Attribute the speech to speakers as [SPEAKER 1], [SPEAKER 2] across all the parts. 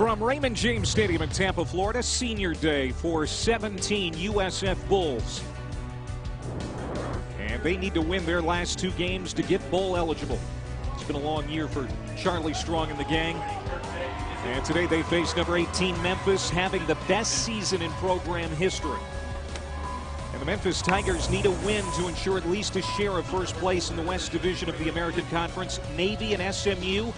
[SPEAKER 1] From Raymond James Stadium in Tampa, Florida, Senior Day for 17 USF Bulls. And they need to win their last two games to get bowl eligible. It's been a long year for Charlie Strong and the gang. And today they face number 18 Memphis, having the best season in program history. And the Memphis Tigers need a win to ensure at least a share of first place in the West Division of the American Conference. Navy and SMU,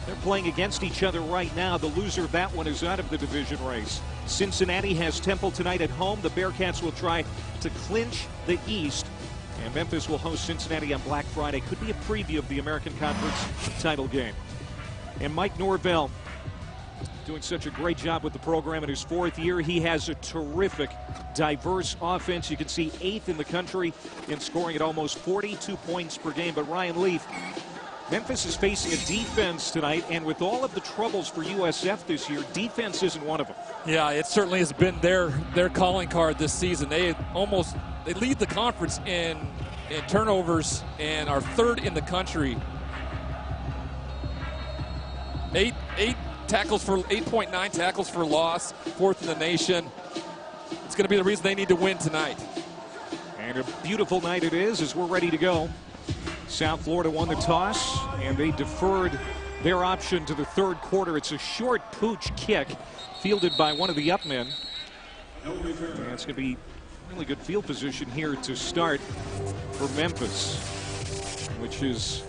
[SPEAKER 1] they're playing against each other right now. The loser of that one is out of the division race. Cincinnati has Temple tonight at home. The Bearcats will try to clinch the East. And Memphis will host Cincinnati on Black Friday. Could be a preview of the American Conference title game. And Mike Norvell doing such a great job with the program in his fourth year. He has a terrific, diverse offense. You can see 8th in the country in scoring at almost 42 points per game. But Ryan Leaf, Memphis is facing a defense tonight, and with all of the troubles for USF this year, defense isn't one of them. Yeah, it certainly has been their calling card this season. They lead the conference in turnovers and are 3rd in the country. 8.9 tackles for loss, 4th in the nation. It's going to be the reason they need to win tonight. And a beautiful night it is as we're ready to go. South Florida won the toss, and they deferred their option to the third quarter. It's a short pooch kick fielded by one of the up men. And it's going to be really good field position here to start for Memphis, which is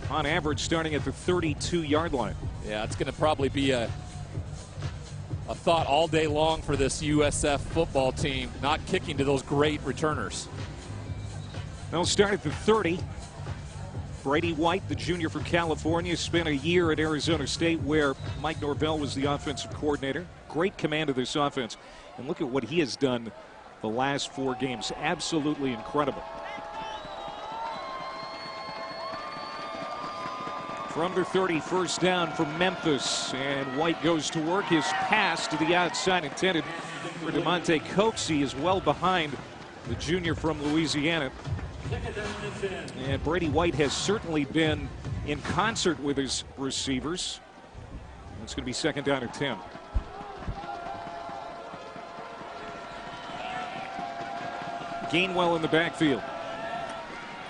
[SPEAKER 1] on average starting at the 32-yard line. Yeah, it's going to probably be a thought all day long for this USF football team, not kicking to those great returners. They'll start at the 30. Brady White, the junior from California, spent a year at Arizona State where Mike Norvell was the offensive coordinator. Great command of this offense. And look at what he has done the last 4 games. Absolutely incredible. From the 30, first down for Memphis, and White goes to work. His pass to the outside intended for DeMonte Coxie is well behind the junior from Louisiana. And Brady White has certainly been in concert with his receivers. It's going to be second down and 10. Gainwell in the backfield.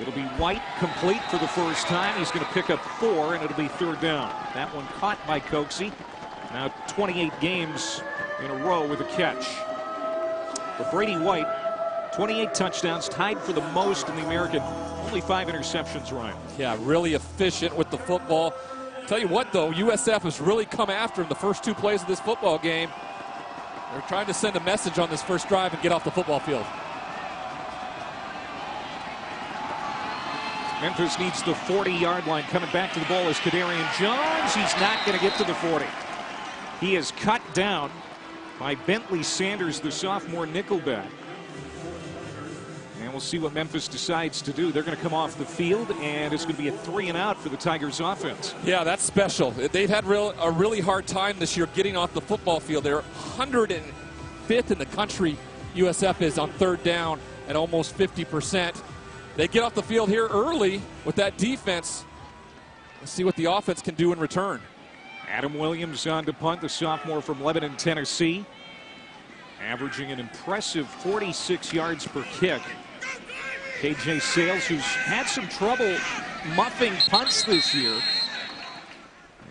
[SPEAKER 1] It'll be White complete for the first time. He's going to pick up 4, and it'll be third down. That one caught by Coxie. Now 28 games in a row with a catch. But Brady White, 28 touchdowns, tied for the most in the American. Only 5 interceptions, Ryan. Yeah, really efficient with the football. Tell you what, though, USF has really come after him the first 2 plays of this football game. They're trying to send a message on this first drive and get off the football field. Memphis needs the 40-yard line. Coming back to the ball is Kadarian Jones. He's not going to get to the 40. He is cut down by Bentley Sanders, the sophomore nickelback. And we'll see what Memphis decides to do. They're going to come off the field, and it's going to be a 3-and-out for the Tigers offense. Yeah, that's special. They've had a really hard time this year getting off the football field. They're 105th in the country. USF is on third down at almost 50%. They get off the field here early with that defense. Let's see what the offense can do in return. Adam Williams on to punt, the sophomore from Lebanon, Tennessee, averaging an impressive 46 yards per kick. KJ Sales, who's had some trouble muffing punts this year,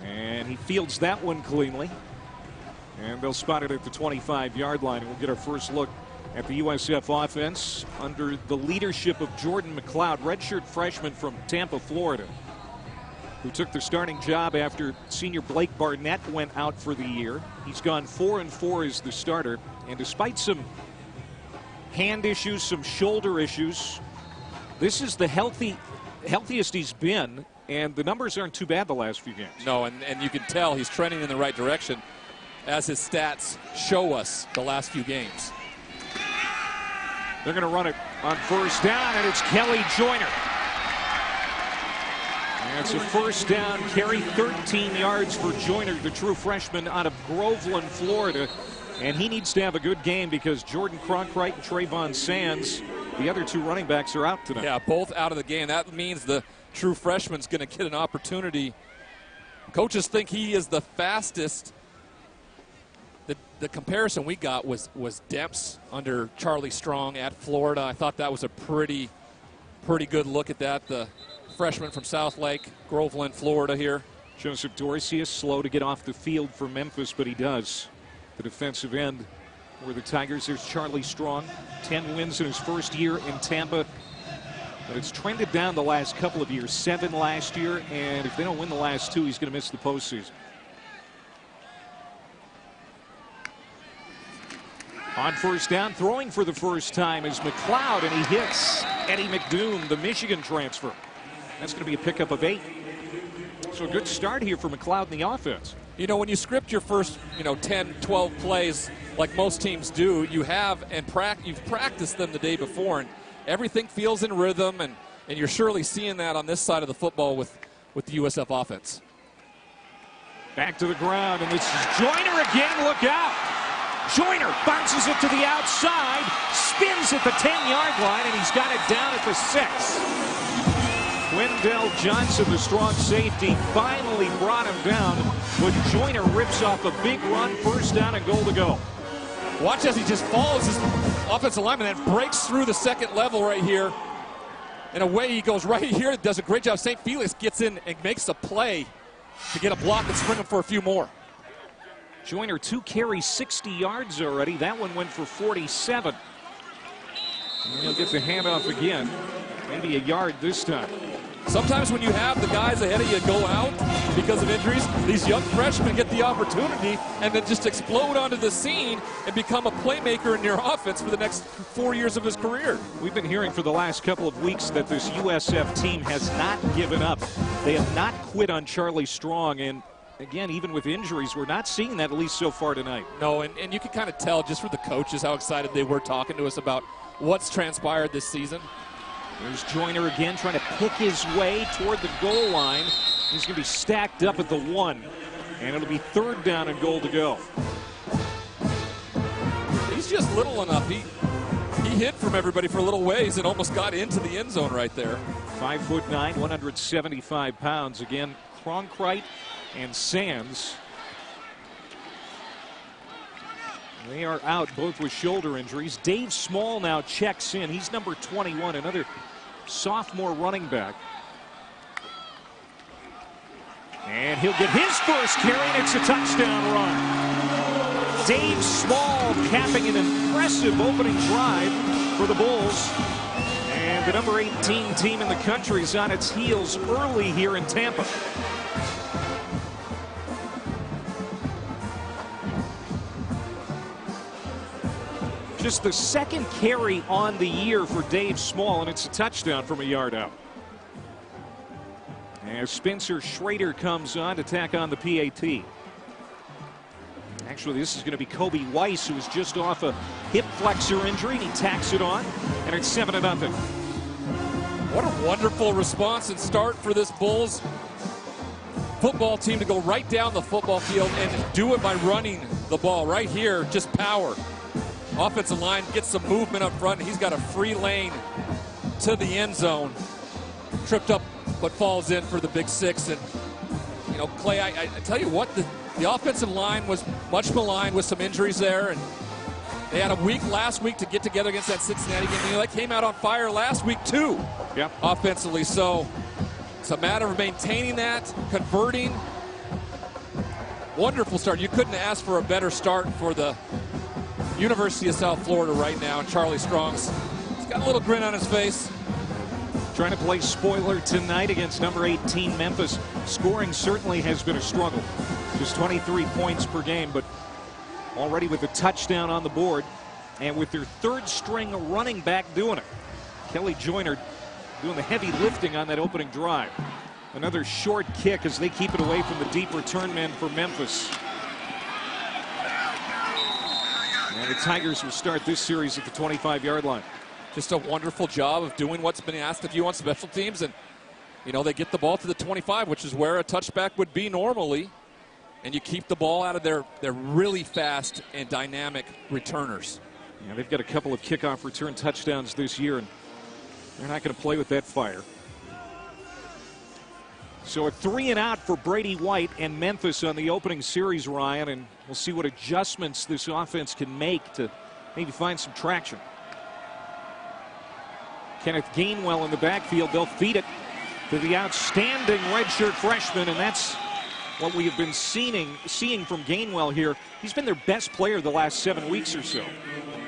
[SPEAKER 1] and he fields that one cleanly. And they'll spot it at the 25-yard line, and we'll get our first look at the USF offense under the leadership of Jordan Mcleod, redshirt freshman from Tampa, Florida, who took the starting job after senior Blake Barnett went out for the year. He's gone 4-4 as the starter, and despite some hand issues, some shoulder issues, this is the healthiest he's been, and the numbers aren't too bad the last few games. No, and you can tell he's trending in the right direction as his stats show us the last few games. They're going to run it on first down, and it's Kelly Joyner. And it's a first down carry, 13 yards for Joyner, the true freshman out of Groveland, Florida. And he needs to have a good game because Jordan Cronkite and Trayvon Sands, the other 2 running backs, are out tonight. Yeah, both out of the game. That means the true freshman's going to get an opportunity. Coaches think he is the fastest
[SPEAKER 2] the comparison we got was Demps under Charlie Strong at Florida. I thought that was a pretty good look at that. The freshman from South Lake, Groveland, Florida here.
[SPEAKER 1] Joseph Dorsey is slow to get off the field for Memphis, but he does. The defensive end where the Tigers, there's Charlie Strong, 10 wins in his first year in Tampa. But it's trended down the last couple of years, 7 last year, and if they don't win the last 2, he's going to miss the postseason. On first down, throwing for the first time is Mcleod, and he hits Eddie McDoon, the Michigan transfer. That's going to be a pickup of 8. So a good start here for Mcleod in the offense.
[SPEAKER 2] You know, when you script your first, 10, 12 plays like most teams do, you have you've practiced them the day before, and everything feels in rhythm, and you're surely seeing that on this side of the football with the USF offense.
[SPEAKER 1] Back to the ground, and this is Joyner again. Look out. Joyner bounces it to the outside, spins at the 10-yard line, and he's got it down at the 6. Wendell Johnson, the strong safety, finally brought him down, but Joyner rips off a big run, first down and goal to go.
[SPEAKER 2] Watch as he just follows his offensive lineman and breaks through the second level right here. In a way, he goes right here, does a great job. St. Felix gets in and makes a play to get a block and spring him for a few more.
[SPEAKER 1] Joyner 2 carries, 60 yards already. That one went for 47. And he'll get the handoff again. Maybe a yard this time.
[SPEAKER 2] Sometimes when you have the guys ahead of you go out because of injuries, these young freshmen get the opportunity and then just explode onto the scene and become a playmaker in your offense for the next 4 years of his career.
[SPEAKER 1] We've been hearing for the last couple of weeks that this USF team has not given up. They have not quit on Charlie Strong, and again, even with injuries, we're not seeing that, at least so far tonight.
[SPEAKER 2] No, and you can kind of tell just from the coaches how excited they were talking to us about what's transpired this season.
[SPEAKER 1] There's Joyner again trying to pick his way toward the goal line. He's going to be stacked up at the 1, and it'll be third down and goal to go.
[SPEAKER 2] He's just little enough. He hid from everybody for a little ways and almost got into the end zone right there.
[SPEAKER 1] 5'9", 175 pounds. Again, Cronkrite and Sands. They are out, both with shoulder injuries. Dave Small now checks in. He's number 21, another sophomore running back. And he'll get his first carry, and it's a touchdown run. Dave Small capping an impressive opening drive for the Bulls. And the number 18 team in the country is on its heels early here in Tampa. Just the second carry on the year for Dave Small, and it's a touchdown from a yard out. As Spencer Schrader comes on to tack on the PAT. Actually, this is going to be Kobe Weiss, who is just off a hip flexor injury. He tacks it on, and it's 7-0.
[SPEAKER 2] What a wonderful response and start for this Bulls football team to go right down the football field and do it by running the ball right here, just power. Offensive line gets some movement up front. He's got a free lane to the end zone. Tripped up, but falls in for the big 6. And, Clay, I tell you what, the offensive line was much maligned with some injuries there. And they had a week last week to get together against that Cincinnati game. They came out on fire last week, too, offensively. So it's a matter of maintaining that, converting. Wonderful start. You couldn't ask for a better start for the University of South Florida right now, and Charlie Strong's he's got a little grin on his face.
[SPEAKER 1] Trying to play spoiler tonight against number 18 Memphis. Scoring certainly has been a struggle. Just 23 points per game, but already with a touchdown on the board, and with their third string running back doing it. Kelly Joyner doing the heavy lifting on that opening drive. Another short kick as they keep it away from the deep return man for Memphis. And the Tigers will start this series at the 25-yard line.
[SPEAKER 2] Just a wonderful job of doing what's been asked of you on special teams. And, they get the ball to the 25, which is where a touchback would be normally. And you keep the ball out of their really fast and dynamic returners.
[SPEAKER 1] Yeah, they've got a couple of kickoff return touchdowns this year, and they're not going to play with that fire. So a 3-and-out for Brady White and Memphis on the opening series, Ryan, and we'll see what adjustments this offense can make to maybe find some traction. Kenneth Gainwell in the backfield. They'll feed it to the outstanding redshirt freshman, and that's what we have been seeing from Gainwell here. He's been their best player the last 7 weeks or so.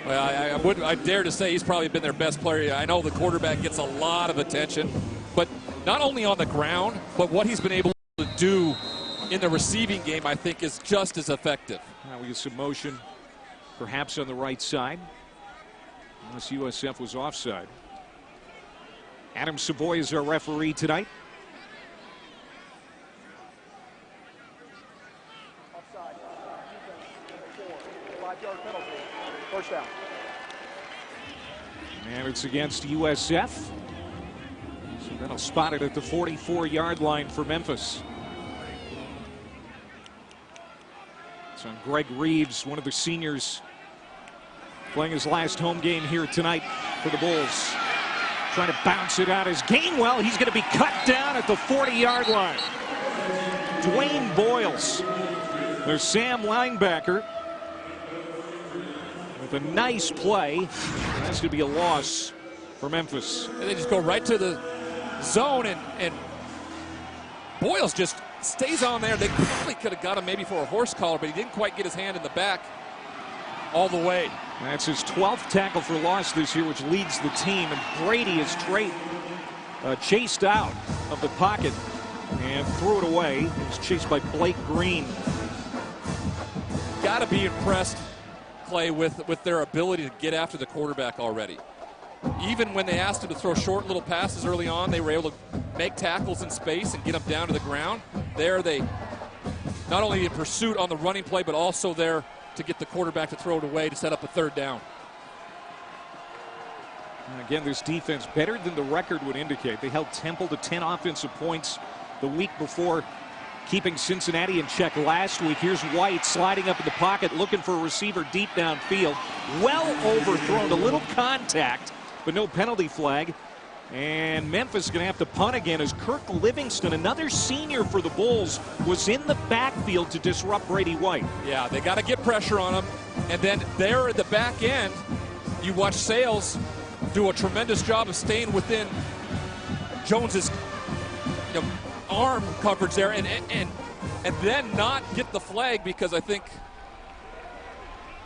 [SPEAKER 2] Well, I dare to say he's probably been their best player. I know the quarterback gets a lot of attention, but not only on the ground, but what he's been able to do in the receiving game, I think, is just as effective.
[SPEAKER 1] Now we get some motion, perhaps on the right side, unless USF was offside. Adam Savoy is our referee tonight.
[SPEAKER 3] Offside. 5-yard penalty. First down.
[SPEAKER 1] And it's against USF. So that'll spot it at the 44-yard line for Memphis. It's on Greg Reeves, one of the seniors, playing his last home game here tonight for the Bulls. Trying to bounce it out as Gainwell. He's going to be cut down at the 40-yard line. Dwayne Boyles, their Sam linebacker, with a nice play. That's going to be a loss for Memphis.
[SPEAKER 2] And they just go right to the zone, and Boyles just stays on there. They probably could have got him maybe for a horse collar, but he didn't quite get his hand in the back all the way.
[SPEAKER 1] That's his 12th tackle for loss this year, which leads the team. And Brady is chased out of the pocket and threw it away. He was chased by Blake Green.
[SPEAKER 2] Got to be impressed, Clay, with their ability to get after the quarterback already. Even when they asked him to throw short little passes early on, they were able to make tackles in space and get them down to the ground. There they not only in pursuit on the running play, but also there to get the quarterback to throw it away to set up a third down.
[SPEAKER 1] And again, this defense better than the record would indicate. They held Temple to 10 offensive points the week before, keeping Cincinnati in check last week. Here's White sliding up in the pocket, looking for a receiver deep downfield. Well overthrown, a little contact, but no penalty flag. And Memphis is going to have to punt again as Kirk Livingston, another senior for the Bulls, was in the backfield to disrupt Brady White.
[SPEAKER 2] Yeah, they got to get pressure on him. And then there at the back end, you watch Sales do a tremendous job of staying within Jones's arm coverage there, and then not get the flag, because I think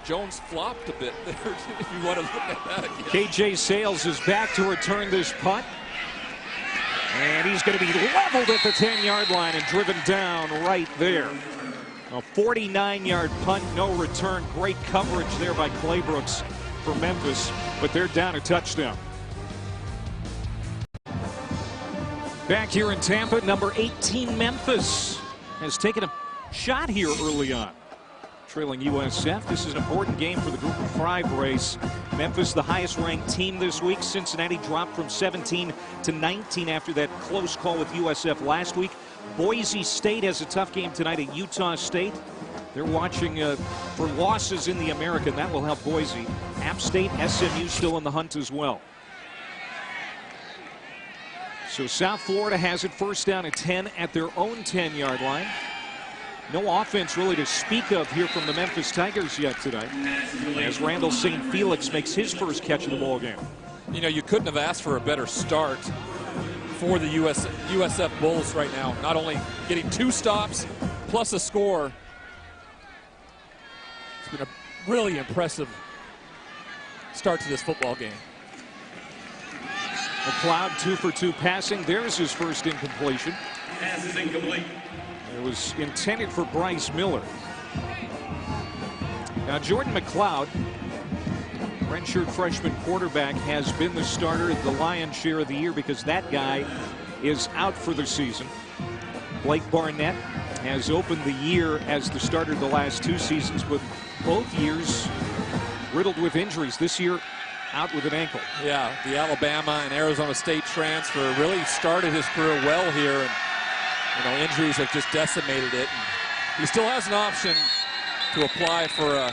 [SPEAKER 2] Jones flopped a bit there, if you want to look at that again.
[SPEAKER 1] KJ Sales is back to return this punt. And he's going to be leveled at the 10-yard line and driven down right there. A 49-yard punt, no return. Great coverage there by Claybrooks for Memphis, but they're down a touchdown. Back here in Tampa, number 18 Memphis has taken a shot here early on, trailing USF. This is an important game for the Group of 5 race. Memphis, the highest ranked team this week. Cincinnati dropped from 17 to 19 after that close call with USF last week. Boise State has a tough game tonight at Utah State. They're watching for losses in the American. That will help Boise. App State, SMU still in the hunt as well. So South Florida has it first down at 10 at their own 10-yard line. No offense really to speak of here from the Memphis Tigers yet tonight, as Randall St. Felix makes his first catch of the ball game.
[SPEAKER 2] You know, you couldn't have asked for a better start for the USF Bulls right now. Not only getting 2 stops plus a score. It's been a really impressive start to this football game.
[SPEAKER 1] Mcleod 2 for 2 passing. There's his first incompletion.
[SPEAKER 4] Pass is incomplete.
[SPEAKER 1] It was intended for Bryce Miller. Now Jordan Mcleod, redshirt freshman quarterback, has been the starter the lion's share of the year because that guy is out for the season. Blake Barnett has opened the year as the starter the last 2 seasons, but both years riddled with injuries. This year out with an ankle.
[SPEAKER 2] Yeah, the Alabama and Arizona State transfer really started his career well here, and injuries have just decimated it. And he still has an option to apply for a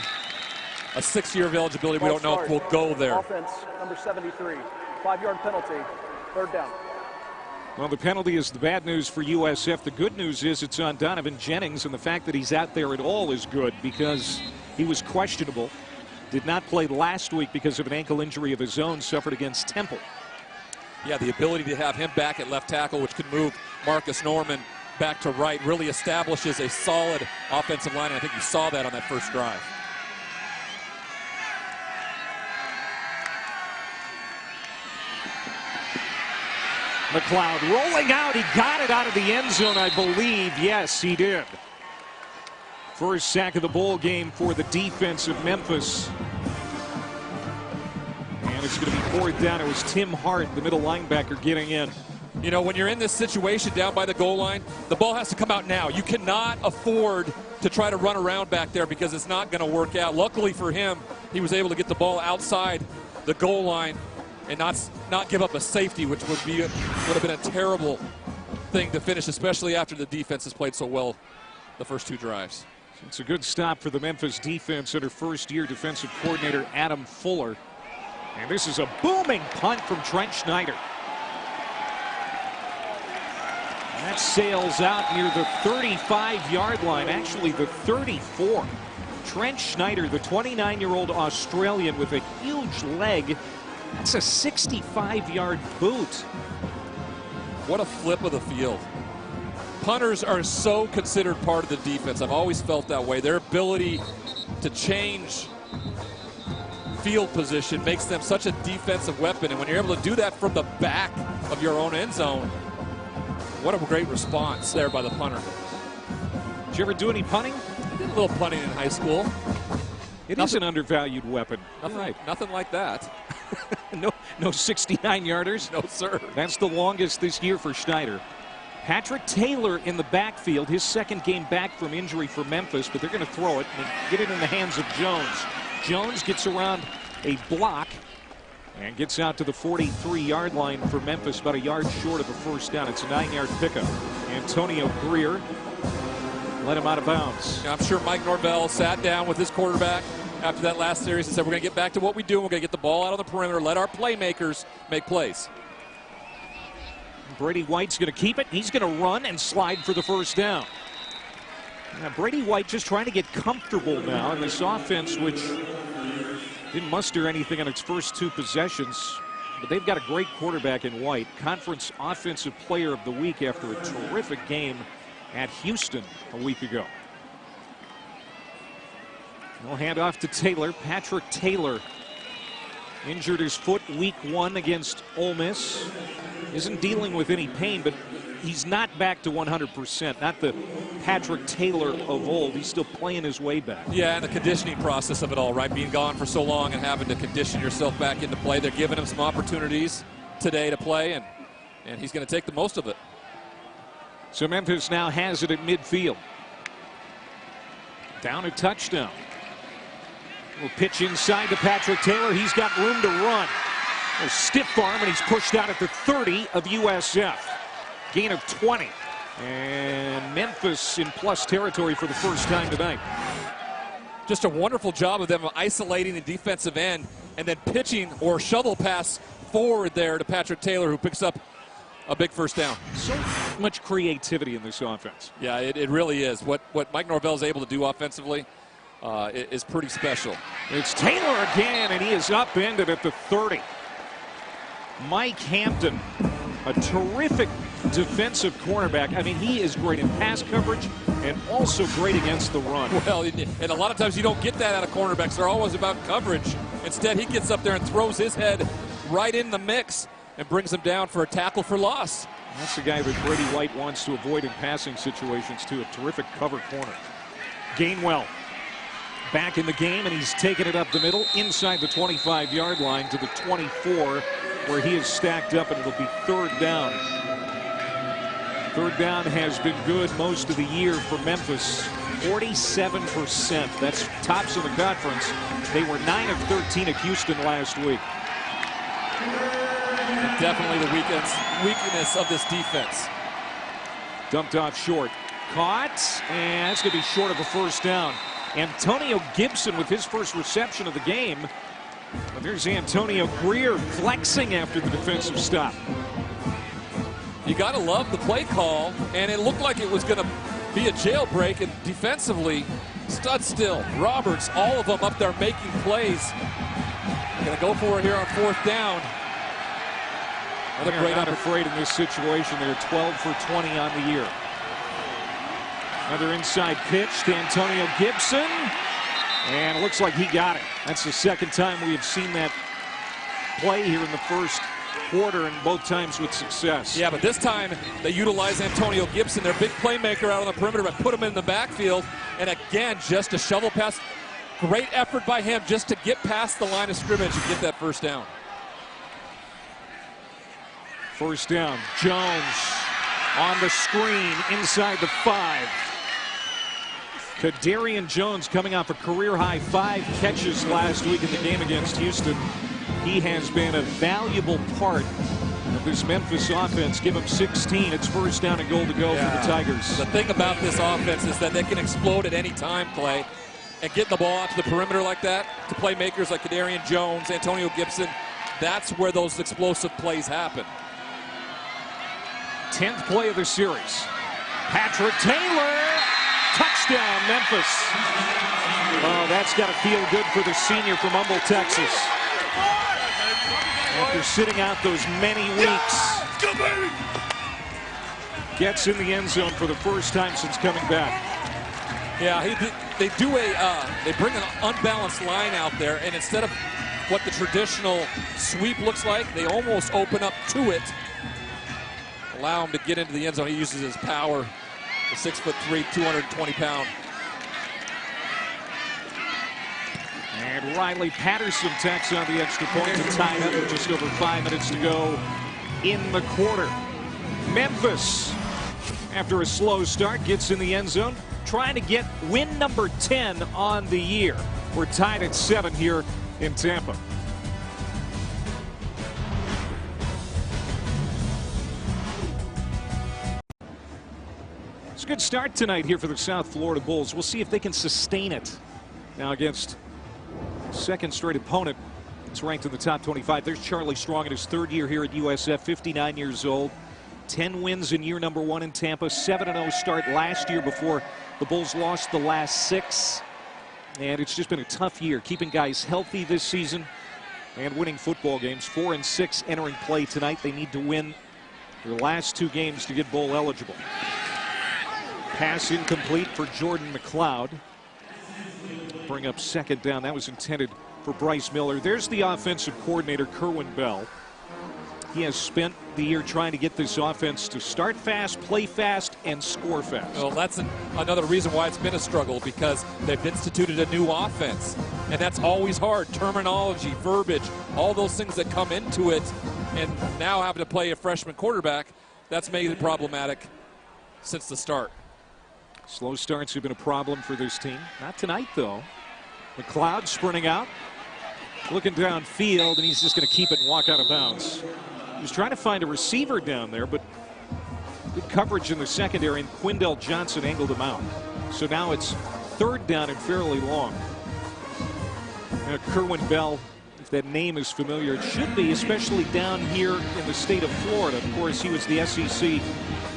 [SPEAKER 2] 6-year of eligibility. We don't know if we'll go there.
[SPEAKER 3] Offense, number 73, 5-yard penalty, third down.
[SPEAKER 1] Well, the penalty is the bad news for USF. The good news is it's on Donovan Jennings, and the fact that he's out there at all is good because he was questionable. Did not play last week because of an ankle injury of his own suffered against Temple.
[SPEAKER 2] Yeah, the ability to have him back at left tackle, which could move Marcus Norman back to right, really establishes a solid offensive line. And I think you saw that on that first drive.
[SPEAKER 1] Mcleod rolling out. He got it out of the end zone, I believe. Yes, he did. First sack of the bowl game for the defense of Memphis. And it's going to be fourth down. It was Tim Hart, the middle linebacker, getting in.
[SPEAKER 2] You know, when you're in this situation down by the goal line, the ball has to come out now. You cannot afford to try to run around back there because it's not going to work out. Luckily for him, he was able to get the ball outside the goal line and not give up a safety, which would have been a terrible thing to finish, especially after the defense has played so well the first two drives.
[SPEAKER 1] It's a good stop for the Memphis defense under first-year defensive coordinator Adam Fuller. And this is a booming punt from Trent Schneider. That sails out near the 35-yard line, actually the 34. Trent Schneider, the 29-year-old Australian with a huge leg. That's a 65-yard boot.
[SPEAKER 2] What a flip of the field. Punters are so considered part of the defense. I've always felt that way. Their ability to change field position makes them such a defensive weapon. And when you're able to do that from the back of your own end zone, what a great response there by the punter.
[SPEAKER 1] Did you ever do any punting?
[SPEAKER 2] I did a little punting in high school.
[SPEAKER 1] It is an undervalued weapon.
[SPEAKER 2] Nothing like that.
[SPEAKER 1] No 69-yarders?
[SPEAKER 2] No, sir.
[SPEAKER 1] That's the longest this year for Schneider. Patrick Taylor in the backfield, his second game back from injury for Memphis, but they're going to throw it and get it in the hands of Jones. Jones gets around a block and gets out to the 43-yard line for Memphis, about a yard short of a first down. It's a 9-yard pickup. Antonio Greer let him out of bounds.
[SPEAKER 2] I'm sure Mike Norvell sat down with his quarterback after that last series and said, we're going to get back to what we do. We're going to get the ball out on the perimeter, let our playmakers make plays.
[SPEAKER 1] Brady White's going to keep it. He's going to run and slide for the first down. Now, Brady White just trying to get comfortable now in this offense, which didn't muster anything on its first two possessions. But they've got a great quarterback in White. Conference Offensive Player of the Week after a terrific game at Houston a week ago. We'll hand off to Taylor. Patrick Taylor injured his foot week 1 against Ole Miss. Isn't dealing with any pain, but he's not back to 100%. Not the Patrick Taylor of old. He's still playing his way back.
[SPEAKER 2] Yeah, and the conditioning process of it all, right? Being gone for so long and having to condition yourself back into play. They're giving him some opportunities today to play, and he's going to take the most of it.
[SPEAKER 1] So Memphis now has it at midfield. Down a touchdown. We'll pitch inside to Patrick Taylor. He's got room to run. A stiff arm, and he's pushed out at the 30 of USF. Gain of 20. And Memphis in plus territory for the first time tonight.
[SPEAKER 2] Just a wonderful job of them isolating the defensive end and then pitching or shovel pass forward there to Patrick Taylor, who picks up a big first down.
[SPEAKER 1] So much creativity in this offense.
[SPEAKER 2] Yeah, it really is. What Mike Norvell is able to do offensively is pretty special.
[SPEAKER 1] It's Taylor again, and he is upended at the 30. Mike Hampton, a terrific defensive cornerback. I mean, he is great in pass coverage and also great against the run.
[SPEAKER 2] Well, and a lot of times you don't get that out of cornerbacks. They're always about coverage. Instead, he gets up there and throws his head right in the mix and brings him down for a tackle for loss.
[SPEAKER 1] That's the guy that Brady White wants to avoid in passing situations, too. A terrific cover corner. Gainwell back in the game, and he's taken it up the middle inside the 25-yard line to the 24, where he is stacked up, and it'll be third down. Third down has been good most of the year for Memphis. 47%. That's tops of the conference. They were 9 of 13 at Houston last week.
[SPEAKER 2] Definitely the weakness of this defense.
[SPEAKER 1] Dumped off short. Caught, and it's going to be short of a first down. Antonio Gibson with his first reception of the game. But there's Antonio Greer flexing after the defensive stop.
[SPEAKER 2] You got to love the play call, and it looked like it was going to be a jailbreak, and defensively, stud still. Roberts, all of them up there making plays. Going to go for it here on 4th down.
[SPEAKER 1] They're not afraid in this situation. They're 12 for 20 on the year. Another inside pitch to Antonio Gibson. And it looks like he got it. That's the second time we have seen that play here in the first quarter, and both times with success.
[SPEAKER 2] Yeah, but this time they utilize Antonio Gibson, their big playmaker out on the perimeter, but put him in the backfield. And again, just a shovel pass. Great effort by him just to get past the line of scrimmage and get that first down.
[SPEAKER 1] First down, Jones on the screen inside the 5. Kadarian Jones coming off a career-high 5 catches last week in the game against Houston. He has been a valuable part of this Memphis offense. Give him 16. It's first down and goal to go for the Tigers.
[SPEAKER 2] The thing about this offense is that they can explode at any time, Clay, and get the ball out to the perimeter like that to playmakers like Kadarian Jones, Antonio Gibson. That's where those explosive plays happen.
[SPEAKER 1] 10th play of the series. Patrick Taylor, touchdown Memphis. Oh, that's got to feel good for the senior from Humble, Texas. After sitting out those many weeks, gets in the end zone for the first time since coming back.
[SPEAKER 2] Yeah, they bring an unbalanced line out there, and instead of what the traditional sweep looks like, they almost open up to it. Allow him to get into the end zone. He uses his power. The 6'3", 220-pound.
[SPEAKER 1] And Riley Patterson tacks on the extra point to tie it up with just over 5 minutes to go in the quarter. Memphis, after a slow start, gets in the end zone, trying to get win number 10 on the year. We're tied at 7 here in Tampa. It's a good start tonight here for the South Florida Bulls. We'll see if they can sustain it now against second straight opponent. It's ranked in the top 25. There's Charlie Strong in his 3rd year here at USF, 59 years old. 10 wins in year number 1 in Tampa. 7-0 start last year before the Bulls lost the last 6. And it's just been a tough year, keeping guys healthy this season and winning football games. 4-6 entering play tonight. They need to win their last 2 games to get bowl eligible. Pass incomplete for Jordan Mcleod. Bring up 2nd down. That was intended for Bryce Miller. There's the offensive coordinator, Kerwin Bell. He has spent the year trying to get this offense to start fast, play fast, and score fast.
[SPEAKER 2] Well, that's another reason why it's been a struggle, because they've instituted a new offense. And that's always hard. Terminology, verbiage, all those things that come into it. And now having to play a freshman quarterback, that's made it problematic since the start.
[SPEAKER 1] Slow starts have been a problem for this team. Not tonight, though. Mcleod sprinting out, looking downfield, and he's just going to keep it and walk out of bounds. He was trying to find a receiver down there, but good coverage in the secondary, and Quindell Johnson angled him out. So now it's 3rd down and fairly long. Now, Kerwin Bell, if that name is familiar, it should be, especially down here in the state of Florida. Of course, he was the SEC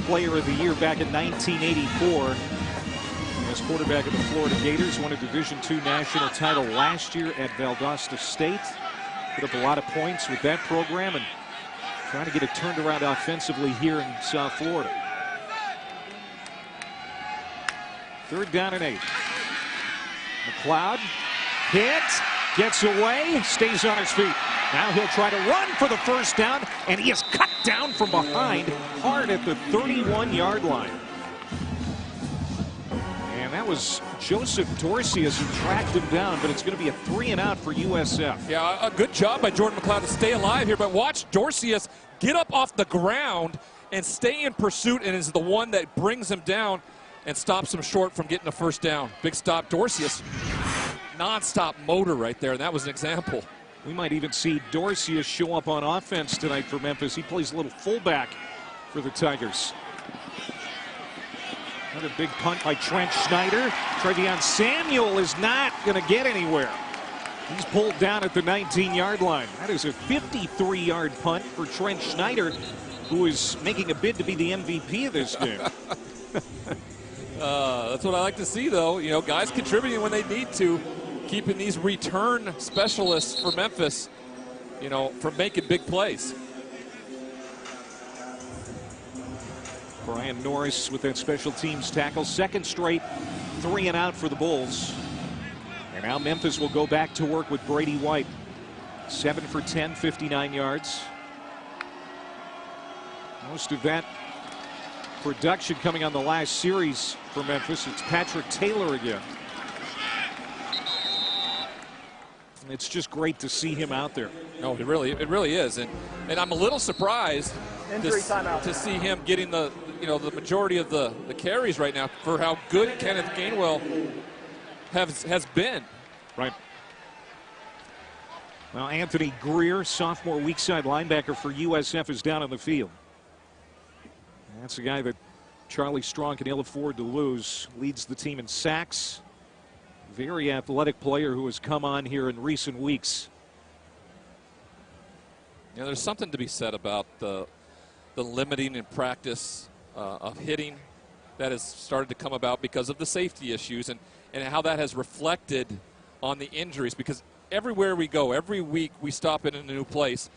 [SPEAKER 1] Player of the Year back in 1984. As quarterback of the Florida Gators, won a Division II national title last year at Valdosta State. Put up a lot of points with that program and trying to get it turned around offensively here in South Florida. 3rd down and 8. Mcleod hit, gets away, stays on his feet. Now he'll try to run for the first down, and he is cut down from behind hard at the 31-yard line. And that was Joseph Dorcius who tracked him down, but it's going to be a 3-and-out for USF.
[SPEAKER 2] Yeah, a good job by Jordan Mcleod to stay alive here, but watch Dorcius get up off the ground and stay in pursuit, and is the one that brings him down and stops him short from getting a first down. Big stop. Dorcius, non-stop motor right there, and that was an example.
[SPEAKER 1] We might even see Dorcius show up on offense tonight for Memphis. He plays a little fullback for the Tigers. Another big punt by Trent Schneider. Trevion Samuel is not going to get anywhere. He's pulled down at the 19-yard line. That is a 53-yard punt for Trent Schneider. who is making a bid to be the MVP of this game.
[SPEAKER 2] That's what I like to see, though. You know, guys contributing when they need to, keeping these return specialists for Memphis, you know, from making big plays.
[SPEAKER 1] Brian Norris with that special teams tackle. Second straight 3 and out for the Bulls. And now Memphis will go back to work with Brady White. 7 for 10, 59 yards. Most of that production coming on the last series for Memphis. It's Patrick Taylor again. It's just great to see him out there.
[SPEAKER 2] No, it really is. And I'm a little surprised to see him getting the majority of the carries right now for how good Kenneth Gainwell has been.
[SPEAKER 1] Right. Well, Anthony Greer, sophomore weak side linebacker for USF, is down on the field. That's a guy that Charlie Strong can ill afford to lose. Leads the team in sacks. Very athletic player who has come on here in recent weeks.
[SPEAKER 2] Yeah, there's something to be said about the limiting in practice of hitting that has started to come about because of the safety issues and how that has reflected on the injuries. Because everywhere we go, every week we stop in a new place,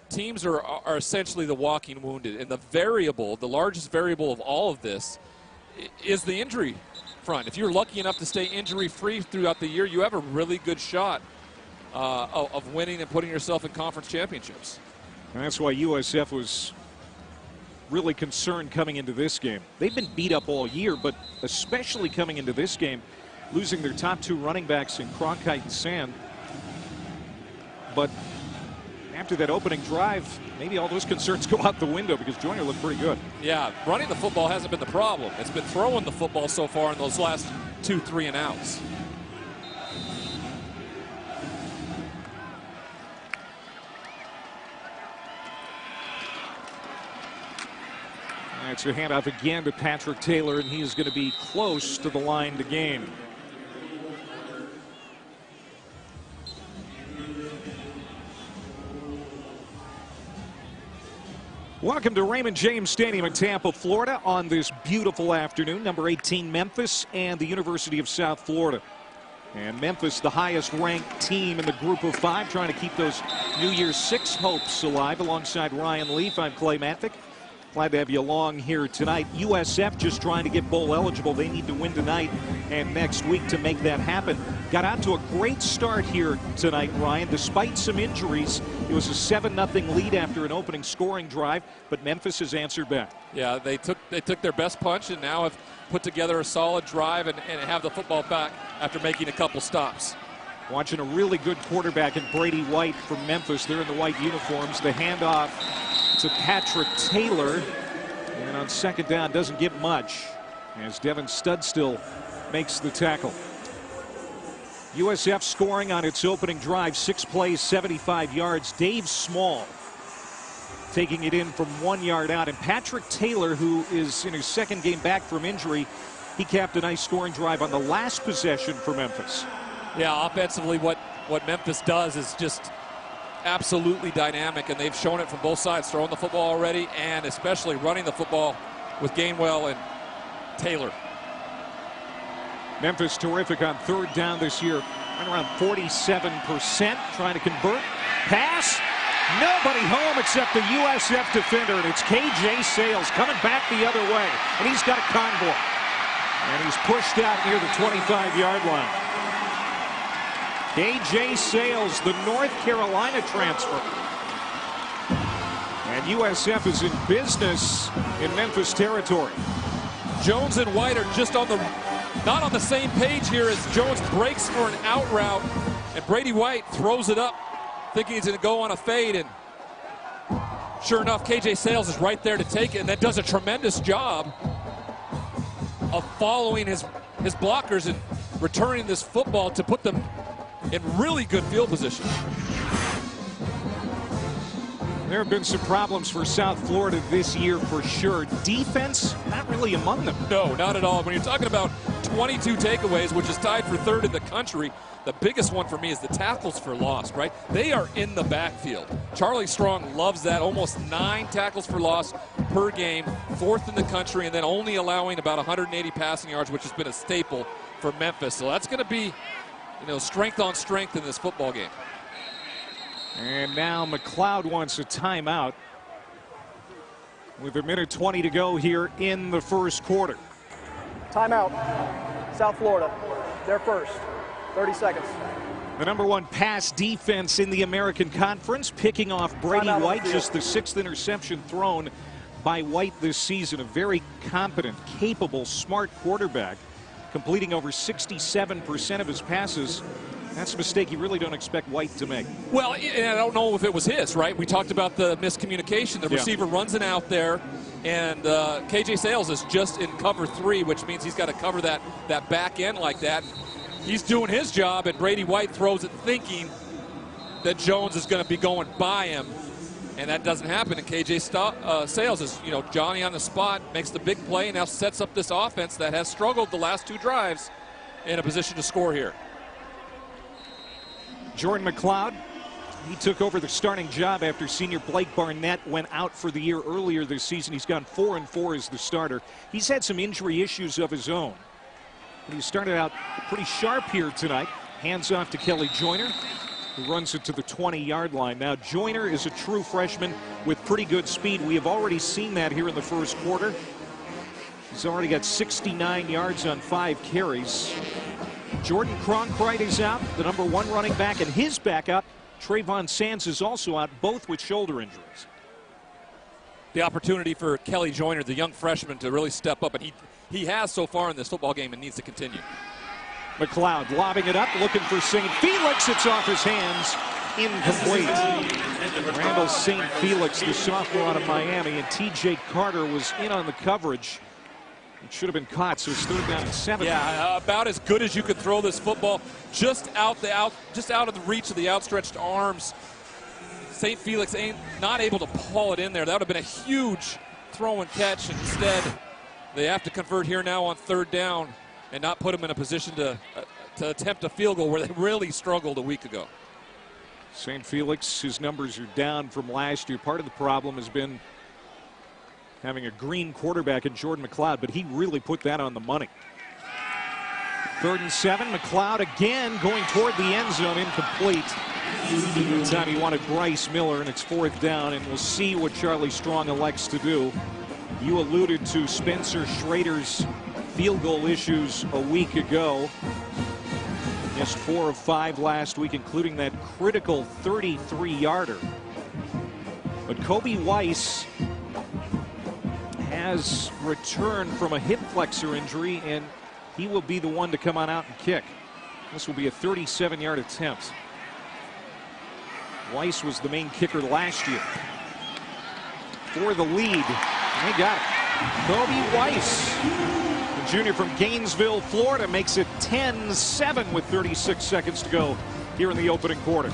[SPEAKER 2] teams are essentially the walking wounded. And the largest variable of all of this is the injury front. If you're lucky enough to stay injury-free throughout the year, you have a really good shot of winning and putting yourself in conference championships.
[SPEAKER 1] And that's why USF was really concerned coming into this game. They've been beat up all year, but especially coming into this game, losing their top 2 running backs in Cronkite and Sand. But after that opening drive, maybe all those concerns go out the window because Joyner looked pretty good.
[SPEAKER 2] Yeah, running the football hasn't been the problem. It's been throwing the football so far in those last 2 3 and outs.
[SPEAKER 1] That's a handoff again to Patrick Taylor, and he is going to be close to the line to gain. Welcome to Raymond James Stadium in Tampa, Florida on this beautiful afternoon. Number 18 Memphis and the University of South Florida. And Memphis, the highest ranked team in the group of 5, trying to keep those New Year's 6 hopes alive. Alongside Ryan Leaf, I'm Clay Matvick. Glad to have you along here tonight. USF just trying to get bowl eligible. They need to win tonight and next week to make that happen. Got out to a great start here tonight, Ryan. Despite some injuries, it was a 7-0 lead after an opening scoring drive, but Memphis has answered back.
[SPEAKER 2] Yeah, they took their best punch and now have put together a solid drive and have the football back after making a couple stops.
[SPEAKER 1] Watching a really good quarterback in Brady White from Memphis. They're in the white uniforms. The handoff to Patrick Taylor. And on second down, doesn't get much as Devin Studstill makes the tackle. USF scoring on its opening drive, 6 plays, 75 yards. Dave Small taking it in from 1 yard out. And Patrick Taylor, who is in his second game back from injury, he capped a nice scoring drive on the last possession for Memphis.
[SPEAKER 2] Yeah, offensively, what Memphis does is just absolutely dynamic, and they've shown it from both sides, throwing the football already and especially running the football with Gainwell and Taylor.
[SPEAKER 1] Memphis terrific on third down this year, right around 47%, trying to convert. Pass, nobody home except the USF defender, and it's KJ Sales coming back the other way, and he's got a convoy. And he's pushed out near the 25-yard line. KJ Sales, the North Carolina transfer. And USF is in business in Memphis territory.
[SPEAKER 2] Jones and White are just not on the same page here as Jones breaks for an out route, and Brady White throws it up, thinking he's going to go on a fade, and sure enough, KJ Sales is right there to take it, and that does a tremendous job of following his blockers and returning this football to put them in really good field position.
[SPEAKER 1] There have been some problems for South Florida this year for sure. Defense, not really among them.
[SPEAKER 2] No, not at all. When you're talking about 22 takeaways, which is tied for third in the country. The biggest one for me is the tackles for loss, right? They are in the backfield. Charlie Strong loves that. Almost 9 tackles for loss per game, 4th in the country, and then only allowing about 180 passing yards, which has been a staple for Memphis. So that's going to be, strength on strength in this football game.
[SPEAKER 1] And now Mcleod wants a timeout with 1:20 to go here in the first quarter.
[SPEAKER 3] Timeout. South Florida. They're first. 30 seconds.
[SPEAKER 1] The #1 pass defense in the American Conference, picking off Brady White, just the 6th interception thrown by White this season. A very competent, capable, smart quarterback, completing over 67% of his passes. That's a mistake you really don't expect White to make.
[SPEAKER 2] Well, and I don't know if it was his, right? We talked about the miscommunication. The receiver runs it out there, and KJ Sales is just in cover 3, which means he's got to cover that back end like that. He's doing his job, and Brady White throws it thinking that Jones is going to be going by him, and that doesn't happen. And KJ Sales is, Johnny on the spot, makes the big play, and now sets up this offense that has struggled the last 2 drives in a position to score here.
[SPEAKER 1] Jordan Mcleod, he took over the starting job after senior Blake Barnett went out for the year earlier this season. He's gone 4-4 as the starter. He's had some injury issues of his own. But he started out pretty sharp here tonight. Hands off to Kelly Joyner, who runs it to the 20-yard line. Now, Joyner is a true freshman with pretty good speed. We have already seen that here in the first quarter. He's already got 69 yards on 5 carries. Jordan Cronkrite is out, the #1 running back, and his backup, Trayvon Sands, is also out, both with shoulder injuries.
[SPEAKER 2] The opportunity for Kelly Joyner, the young freshman, to really step up, and he has so far in this football game and needs to continue.
[SPEAKER 1] Mcleod lobbing it up, looking for St. Felix. It's off his hands, incomplete. Randall St. Felix, the sophomore out of Miami, and T.J. Carter was in on the coverage. It should have been caught, so it's 3rd down and 7.
[SPEAKER 2] Yeah, about as good as you could throw this football, just out of the reach of the outstretched arms. St. Felix not able to pull it in there. That would have been a huge throw and catch. Instead, they have to convert here now on 3rd down and not put them in a position to attempt a field goal where they really struggled a week ago.
[SPEAKER 1] St. Felix, his numbers are down from last year. Part of the problem has been having a green quarterback in Jordan Mcleod, but he really put that on the money. 3rd and 7. Mcleod again going toward the end zone, incomplete. The time he wanted Bryce Miller, and it's 4th down, and we'll see what Charlie Strong elects to do. You alluded to Spencer Schrader's field goal issues a week ago. Missed 4 of 5 last week, including that critical 33-yarder. But Kobe Weiss has returned from a hip flexor injury, and he will be the one to come on out and kick. This will be a 37-yard attempt. Weiss was the main kicker last year. For the lead, they got it. Kobe Weiss, the junior from Gainesville, Florida, makes it 10-7 with 36 seconds to go here in the opening quarter.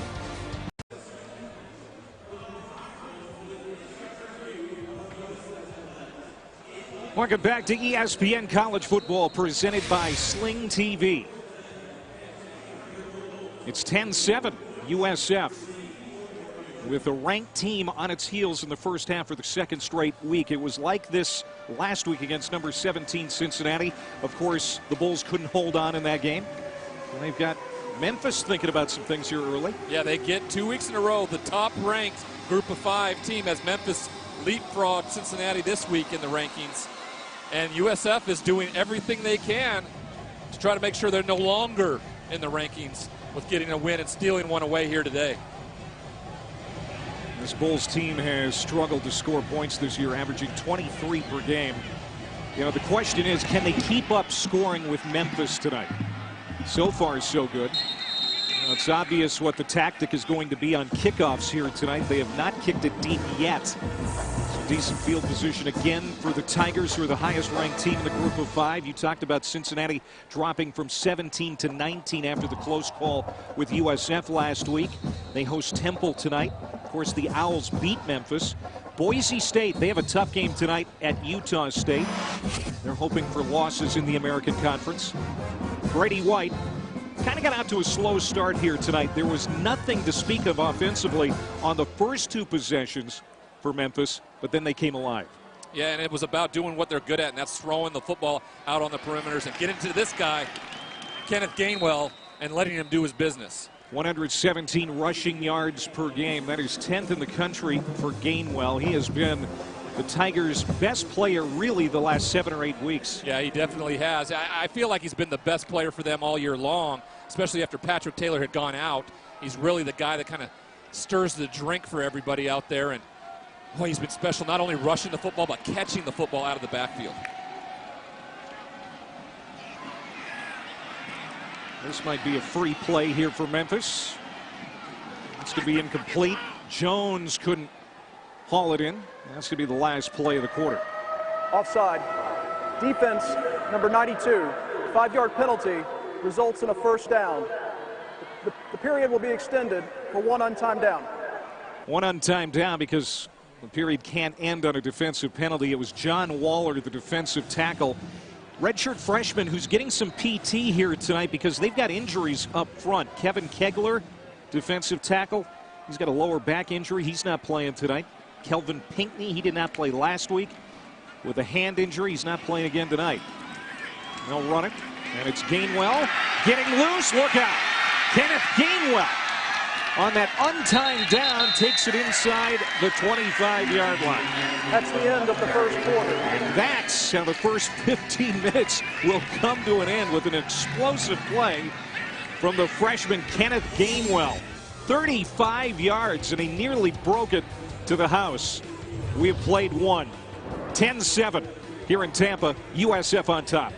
[SPEAKER 1] Welcome back to ESPN College Football, presented by Sling TV. It's 10-7, USF, with a ranked team on its heels in the first half for the 2nd straight week. It was like this last week against number 17 Cincinnati. Of course, the Bulls couldn't hold on in that game. And they've got Memphis thinking about some things here early.
[SPEAKER 2] Yeah, they get 2 weeks in a row the top-ranked Group of 5 team, as Memphis leapfrogged Cincinnati this week in the rankings. And USF is doing everything they can to try to make sure they're no longer in the rankings with getting a win and stealing one away here today.
[SPEAKER 1] This Bulls team has struggled to score points this year, averaging 23 per game. The question is, can they keep up scoring with Memphis tonight? So far, so good. It's obvious what the tactic is going to be on kickoffs here tonight. They have not kicked it deep yet. Some decent field position again for the Tigers, who are the highest ranked team in the Group of 5. You talked about Cincinnati dropping from 17 to 19 after the close call with USF last week. They host Temple tonight. Of course, the Owls beat Memphis. Boise State, they have a tough game tonight at Utah State. They're hoping for losses in the American Conference. Brady White kind of got out to a slow start here tonight. There was nothing to speak of offensively on the first 2 possessions for Memphis, but then they came alive.
[SPEAKER 2] Yeah, and it was about doing what they're good at, and that's throwing the football out on the perimeters and getting to this guy, Kenneth Gainwell, and letting him do his business.
[SPEAKER 1] 117 rushing yards per game. That is 10th in the country for Gainwell. He has been the Tigers' best player really the last 7 or 8 weeks.
[SPEAKER 2] Yeah, he definitely has. I feel like he's been the best player for them all year long, especially after Patrick Taylor had gone out. He's really the guy that kind of stirs the drink for everybody out there, and oh, he's been special, not only rushing the football, but catching the football out of the backfield.
[SPEAKER 1] This might be a free play here for Memphis. It's going to be incomplete. Jones couldn't haul it in. That's going to be the last play of the quarter.
[SPEAKER 3] Offside. Defense, number 92. 5-yard penalty results in a first down. The period will be extended for 1 untimed down.
[SPEAKER 1] 1 untimed down because the period can't end on a defensive penalty. It was John Waller, the defensive tackle. Redshirt freshman who's getting some PT here tonight because they've got injuries up front. Kevin Kegler, defensive tackle. He's got a lower back injury. He's not playing tonight. Kelvin Pinkney, he did not play last week with a hand injury. He's not playing again tonight. They'll run it, and it's Gainwell getting loose. Look out. Kenneth Gainwell on that untimed down takes it inside the 25-yard line.
[SPEAKER 3] That's the end of the first quarter.
[SPEAKER 1] And that's how the first 15 minutes will come to an end with an explosive play from the freshman Kenneth Gainwell. 35 yards, and he nearly broke it to the house. We have played 1. 10-7 here in Tampa. USF on top.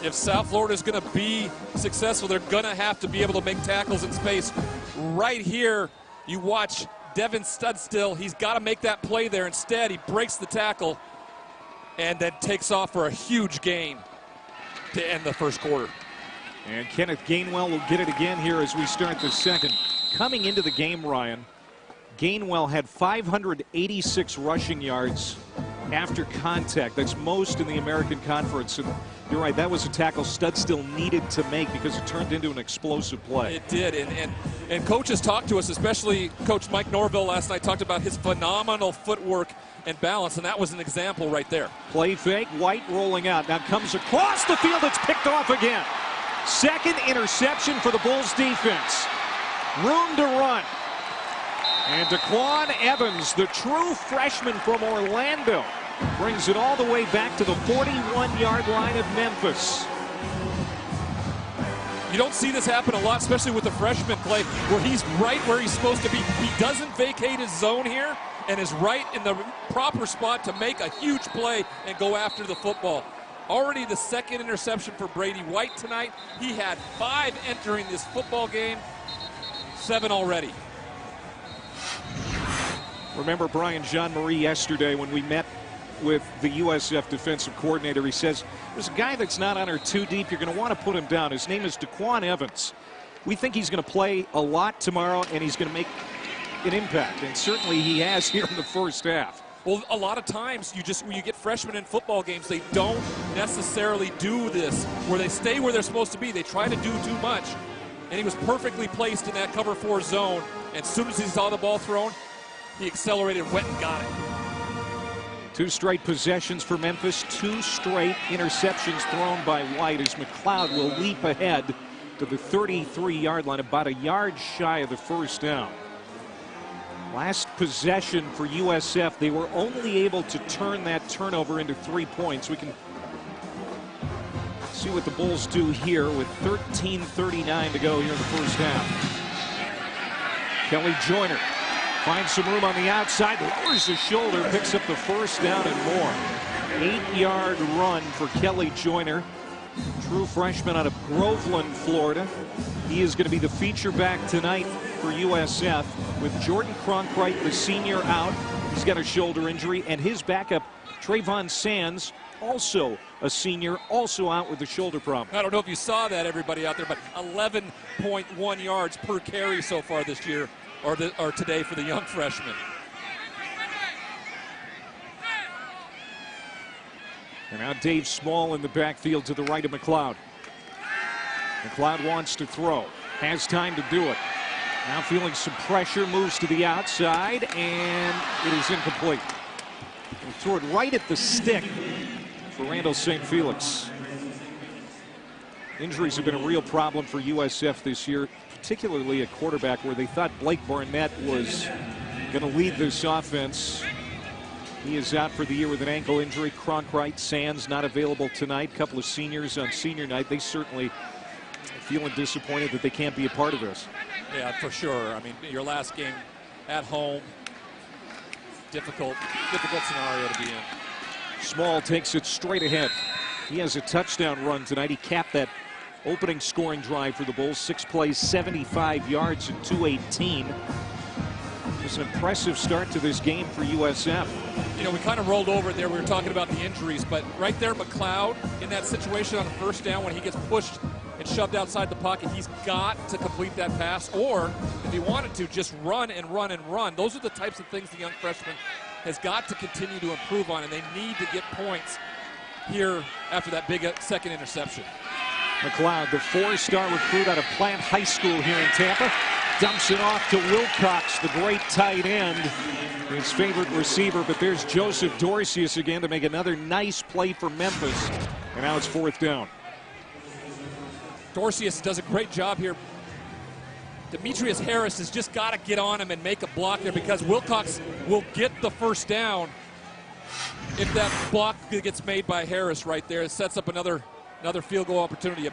[SPEAKER 2] If South Florida is going to be successful, they're going to have to be able to make tackles in space. Right here, you watch Devin Studstill. He's got to make that play there. Instead, he breaks the tackle and then takes off for a huge gain to end the first quarter.
[SPEAKER 1] And Kenneth Gainwell will get it again here as we start the second. Coming into the game, Ryan, Gainwell had 586 rushing yards after contact. That's most in the American Conference. And you're right, that was a tackle Studstill needed to make because it turned into an explosive play.
[SPEAKER 2] It did, and coaches talked to us, especially Coach Mike Norville last night talked about his phenomenal footwork and balance, and that was an example right there.
[SPEAKER 1] Play fake, White rolling out. Now comes across the field, it's picked off again. Second interception for the Bulls defense. Room to run. And Daquan Evans, the true freshman from Orlando, brings it all the way back to the 41-yard line of Memphis.
[SPEAKER 2] You don't see this happen a lot, especially with the freshman play, where he's right where he's supposed to be. He doesn't vacate his zone here and is right in the proper spot to make a huge play and go after the football. Already the second interception for Brady White tonight. He had 5 entering this football game, 7 already.
[SPEAKER 1] Remember Brian Jean-Marie yesterday when we met with the USF defensive coordinator. He says, there's a guy that's not on our 2 deep. You're going to want to put him down. His name is Daquan Evans. We think he's going to play a lot tomorrow, and he's going to make an impact. And certainly he has here in the first half.
[SPEAKER 2] Well, a lot of times when you get freshmen in football games, they don't necessarily do this, where they stay where they're supposed to be. They try to do too much. And he was perfectly placed in that cover 4 zone. And as soon as he saw the ball thrown, he accelerated, went and got it.
[SPEAKER 1] 2 straight possessions for Memphis, 2 straight interceptions thrown by White as Mcleod will leap ahead to the 33-yard line, about a yard shy of the first down. Last possession for USF, they were only able to turn that turnover into 3 points. We can see what the Bulls do here with 13:39 to go here in the first half. Kelly Joyner finds some room on the outside, lowers his shoulder, picks up the first down and more. 8-yard run for Kelly Joyner, true freshman out of Groveland, Florida. He is going to be the feature back tonight for USF with Jordan Cronkright, the senior, out. He's got a shoulder injury, and his backup, Trayvon Sands, also a senior, also out with a shoulder problem.
[SPEAKER 2] I don't know if you saw that, everybody out there, but 11.1 yards per carry so far this year, or today for the young freshman.
[SPEAKER 1] And now Dave Small in the backfield to the right of Mcleod. Mcleod wants to throw. Has time to do it. Now feeling some pressure, moves to the outside, and it is incomplete. He threw it right at the stick for Randall St. Felix. Injuries have been a real problem for USF this year, particularly at quarterback, where they thought Blake Barnett was going to lead this offense. He is out for the year with an ankle injury. Cronkite, Sands not available tonight. A couple of seniors on senior night. They certainly feeling disappointed that they can't be a part of this.
[SPEAKER 2] Yeah, for sure. I mean, your last game at home, difficult scenario to be in.
[SPEAKER 1] Small takes it straight ahead. He has a touchdown run tonight. He capped that opening scoring drive for the Bulls. 6 plays, 75 yards, and 218. It's an impressive start to this game for USF.
[SPEAKER 2] You know, we kind of rolled over it there. We were talking about the injuries, but right there, Mcleod in that situation on a first down when he gets pushed and shoved outside the pocket, he's got to complete that pass, or if he wanted to, just run and run and run. Those are the types of things the young freshman has got to continue to improve on, and they need to get points here after that big second interception.
[SPEAKER 1] Mcleod, the 4-star recruit out of Plant High School here in Tampa, dumps it off to Wilcox, the great tight end, his favorite receiver. But there's Joseph Dorcius again to make another nice play for Memphis, and now it's 4th down.
[SPEAKER 2] Dorcius does a great job here. Demetrius Harris has just got to get on him and make a block there, because Wilcox will get the first down if that block gets made by Harris right there. It sets up another field goal opportunity.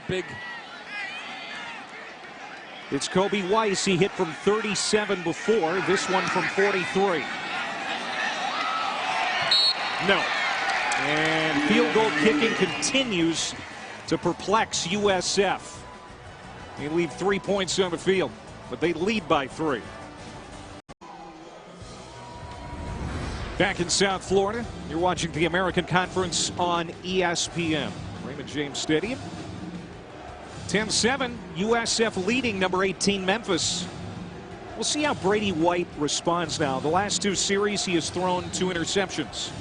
[SPEAKER 1] It's Kobe Weiss. He hit from 37 before. This one from 43. No. And field goal kicking continues to perplex USF. They leave 3 points on the field, but they lead by 3. Back in South Florida, you're watching the American Conference on ESPN. Raymond James Stadium. 10-7, USF leading number 18 Memphis. We'll see how Brady White responds now. The last 2 series, he has thrown 2 interceptions.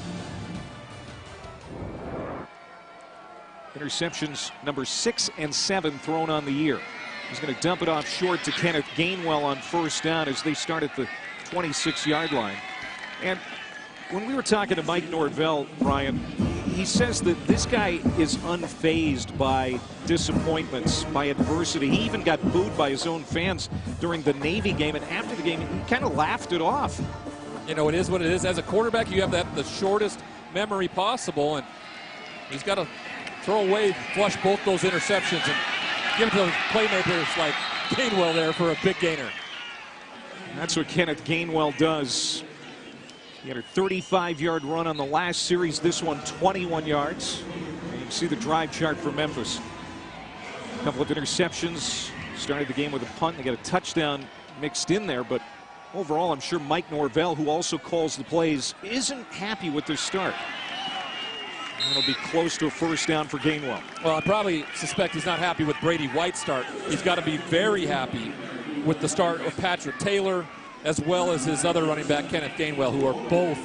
[SPEAKER 1] Interceptions number 6 and 7 thrown on the year. He's going to dump it off short to Kenneth Gainwell on first down as they start at the 26-yard line. And when we were talking to Mike Norvell, Brian, he says that this guy is unfazed by disappointments, by adversity. He even got booed by his own fans during the Navy game, and after the game, he kind of laughed it off.
[SPEAKER 2] You know, it is what it is. As a quarterback, you have the shortest memory possible, and he's got to throw away, flush both those interceptions, and give it to playmakers like Gainwell there for a big gainer.
[SPEAKER 1] That's what Kenneth Gainwell does. He had a 35-yard run on the last series. This one, 21 yards. And you can see the drive chart for Memphis. A couple of interceptions. Started the game with a punt. They got a touchdown mixed in there. But overall, I'm sure Mike Norvell, who also calls the plays, isn't happy with their start. And it'll be close to a first down for Gainwell.
[SPEAKER 2] Well, I probably suspect he's not happy with Brady White's start. He's got to be very happy with the start of Patrick Taylor, as well as his other running back, Kenneth Gainwell, who are both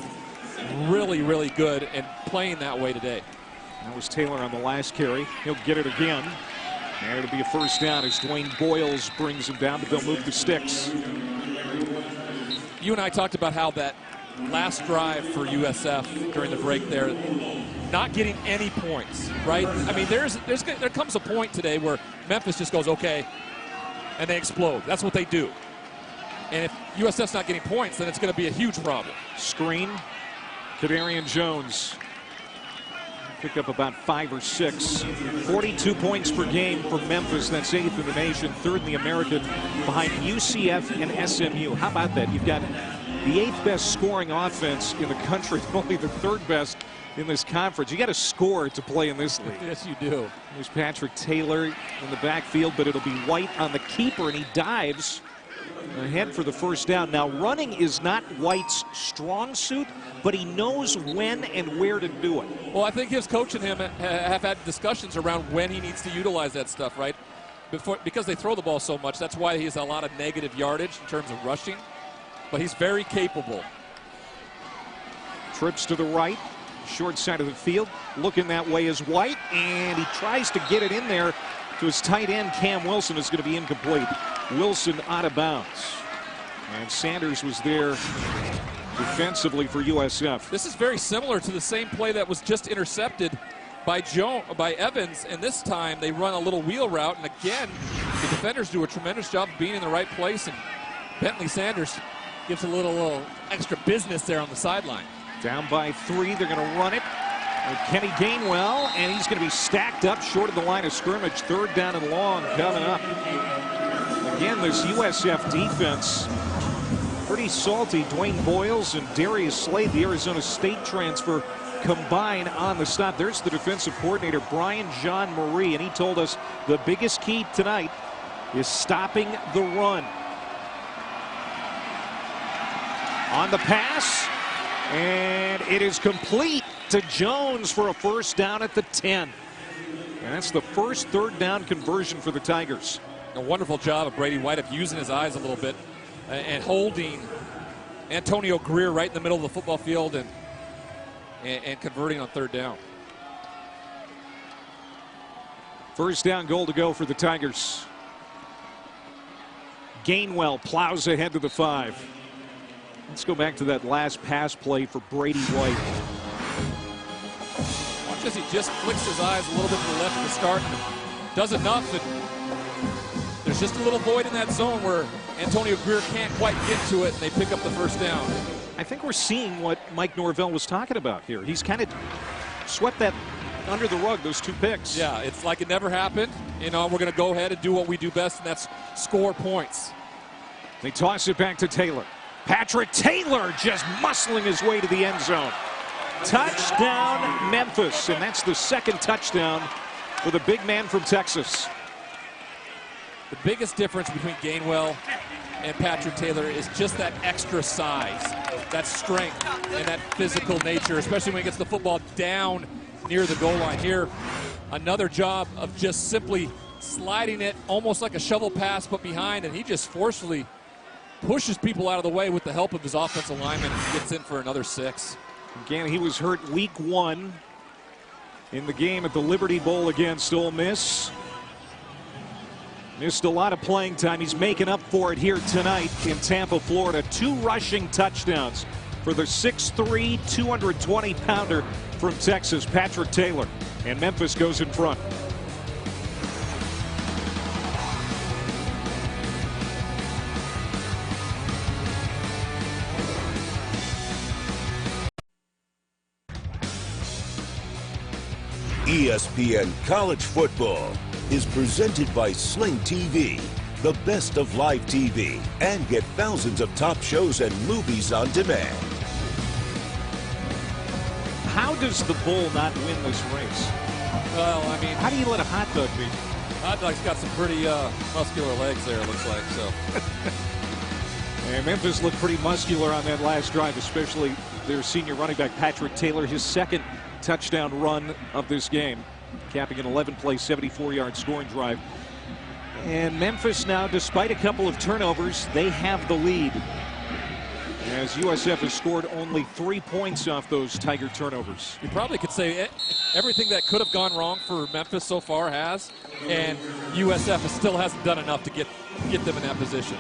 [SPEAKER 2] really, really good and playing that way today.
[SPEAKER 1] That was Taylor on the last carry. He'll get it again. And it'll be a first down as Dwayne Boyles brings him down, but they'll move the sticks.
[SPEAKER 2] You and I talked about how that last drive for USF during the break there, not getting any points, right? I mean, there comes a point today where Memphis just goes, okay, and they explode. That's what they do. And if USF's not getting points, then it's going to be a huge problem.
[SPEAKER 1] Screen. Kadarian Jones picked up about 5 or 6. 42 points per game for Memphis. That's 8th in the nation, 3rd in the American, behind UCF and SMU. How about that? You've got the 8th best scoring offense in the country, only the 3rd best in this conference. You got to score to play in this league.
[SPEAKER 2] Yes, you do.
[SPEAKER 1] There's Patrick Taylor in the backfield, but it'll be White on the keeper, and he dives ahead for the first down. Now, running is not White's strong suit, but he knows when and where to do it.
[SPEAKER 2] Well, I think his coach and him have had discussions around when he needs to utilize that stuff, right? Because they throw the ball so much, that's why he has a lot of negative yardage in terms of rushing. But he's very capable.
[SPEAKER 1] Trips to the right. short side of the field, looking that way is White, and he tries to get it in there to his tight end. Cam Wilson is going to be incomplete. Wilson out of bounds. And Sanders was there defensively for USF.
[SPEAKER 2] This is very similar to the same play that was just intercepted by Evans, and this time they run a little wheel route, and again, the defenders do a tremendous job of being in the right place, and Bentley Sanders gives a little extra business there on the sideline.
[SPEAKER 1] Down by 3, they're going to run it. Kenny Gainwell, and he's going to be stacked up short of the line of scrimmage. 3rd down and long coming up. Again, this USF defense, pretty salty. Dwayne Boyles and Darius Slade, the Arizona State transfer, combine on the stop. There's the defensive coordinator, Brian Jean Marie, and he told us the biggest key tonight is stopping the run. On the pass, and it is complete to Jones for a 1st down at the 10. And that's the first 3rd down conversion for the Tigers.
[SPEAKER 2] A wonderful job of Brady White of using his eyes a little bit and holding Antonio Greer right in the middle of the football field and converting on 3rd down.
[SPEAKER 1] 1st down goal to go for the Tigers. Gainwell plows ahead to the 5. Let's go back to that last pass play for Brady White.
[SPEAKER 2] Watch as he just flicks his eyes a little bit to the left to start. Does enough, and there's just a little void in that zone where Antonio Greer can't quite get to it, and they pick up the 1st down.
[SPEAKER 1] I think we're seeing what Mike Norvell was talking about here. He's kind of swept that under the rug, those 2 picks.
[SPEAKER 2] Yeah, it's like it never happened. You know, we're going to go ahead and do what we do best, and that's score points.
[SPEAKER 1] They toss it back to Taylor. Patrick Taylor just muscling his way to the end zone. Touchdown, Memphis, and that's the 2nd touchdown for the big man from Texas.
[SPEAKER 2] The biggest difference between Gainwell and Patrick Taylor is just that extra size, that strength, and that physical nature, especially when he gets the football down near the goal line. Here, another job of just simply sliding it almost like a shovel pass, but behind, and he just forcefully pushes people out of the way with the help of his offensive lineman and gets in for another 6.
[SPEAKER 1] Again, he was hurt week 1 in the game at the Liberty Bowl against Ole Miss. Missed a lot of playing time. He's making up for it here tonight in Tampa, Florida. 2 rushing touchdowns for the 6'3", 220-pounder from Texas, Patrick Taylor. And Memphis goes in front.
[SPEAKER 4] ESPN College Football is presented by Sling TV, the best of live TV, and get thousands of top shows and movies on demand.
[SPEAKER 1] How does the bull not win this race?
[SPEAKER 2] Well, I mean,
[SPEAKER 1] how do you let a hot dog beat?
[SPEAKER 2] Hot dog's got some pretty muscular legs there, it looks like. So.
[SPEAKER 1] And Memphis looked pretty muscular on that last drive, especially their senior running back Patrick Taylor, his 2nd touchdown run of this game, capping an 11-play, 74-yard scoring drive. And Memphis now, despite a couple of turnovers, they have the lead, as USF has scored only 3 points off those Tiger turnovers.
[SPEAKER 2] You probably could say everything that could have gone wrong for Memphis so far has, and USF still hasn't done enough to get them in that position.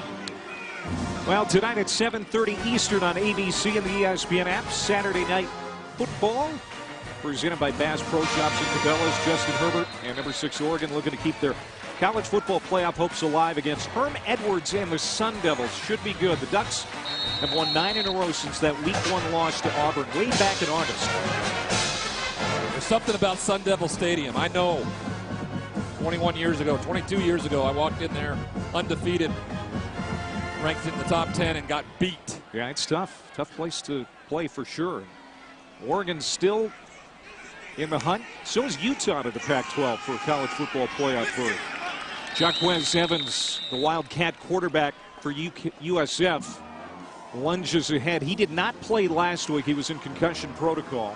[SPEAKER 1] Well, tonight at 7:30 Eastern on ABC and the ESPN app, Saturday Night Football, presented by Bass Pro Shops and Cabela's. Justin Herbert and number 6 Oregon looking to keep their college football playoff hopes alive against Herm Edwards and the Sun Devils. Should be good. The Ducks have won 9 in a row since that week 1 loss to Auburn way back in August.
[SPEAKER 2] There's something about Sun Devil Stadium. I know 22 years ago, I walked in there undefeated, ranked in the top 10, and got beat.
[SPEAKER 1] Yeah, it's tough. Tough place to play for sure. Oregon's still in the hunt. So is Utah to the Pac-12 for a college football playoff berth. Jaquez Evans, the Wildcat quarterback for USF, lunges ahead. He did not play last week. He was in concussion protocol.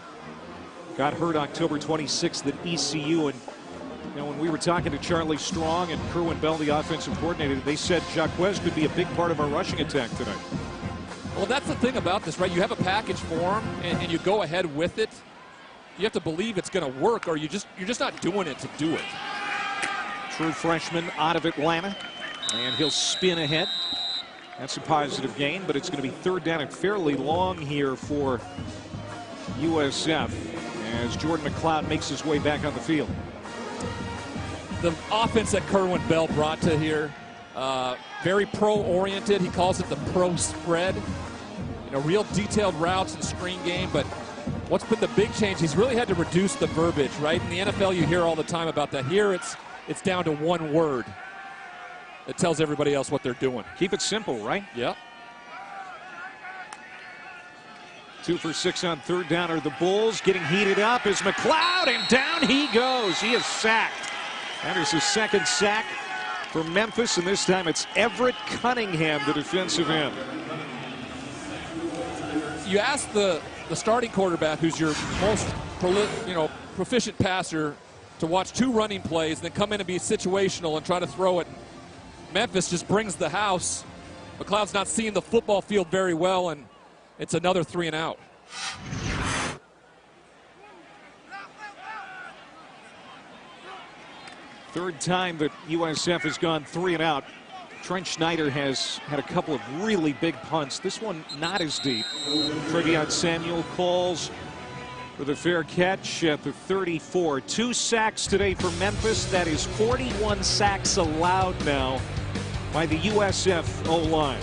[SPEAKER 1] Got hurt October 26th at ECU. And you know, when we were talking to Charlie Strong and Kerwin Bell, the offensive coordinator, they said Jaquez could be a big part of our rushing attack tonight.
[SPEAKER 2] Well, that's the thing about this, right? You have a package for him, and you go ahead with it. you have to believe it's going to work, or you're just not doing it to do it.
[SPEAKER 1] True freshman out of Atlanta, and he'll spin ahead. That's a positive gain, but it's going to be third down and fairly long here for USF as Jordan Mcleod makes his way back on the field.
[SPEAKER 2] The offense that Kerwin Bell brought to here, very pro-oriented. He calls it the pro spread. You know, real detailed routes and screen game, but what's been the big change, he's really had to reduce the verbiage, right? In the NFL, you hear all the time about that. Here, it's down to one word. It tells everybody else what they're doing.
[SPEAKER 1] Keep it simple, right?
[SPEAKER 2] Yeah.
[SPEAKER 1] 2 for 6 on third down are the Bulls. Getting heated up is Mcleod, and down he goes. He is sacked. That is his second sack for Memphis, and this time it's Everett Cunningham, the defensive end.
[SPEAKER 2] You ask the starting quarterback, who's your most proficient passer, to watch 2 running plays and then come in and be situational and try to throw it. Memphis just brings the house. Mcleod's not seeing the football field very well, and it's another 3 and out.
[SPEAKER 1] Third time that USF has gone 3 and out. Trent Schneider has had a couple of really big punts. This one not as deep. Trevion Samuel calls for the fair catch at the 34. 2 sacks today for Memphis. That is 41 sacks allowed now by the USF O-line.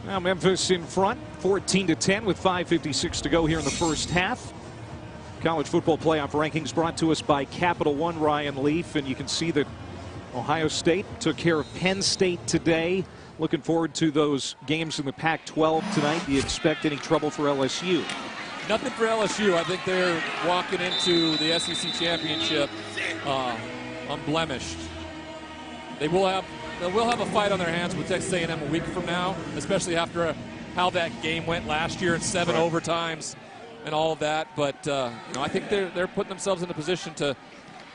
[SPEAKER 1] Now Memphis in front, 14-10 with 5:56 to go here in the first half. College football playoff rankings brought to us by Capital One, Ryan Leaf, and you can see that Ohio State took care of Penn State today. Looking forward to those games in the Pac-12 tonight. Do you expect any trouble for LSU?
[SPEAKER 2] Nothing for LSU. I think they're walking into the SEC championship unblemished. They will have a fight on their hands with Texas A&M a week from now, especially after how that game went last year in 7 overtimes and all of that. But I think they're putting themselves in a position to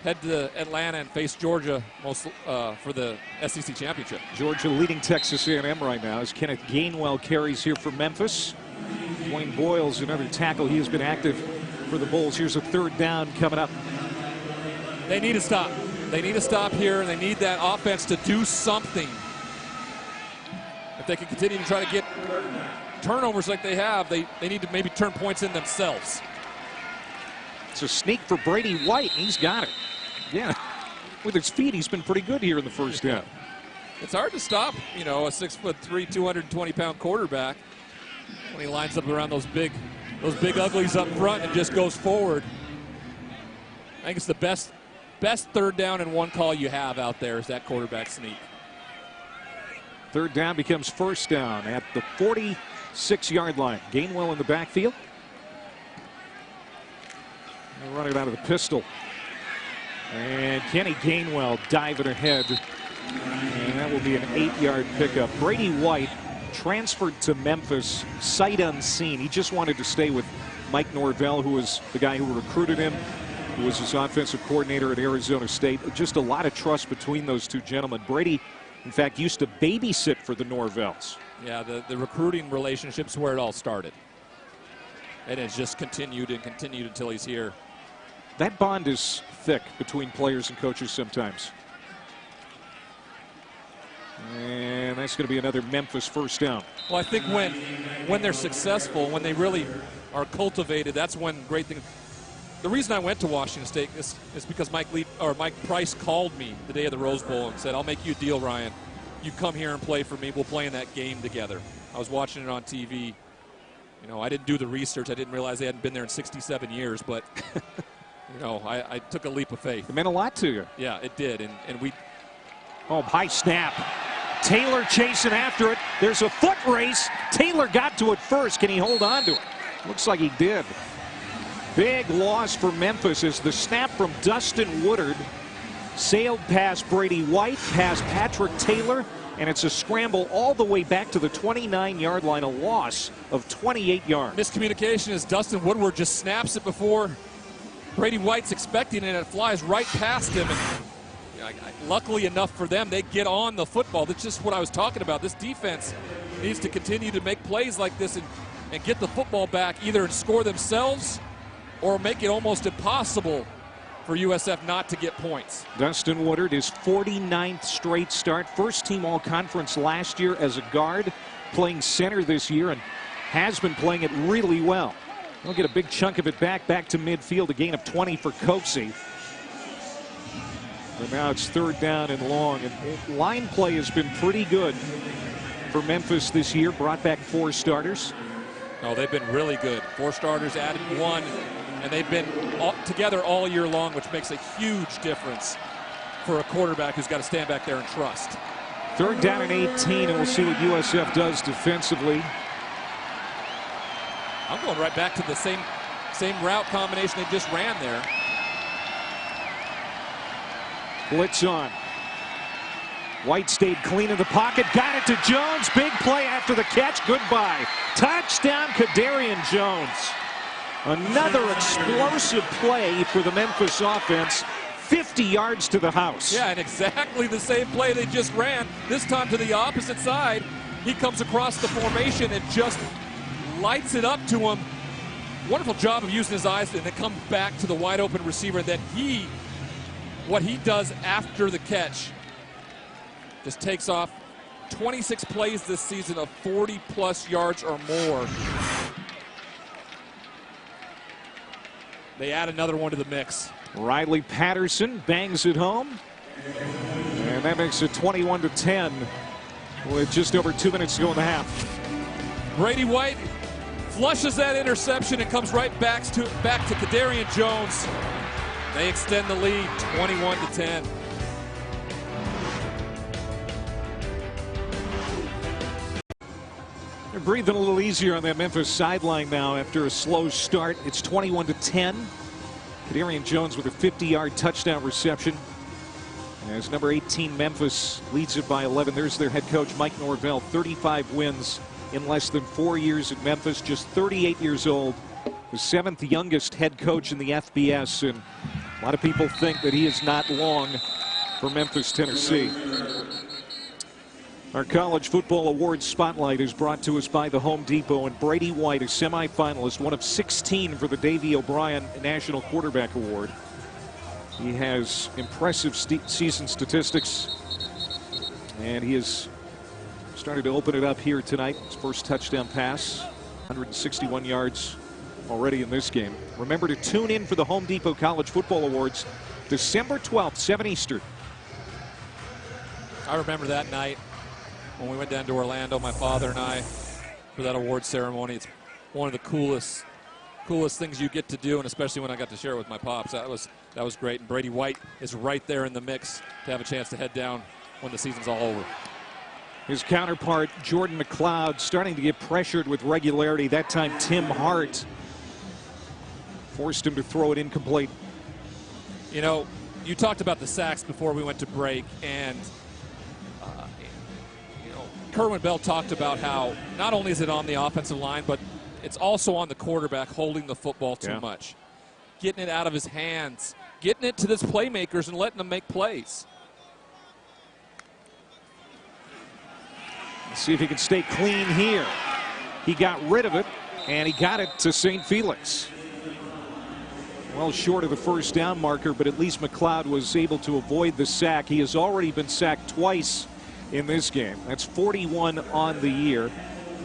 [SPEAKER 2] head to Atlanta and face Georgia for the SEC championship.
[SPEAKER 1] Georgia leading Texas A&M right now as Kenneth Gainwell carries here for Memphis. Dwayne Boyle's another tackle. He has been active for the Bulls. Here's a third down coming up.
[SPEAKER 2] They need to stop. They need to stop here, and they need that offense to do something. If they can continue to try to get turnovers like they have, they need to maybe turn points in themselves.
[SPEAKER 1] It's a sneak for Brady White, and he's got it. Yeah, with his feet, he's been pretty good here in the first half.
[SPEAKER 2] It's hard to stop, a 6'3", 220-pound quarterback when he lines up around those big uglies up front and just goes forward. I think it's the best third down and 1 call you have out there is that quarterback sneak.
[SPEAKER 1] Third down becomes first down at the 46-yard line. Gainwell in the backfield. They're running out of the pistol. And Kenny Gainwell diving ahead. And that will be an 8-yard pickup. Brady White transferred to Memphis sight unseen. He just wanted to stay with Mike Norvell, who was the guy who recruited him, who was his offensive coordinator at Arizona State. Just a lot of trust between those two gentlemen. Brady, in fact, used to babysit for the Norvells.
[SPEAKER 2] Yeah, the recruiting relationship's where it all started. And it's just continued and continued until he's here.
[SPEAKER 1] That bond is thick between players and coaches sometimes. And that's going to be another Memphis first down.
[SPEAKER 2] Well, I think when they're successful, when they really are cultivated, that's when great things. The reason I went to Washington State is because Mike Price called me the day of the Rose Bowl and said, "I'll make you a deal, Ryan. You come here and play for me. We'll play in that game together." I was watching it on TV. I didn't do the research. I didn't realize they hadn't been there in 67 years, but I took a leap of faith.
[SPEAKER 1] It meant a lot to you.
[SPEAKER 2] Yeah, it did, and we.
[SPEAKER 1] Oh, high snap. Taylor chasing after it. There's a foot race. Taylor got to it first. Can he hold on to it? Looks like he did. Big loss for Memphis as the snap from Dustin Woodard sailed past Brady White, past Patrick Taylor, and it's a scramble all the way back to the 29-yard line, a loss of 28 yards.
[SPEAKER 2] Miscommunication as Dustin Woodard just snaps it before Brady White's expecting it, and it flies right past him. And luckily enough for them, they get on the football. That's just what I was talking about. This defense needs to continue to make plays like this and get the football back, either score themselves or make it almost impossible for USF not to get points.
[SPEAKER 1] Dustin Woodard, his 49th straight start. First team all-conference last year as a guard, playing center this year, and has been playing it really well. He'll get a big chunk of it back to midfield, a gain of 20 for Coxie. And now it's 3rd down and long. And line play has been pretty good for Memphis this year. Brought back 4 starters.
[SPEAKER 2] Oh, they've been really good. 4 starters, added 1, and they've been together all year long, which makes a huge difference for a quarterback who's got to stand back there and trust.
[SPEAKER 1] 3rd down and 18, and we'll see what USF does defensively.
[SPEAKER 2] I'm going right back to the same route combination they just ran there.
[SPEAKER 1] Blitz on. White stayed clean in the pocket, got it to Jones. Big play after the catch. Goodbye. Touchdown, Kadarian Jones. Another explosive play for the Memphis offense. 50 yards to the house.
[SPEAKER 2] Yeah, and exactly the same play they just ran. This time to the opposite side. He comes across the formation and just lights it up to him. Wonderful job of using his eyes, and then come back to the wide open receiver. Then what he does after the catch, just takes off. 26 plays this season of 40+ yards or more. They add another one to the mix.
[SPEAKER 1] Riley Patterson bangs it home, and that makes it 21-10 with just over 2 minutes to go in the half.
[SPEAKER 2] Brady White flushes that interception and comes right back to Kadarian Jones. They extend the lead, 21-10.
[SPEAKER 1] They're breathing a little easier on that Memphis sideline now after a slow start. It's 21-10. Kadarian Jones with a 50-yard touchdown reception. As number 18 Memphis leads it by 11. There's their head coach Mike Norvell. 35 wins in less than 4 years at Memphis. Just 38 years old. The 7th youngest head coach in the FBS. And a lot of people think that he is not long for Memphis, Tennessee. Our College Football Awards Spotlight is brought to us by the Home Depot, and Brady White, a semifinalist, one of 16 for the Davey O'Brien National Quarterback Award. He has impressive season statistics, and he has started to open it up here tonight. His first touchdown pass, 161 yards already in this game. Remember to tune in for the Home Depot College Football Awards, December 12th, 7 Eastern.
[SPEAKER 2] I remember that night when we went down to Orlando, my father and I, for that award ceremony. It's one of the coolest things you get to do, and especially when I got to share it with my pops. That was great. And Brady White is right there in the mix to have a chance to head down when the season's all over.
[SPEAKER 1] His counterpart, Jordan Mcleod, starting to get pressured with regularity. That time, Tim Hart forced him to throw it incomplete.
[SPEAKER 2] You know, you talked about the sacks before we went to break, and Kerwin Bell talked about how not only is it on the offensive line, but it's also on the quarterback holding the football too much. Getting it out of his hands, getting it to his playmakers and letting them make plays.
[SPEAKER 1] Let's see if he can stay clean here. He got rid of it, and he got it to St. Felix. Well short of the first down marker, but at least Mcleod was able to avoid the sack. He has already been sacked twice in this game. That's 41 on the year.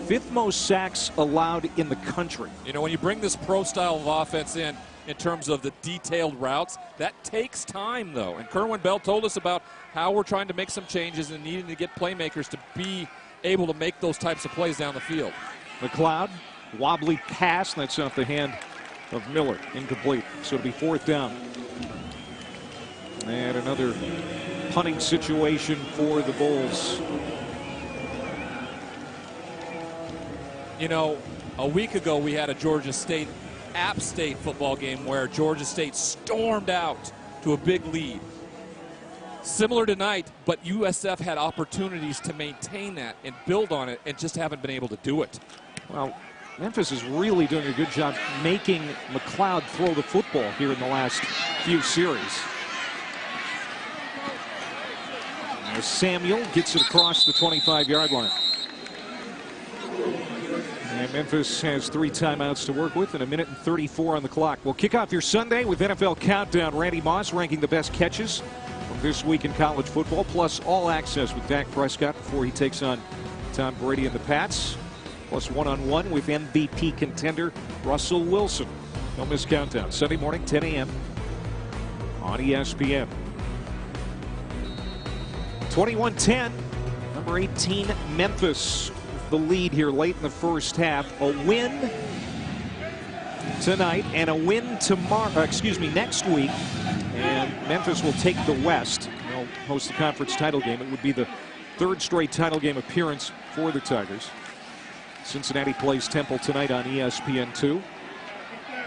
[SPEAKER 1] 5th most sacks allowed in the country.
[SPEAKER 2] You know, when you bring this pro style of offense in terms of the detailed routes, that takes time, though. And Kerwin Bell told us about how we're trying to make some changes and needing to get playmakers to be able to make those types of plays down the field.
[SPEAKER 1] Mcleod, wobbly pass, and that's off the hand of Miller, incomplete. So it'll be 4th down. And another punting situation for the Bulls.
[SPEAKER 2] You know, a week ago we had a Georgia State App State football game where Georgia State stormed out to a big lead. Similar tonight, but USF had opportunities to maintain that and build on it and just haven't been able to do it.
[SPEAKER 1] Well, Memphis is really doing a good job making Mcleod throw the football here in the last few series. Samuel gets it across the 25-yard line. And Memphis has 3 timeouts to work with and 1:34 on the clock. We'll kick off your Sunday with NFL Countdown. Randy Moss ranking the best catches from this week in college football, plus all access with Dak Prescott before he takes on Tom Brady and the Pats, plus one-on-one with MVP contender Russell Wilson. Don't miss Countdown. Sunday morning, 10 a.m. on ESPN. 21-10, number 18, Memphis. The lead here late in the first half. A win tonight and a win tomorrow, next week. And Memphis will take the West. They'll host the conference title game. It would be the 3rd straight title game appearance for the Tigers. Cincinnati plays Temple tonight on ESPN2.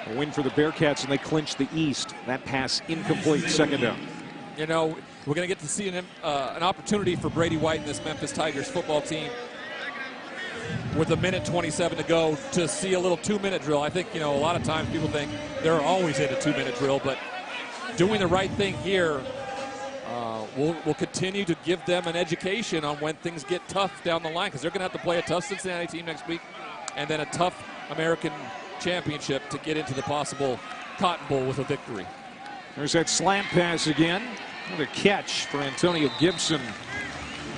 [SPEAKER 1] A win for the Bearcats, and they clinch the East. That pass incomplete, 2nd down.
[SPEAKER 2] You know, we're going to get to see an opportunity for Brady White and this Memphis Tigers football team with 1:27 to go to see a little 2-minute drill. I think, you know, a lot of times people think they're always in a 2-minute drill, but doing the right thing here will continue to give them an education on when things get tough down the line, because they're going to have to play a tough Cincinnati team next week and then a tough American championship to get into the possible Cotton Bowl with a victory.
[SPEAKER 1] There's that slant pass again. Another catch for Antonio Gibson.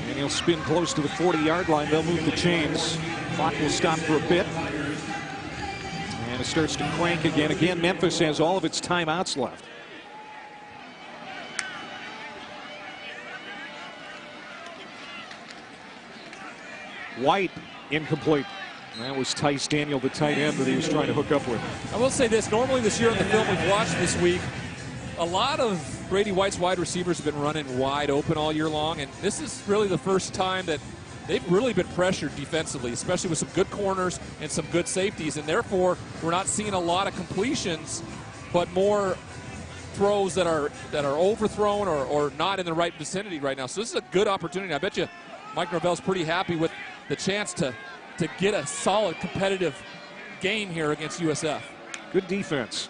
[SPEAKER 1] And he'll spin close to the 40-yard line. They'll move the chains. Clock will stop for a bit. And it starts to crank again. Again, Memphis has all of its timeouts left. White, incomplete. That was Tice Daniel, the tight end, that he was trying to hook up with.
[SPEAKER 2] I will say this. Normally this year in the film we've watched this week, a lot of Brady White's wide receivers have been running wide open all year long, and this is really the first time that they've really been pressured defensively, especially with some good corners and some good safeties, and therefore we're not seeing a lot of completions, but more throws that are overthrown or not in the right vicinity right now. So this is a good opportunity. I bet you Mike Norvell's pretty happy with the chance to get a solid competitive game here against USF.
[SPEAKER 1] Good defense.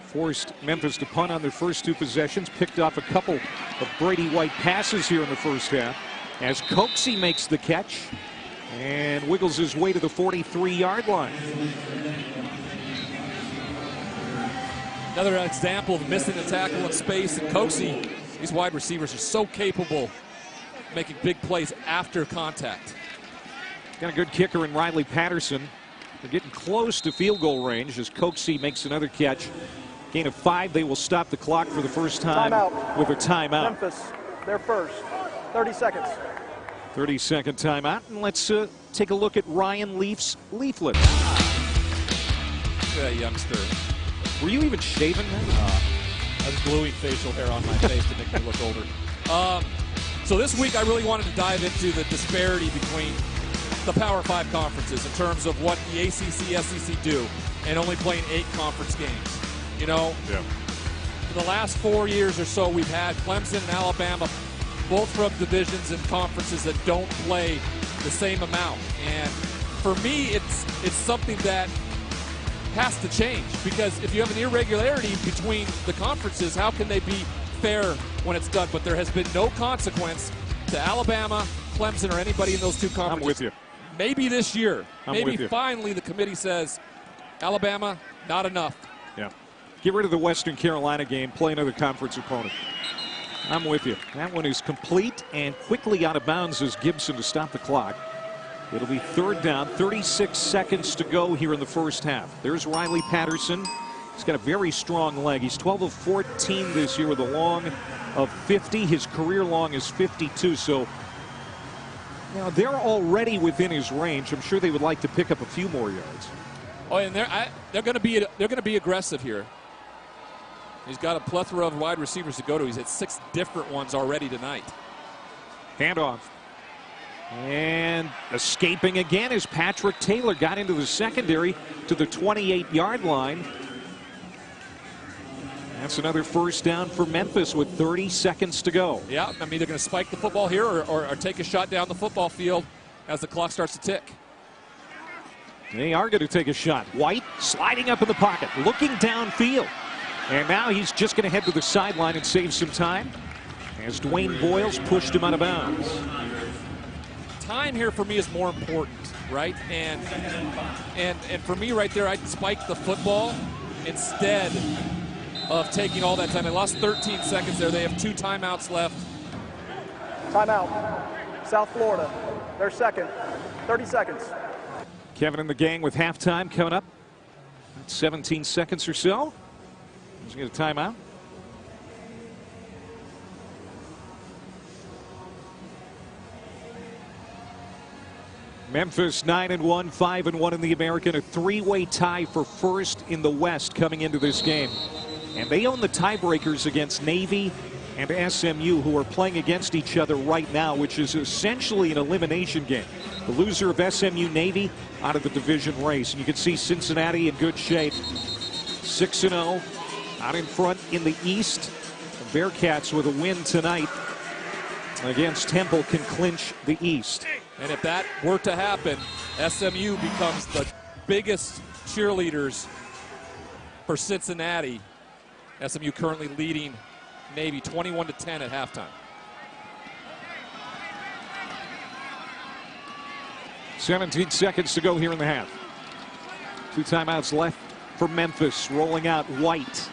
[SPEAKER 1] Forced Memphis to punt on their first 2 possessions. Picked off a couple of Brady White passes here in the first half as Coxie makes the catch and wiggles his way to the 43-yard line.
[SPEAKER 2] Another example of missing a tackle in space. And Coxie, these wide receivers are so capable of making big plays after contact.
[SPEAKER 1] Got a good kicker in Riley Patterson. They're getting close to field goal range as Coxie makes another catch. Gain of 5. They will stop the clock for the first time with a timeout.
[SPEAKER 3] Memphis, their first. 30 seconds.
[SPEAKER 1] 30-second timeout. And let's take a look at Ryan Leaf's leaflet.
[SPEAKER 2] That youngster.
[SPEAKER 1] Were you even shaving then?
[SPEAKER 2] I was gluing facial hair on my face to make me look older. So this week I really wanted to dive into the disparity between the Power 5 conferences in terms of what the ACC, SEC do, and only playing 8 conference games. You know, for the last 4 years or so, we've had Clemson and Alabama, both from divisions and conferences that don't play the same amount. And for me, it's something that has to change, because if you have an irregularity between the conferences, how can they be fair when it's done? But there has been no consequence to Alabama, Clemson, or anybody in those 2 conferences.
[SPEAKER 1] I'm with you.
[SPEAKER 2] Maybe this year.
[SPEAKER 1] Maybe
[SPEAKER 2] finally the committee says, Alabama, not enough.
[SPEAKER 1] Yeah. Get rid of the Western Carolina game, play another conference opponent. I'm with you. That one is complete and quickly out of bounds as Gibson to stop the clock. It'll be 3rd down, 36 seconds to go here in the first half. There's Riley Patterson. He's got a very strong leg. He's 12 of 14 this year with a long of 50. His career long is 52. So, you know, they're already within his range. I'm sure they would like to pick up a few more yards.
[SPEAKER 2] Oh, and they're going to be aggressive here. He's got a plethora of wide receivers to go to. He's had 6 different ones already tonight.
[SPEAKER 1] Handoff. And escaping again as Patrick Taylor got into the secondary to the 28-yard line. That's another first down for Memphis with 30 seconds to go.
[SPEAKER 2] Yeah, I mean, they're going to spike the football here or take a shot down the football field as the clock starts to tick.
[SPEAKER 1] They are going to take a shot. White sliding up in the pocket, looking downfield. And now he's just going to head to the sideline and save some time. as Dwayne Boyles pushed him out of bounds.
[SPEAKER 2] Time here for me is more important, right? And for me right there, I'd spike the football instead of taking all that time. They lost 13 seconds there. They have 2 timeouts left.
[SPEAKER 3] Timeout. South Florida, their second. 30 seconds.
[SPEAKER 1] Kevin and the gang with halftime coming up. 17 seconds or so. He's going to get a timeout. Memphis 9-1, 5-1 in the American, a 3-way tie for first in the West coming into this game. And they own the tiebreakers against Navy and SMU, who are playing against each other right now, which is essentially an elimination game. The loser of SMU Navy out of the division race. And you can see Cincinnati in good shape. 6-0 out in front in the East. The Bearcats with a win tonight against Temple can clinch the East.
[SPEAKER 2] And if that were to happen, SMU becomes the biggest cheerleaders for Cincinnati. SMU currently leading Navy 21-10 at halftime.
[SPEAKER 1] 17 seconds to go here in the half. 2 timeouts left for Memphis. Rolling out White.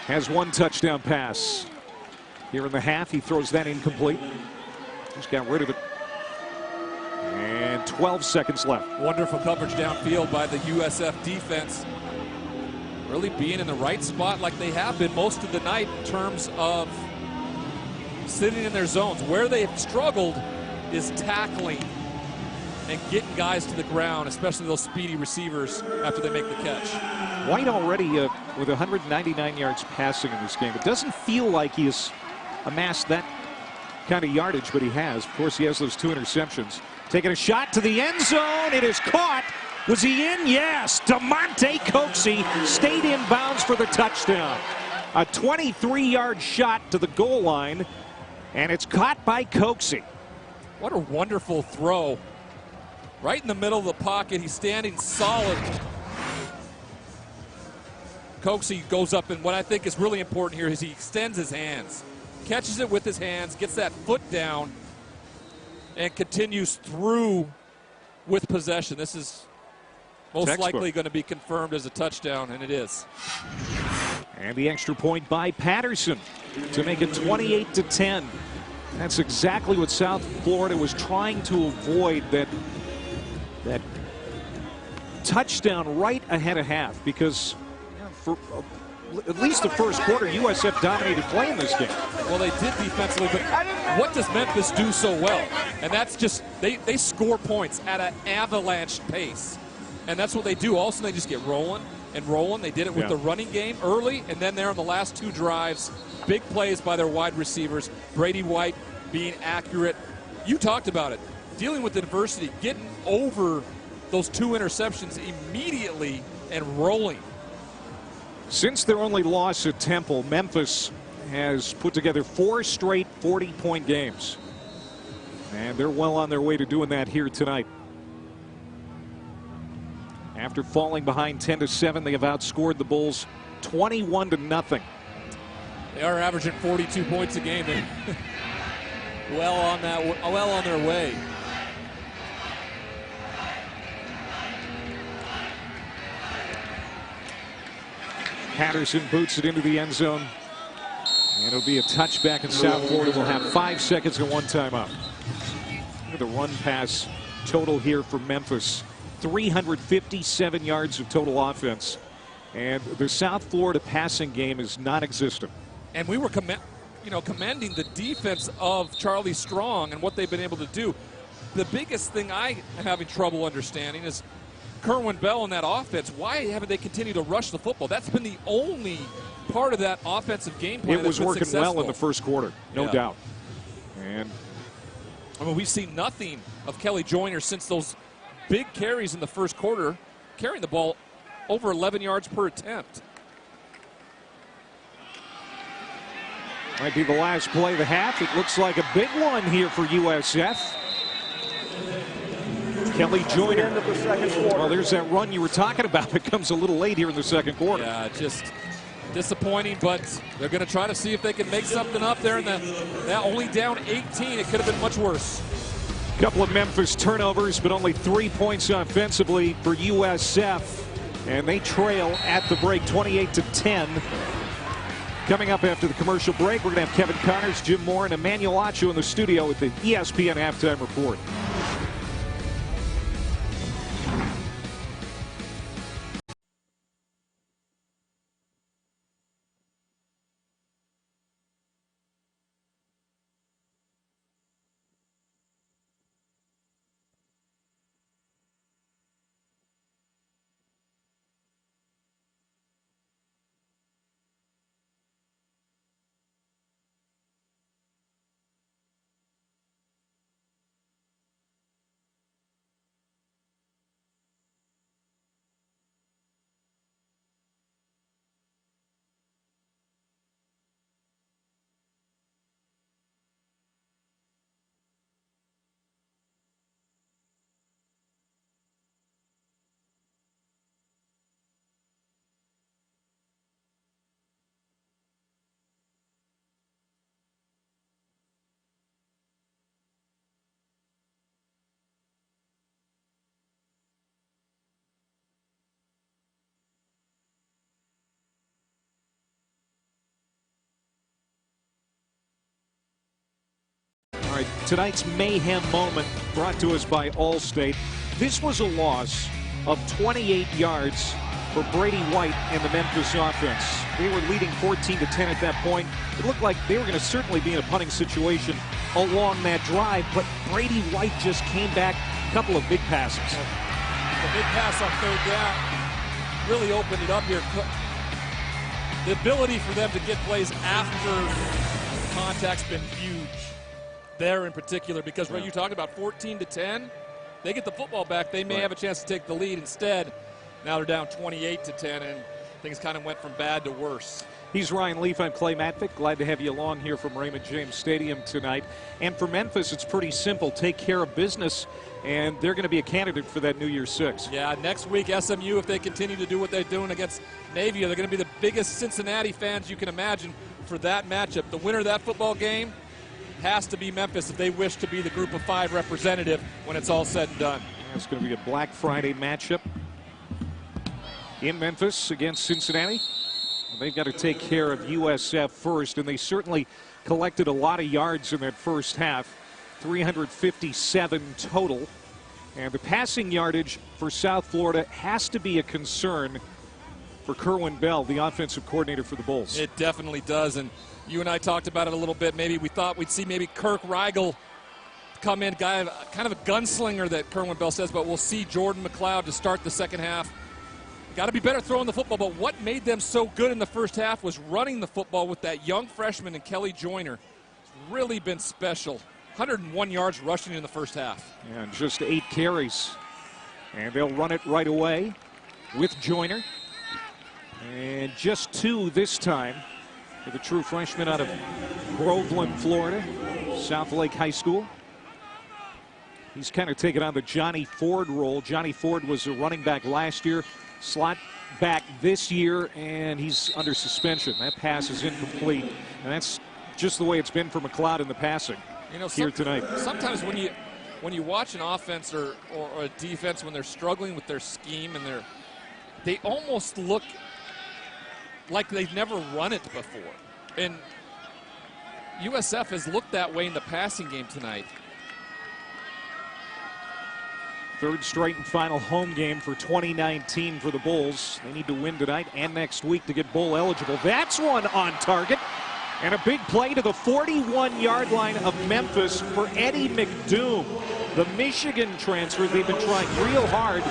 [SPEAKER 1] Has 1 touchdown pass. Here in the half, he throws that incomplete. Just got rid of it. And 12 seconds left.
[SPEAKER 2] Wonderful coverage downfield by the USF defense. Really being in the right spot like they have been most of the night in terms of sitting in their zones. Where they've struggled is tackling and getting guys to the ground, especially those speedy receivers after they make the catch.
[SPEAKER 1] White already with 199 yards passing in this game. It doesn't feel like he has amassed that kind of yardage, but he has. Of course, he has those 2 interceptions. Taking a shot to the end zone. It is caught. Was he in? Yes. DeMonte Coxey stayed in bounds for the touchdown. A 23-yard shot to the goal line, and it's caught by Coxey.
[SPEAKER 2] What a wonderful throw. Right in the middle of the pocket. He's standing solid. Coxey goes up, and what I think is really important here is he extends his hands. Catches it with his hands, gets that foot down, and continues through with possession. This is most likely going to be confirmed as a touchdown, and it is.
[SPEAKER 1] And the extra point by Patterson to make it 28-10. That's exactly what South Florida was trying to avoid, that touchdown right ahead of half, because for at least the first quarter, USF dominated play in this game.
[SPEAKER 2] Well, they did defensively, but what does Memphis do so well? And that's just, they score points at an avalanche pace. And that's what they do. Also, they just get rolling and rolling. They did it with the running game early, and then there on the last 2 drives, big plays by their wide receivers. Brady White being accurate. You talked about it. Dealing with adversity, getting over those 2 interceptions immediately and rolling.
[SPEAKER 1] Since their only loss at Temple, Memphis has put together 4 straight 40-point games. And they're well on their way to doing that here tonight. After falling behind 10-7, they have outscored the Bulls 21-0.
[SPEAKER 2] They are averaging 42 points a game. They're well on their way.
[SPEAKER 1] Patterson boots it into the end zone. And it'll be a touchback, and South Florida will have 5 seconds and 1 timeout. Look at the run pass total here for Memphis. 357 yards of total offense. And the South Florida passing game is non-existent.
[SPEAKER 2] And we were commending the defense of Charlie Strong and what they've been able to do. The biggest thing I am having trouble understanding is Kerwin Bell in that offense. Why haven't they continued to rush the football? That's been the only part of that offensive game plan.
[SPEAKER 1] It was working well in the first quarter, no doubt. And
[SPEAKER 2] I mean, we've seen nothing of Kelly Joyner since those big carries in the first quarter, carrying the ball over 11 yards per attempt.
[SPEAKER 1] Might be the last play of the half. It looks like a big one here for USF. Kelly Joyner.
[SPEAKER 3] End of the second quarter.
[SPEAKER 1] Well, there's that run you were talking about. It comes a little late here in the second quarter.
[SPEAKER 2] Yeah, just Disappointing, but they're going to try to see if they can make something up there. And that only down 18. It could have been much worse.
[SPEAKER 1] Couple of Memphis turnovers, but only 3 points offensively for USF. And they trail at the break 28-10. Coming up after the commercial break, we're going to have Kevin Connors, Jim Moore, and Emmanuel Acho in the studio with the ESPN Halftime Report. All right, tonight's mayhem moment brought to us by Allstate. This was a loss of 28 yards for Brady White and the Memphis offense. They were leading 14-10 at that point. It looked like they were going to certainly be in a punting situation along that drive, but Brady White just came back. A couple of big passes.
[SPEAKER 2] The big pass on third down really opened it up here. The ability for them to get plays after contact's been huge there in particular, because when you talk about 14-10, they get the football back, they may have a chance to take the lead. Instead, now they're down 28-10, and things kind of went from bad to worse.
[SPEAKER 1] He's Ryan Leaf. I'm Clay Matvick. Glad to have you along here from Raymond James Stadium tonight. And for Memphis, it's pretty simple. Take care of business, and they're going to be a candidate for that New Year's Six.
[SPEAKER 2] Yeah, next week, SMU, if they continue to do what they're doing against Navy, they're going to be the biggest Cincinnati fans you can imagine for that matchup. The winner of that football game has to be Memphis if they wish to be the Group of 5 representative when it's all said and done.
[SPEAKER 1] It's going to be a Black Friday matchup in Memphis against Cincinnati. They've got to take care of USF first, and they certainly collected a lot of yards in that first half, 357 total. And the passing yardage for South Florida has to be a concern for Kerwin Bell, the offensive coordinator for the Bulls.
[SPEAKER 2] It definitely does, and you and I talked about it a little bit. Maybe we thought we'd see maybe Kirk Rigel come in, kind of a gunslinger that Kerwin Bell says, but we'll see Jordan Mcleod to start the second half. Got to be better throwing the football, but what made them so good in the first half was running the football with that young freshman and Kelly Joyner. It's really been special. 101 yards rushing in the first half.
[SPEAKER 1] Yeah, and just 8 carries. And they'll run it right away with Joyner. And just 2 this time for the true freshman out of Groveland, Florida, South Lake High School. He's kind of taken on the Johnny Ford role. Johnny Ford was a running back last year, slot back this year, and he's under suspension. That pass is incomplete, and that's just the way it's been for Mcleod in the passing here tonight.
[SPEAKER 2] Sometimes when you watch an offense or a defense when they're struggling with their scheme and they almost look like they've never run it before. And USF has looked that way in the passing game tonight.
[SPEAKER 1] Third straight and final home game for 2019 for the Bulls. They need to win tonight and next week to get bowl eligible. That's one on target. And a big play to the 41-yard line of Memphis for Eddie McDoom, the Michigan transfer. They've been trying real hard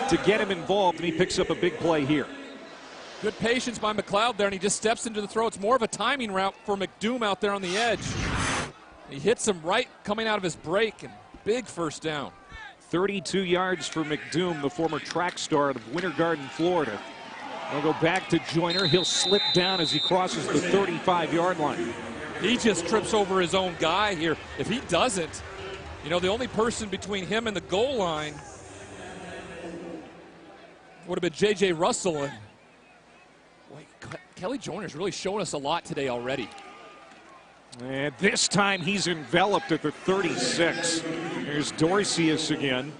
[SPEAKER 1] to get him involved, and he picks up a big play here.
[SPEAKER 2] Good patience by Mcleod there, and he just steps into the throw. It's more of a timing route for McDoom out there on the edge. He hits him right coming out of his break, and big first down.
[SPEAKER 1] 32 yards for McDoom, the former track star out of Winter Garden, Florida. They'll go back to Joyner. He'll slip down as he crosses the 35-yard line.
[SPEAKER 2] He just trips over his own guy here. If he doesn't, the only person between him and the goal line would have been J.J. Russell. And Kelly Joyner's really shown us a lot today already.
[SPEAKER 1] And this time he's enveloped at the 36. There's Dorcius again.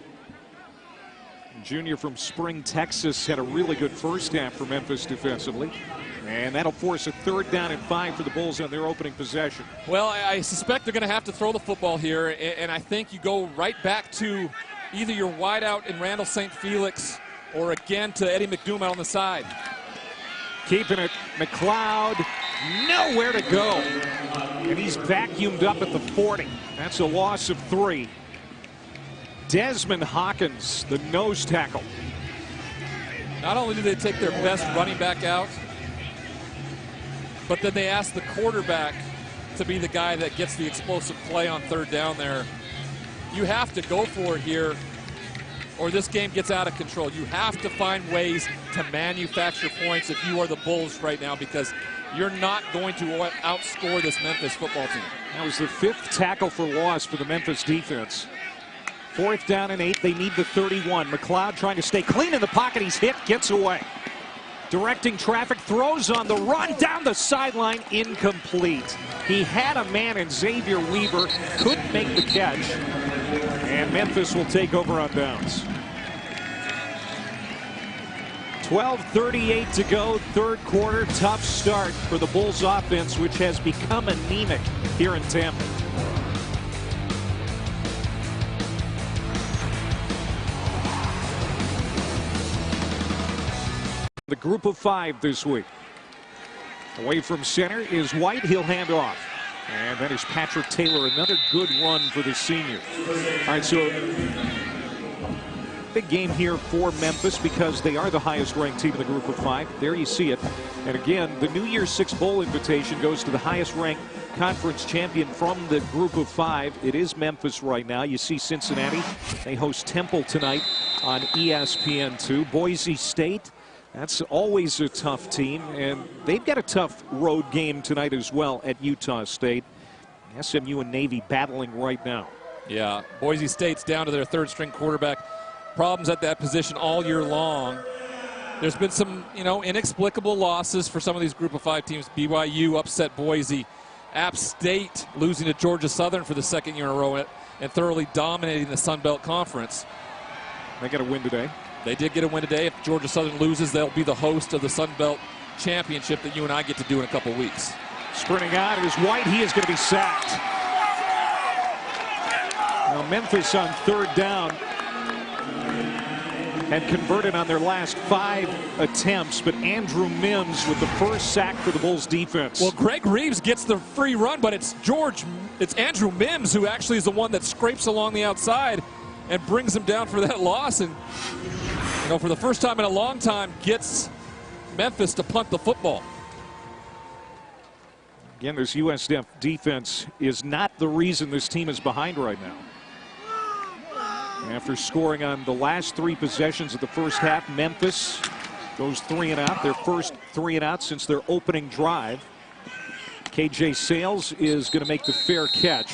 [SPEAKER 1] Junior from Spring, Texas, had a really good first half for Memphis defensively. And that'll force a 3rd down and 5 for the Bulls on their opening possession.
[SPEAKER 2] Well, I suspect they're going to have to throw the football here, and I think you go right back to either your wideout in Randall St. Felix or again to Eddie McDoom out on the side.
[SPEAKER 1] Keeping it, Mcleod, nowhere to go. And he's vacuumed up at the 40. That's a loss of 3. Desmond Hawkins, the nose tackle.
[SPEAKER 2] Not only do they take their best running back out, but then they ask the quarterback to be the guy that gets the explosive play on 3rd down there. You have to go for it here, or this game gets out of control. You have to find ways to manufacture points if you are the Bulls right now, because you're not going to outscore this Memphis football team.
[SPEAKER 1] That was the 5th tackle for loss for the Memphis defense. 4th down and 8. They need the 31. Mcleod trying to stay clean in the pocket. He's hit, gets away. Directing traffic, throws on the run, down the sideline, incomplete. He had a man in Xavier Weaver, couldn't make the catch. And Memphis will take over on downs. 12:38 to go, 3rd quarter. Tough start for the Bulls offense, which has become anemic here in Tampa. The group of 5 this week. Away from center is White. He'll hand off. And that is Patrick Taylor. Another good run for the senior. All right, so big game here for Memphis because they are the highest ranked team in the group of 5. There you see it. And again, the New Year's Six Bowl invitation goes to the highest ranked conference champion from the group of 5. It is Memphis right now. You see Cincinnati. They host Temple tonight on ESPN2. Boise State. That's always a tough team, and they've got a tough road game tonight as well at Utah State. SMU and Navy battling right now.
[SPEAKER 2] Yeah, Boise State's down to their 3rd-string quarterback. Problems at that position all year long. There's been some, inexplicable losses for some of these group of 5 teams. BYU upset Boise. App State losing to Georgia Southern for the 2nd year in a row and thoroughly dominating the Sun Belt Conference.
[SPEAKER 1] They got a win today.
[SPEAKER 2] They did get a win today. If Georgia Southern loses, they'll be the host of the Sun Belt Championship that you and I get to do in a couple weeks.
[SPEAKER 1] Sprinting out is White. He is going to be sacked. Now Memphis on 3rd down had converted on their last 5 attempts, but Andrew Mims with the first sack for the Bulls defense.
[SPEAKER 2] Well, Greg Reeves gets the free run, but it's Andrew Mims who actually is the one that scrapes along the outside and brings him down for that loss, and for the first time in a long time gets Memphis to punt the football.
[SPEAKER 1] Again, this USF defense is not the reason this team is behind right now. After scoring on the last 3 possessions of the first half, Memphis goes 3 and out, their first 3 and out since their opening drive. KJ Sales is going to make the fair catch.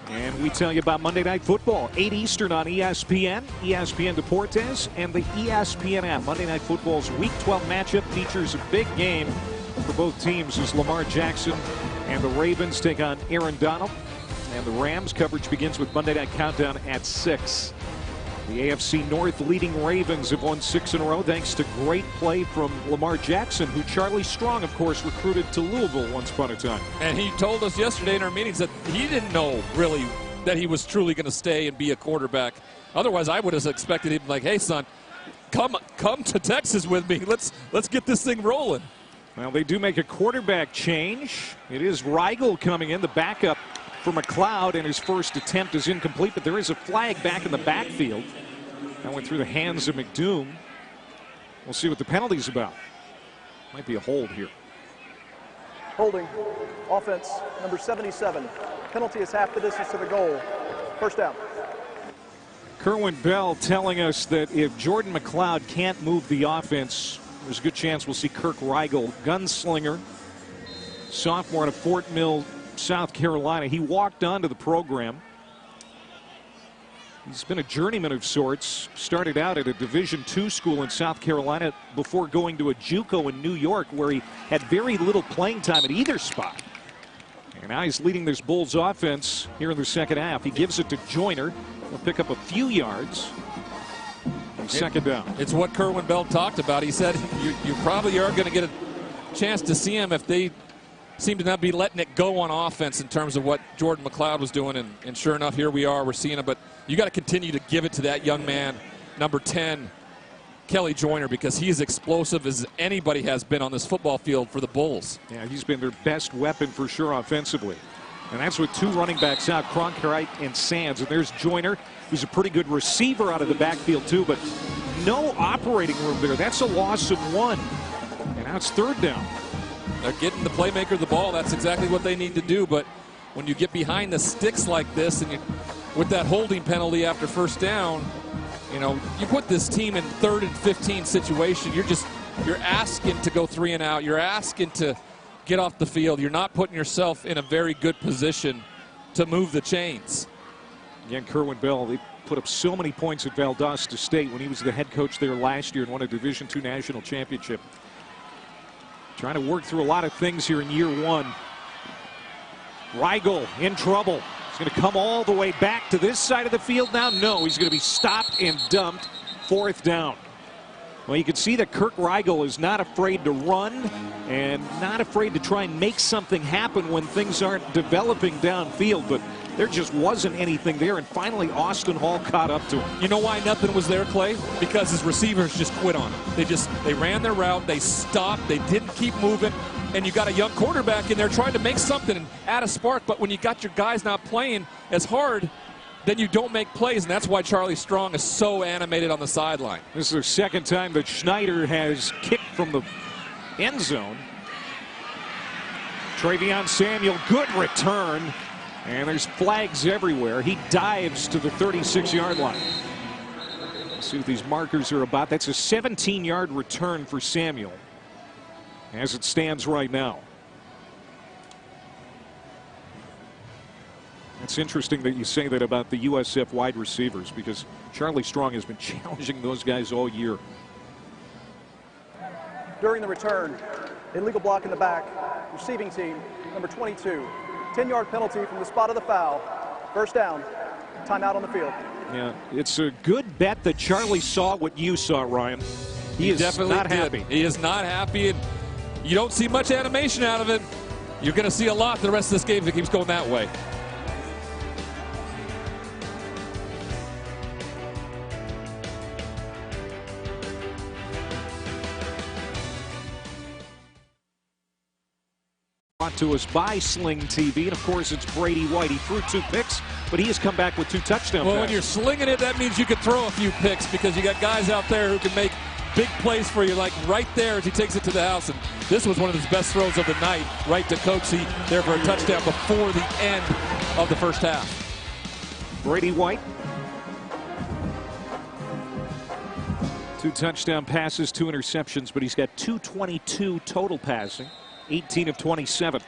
[SPEAKER 1] And we tell you about Monday Night Football, 8 Eastern on ESPN, ESPN Deportes, and the ESPN app. Monday Night Football's Week 12 matchup features a big game for both teams as Lamar Jackson and the Ravens take on Aaron Donald. And the Rams coverage begins with Monday Night Countdown at 6. The AFC North leading Ravens have won 6 in a row thanks to great play from Lamar Jackson, who Charlie Strong, of course, recruited to Louisville once upon a time.
[SPEAKER 2] And he told us yesterday in our meetings that he didn't know really that he was truly going to stay and be a quarterback. Otherwise, I would have expected him like, hey, son, come to Texas with me. Let's get this thing rolling.
[SPEAKER 1] Well, they do make a quarterback change. It is Rigel coming in, the backup for Mcleod, and his first attempt is incomplete, but there is a flag back in the backfield. That went through the hands of McDoom. We'll see what the penalty's about. Might be a hold here.
[SPEAKER 3] Holding. Offense, number 77. Penalty is half the distance to the goal. First down.
[SPEAKER 1] Kerwin Bell telling us that if Jordan Mcleod can't move the offense, there's a good chance we'll see Kirk Rigel, gunslinger, sophomore out of Fort Mill, South Carolina. He walked onto the program. He's been a journeyman of sorts. Started out at a Division II school in South Carolina before going to a JUCO in New York, where he had very little playing time at either spot. And now he's leading this Bulls offense here in the second half. He gives it to Joyner. He'll pick up a few yards. Second down.
[SPEAKER 2] It's what Kerwin Bell talked about. He said you probably are going to get a chance to see him if they seem to not be letting it go on offense in terms of what Jordan Mcleod was doing. And sure enough, here we are. We're seeing him. But you got to continue to give it to that young man, number 10, Kelly Joyner, because he's explosive as anybody has been on this football field for the Bulls.
[SPEAKER 1] Yeah, he's been their best weapon for sure offensively. And that's with two running backs out, Cronkite and Sands. And there's Joyner, who's a pretty good receiver out of the backfield too, but no operating room there. That's a loss of one. And now it's third down.
[SPEAKER 2] They're getting the playmaker the ball. That's exactly what they need to do. But when you get behind the sticks like this, and with that holding penalty after first down, you put this team in 3rd and 15 situation. You're asking to go 3 and out. You're asking to get off the field. You're not putting yourself in a very good position to move the chains.
[SPEAKER 1] Again, Kerwin Bell, they put up so many points at Valdosta State when he was the head coach there last year and won a Division II national championship. Trying to work through a lot of things here in year one. Rigel in trouble. He's going to come all the way back to this side of the field now. No, he's going to be stopped and dumped. 4th down. Well, you can see that Kirk Rigel is not afraid to run and not afraid to try and make something happen when things aren't developing downfield, but there just wasn't anything there, and finally Austin Hall caught up to him.
[SPEAKER 2] You know why nothing was there, Clay? Because his receivers just quit on him. They ran their route, they stopped, they didn't keep moving, and you got a young quarterback in there trying to make something and add a spark, but when you got your guys not playing as hard, then you don't make plays, and that's why Charlie Strong is so animated on the sideline.
[SPEAKER 1] This is the second time that Schneider has kicked from the end zone. Travion Samuel, good return. And there's flags everywhere. He dives to the 36-yard line. Let's see what these markers are about. That's a 17-yard return for Samuel as it stands right now. It's interesting that you say that about the USF wide receivers, because Charlie Strong has been challenging those guys all year.
[SPEAKER 3] During the return, illegal block in the back, receiving team, number 22. 10-yard penalty from the spot of the foul. First down, timeout on the field.
[SPEAKER 1] Yeah, it's a good bet that Charlie saw what you saw, Ryan. He is
[SPEAKER 2] definitely
[SPEAKER 1] not happy.
[SPEAKER 2] He is not happy, and you don't see much animation out of it. You're going to see a lot the rest of this game if it keeps going that way.
[SPEAKER 1] Brought to us by Sling TV, and of course it's Brady White. He threw 2 picks, but he has come back with 2 touchdowns.
[SPEAKER 2] Well, when you're slinging it, that means you can throw a few picks, because you got guys out there who can make big plays for you, like right there as he takes it to the house. And this was one of his best throws of the night, right to Coatsy there for a touchdown before the end of the first half.
[SPEAKER 1] Brady White, 2 touchdown passes, 2 interceptions, but he's got 222 total passing. 18 of 27.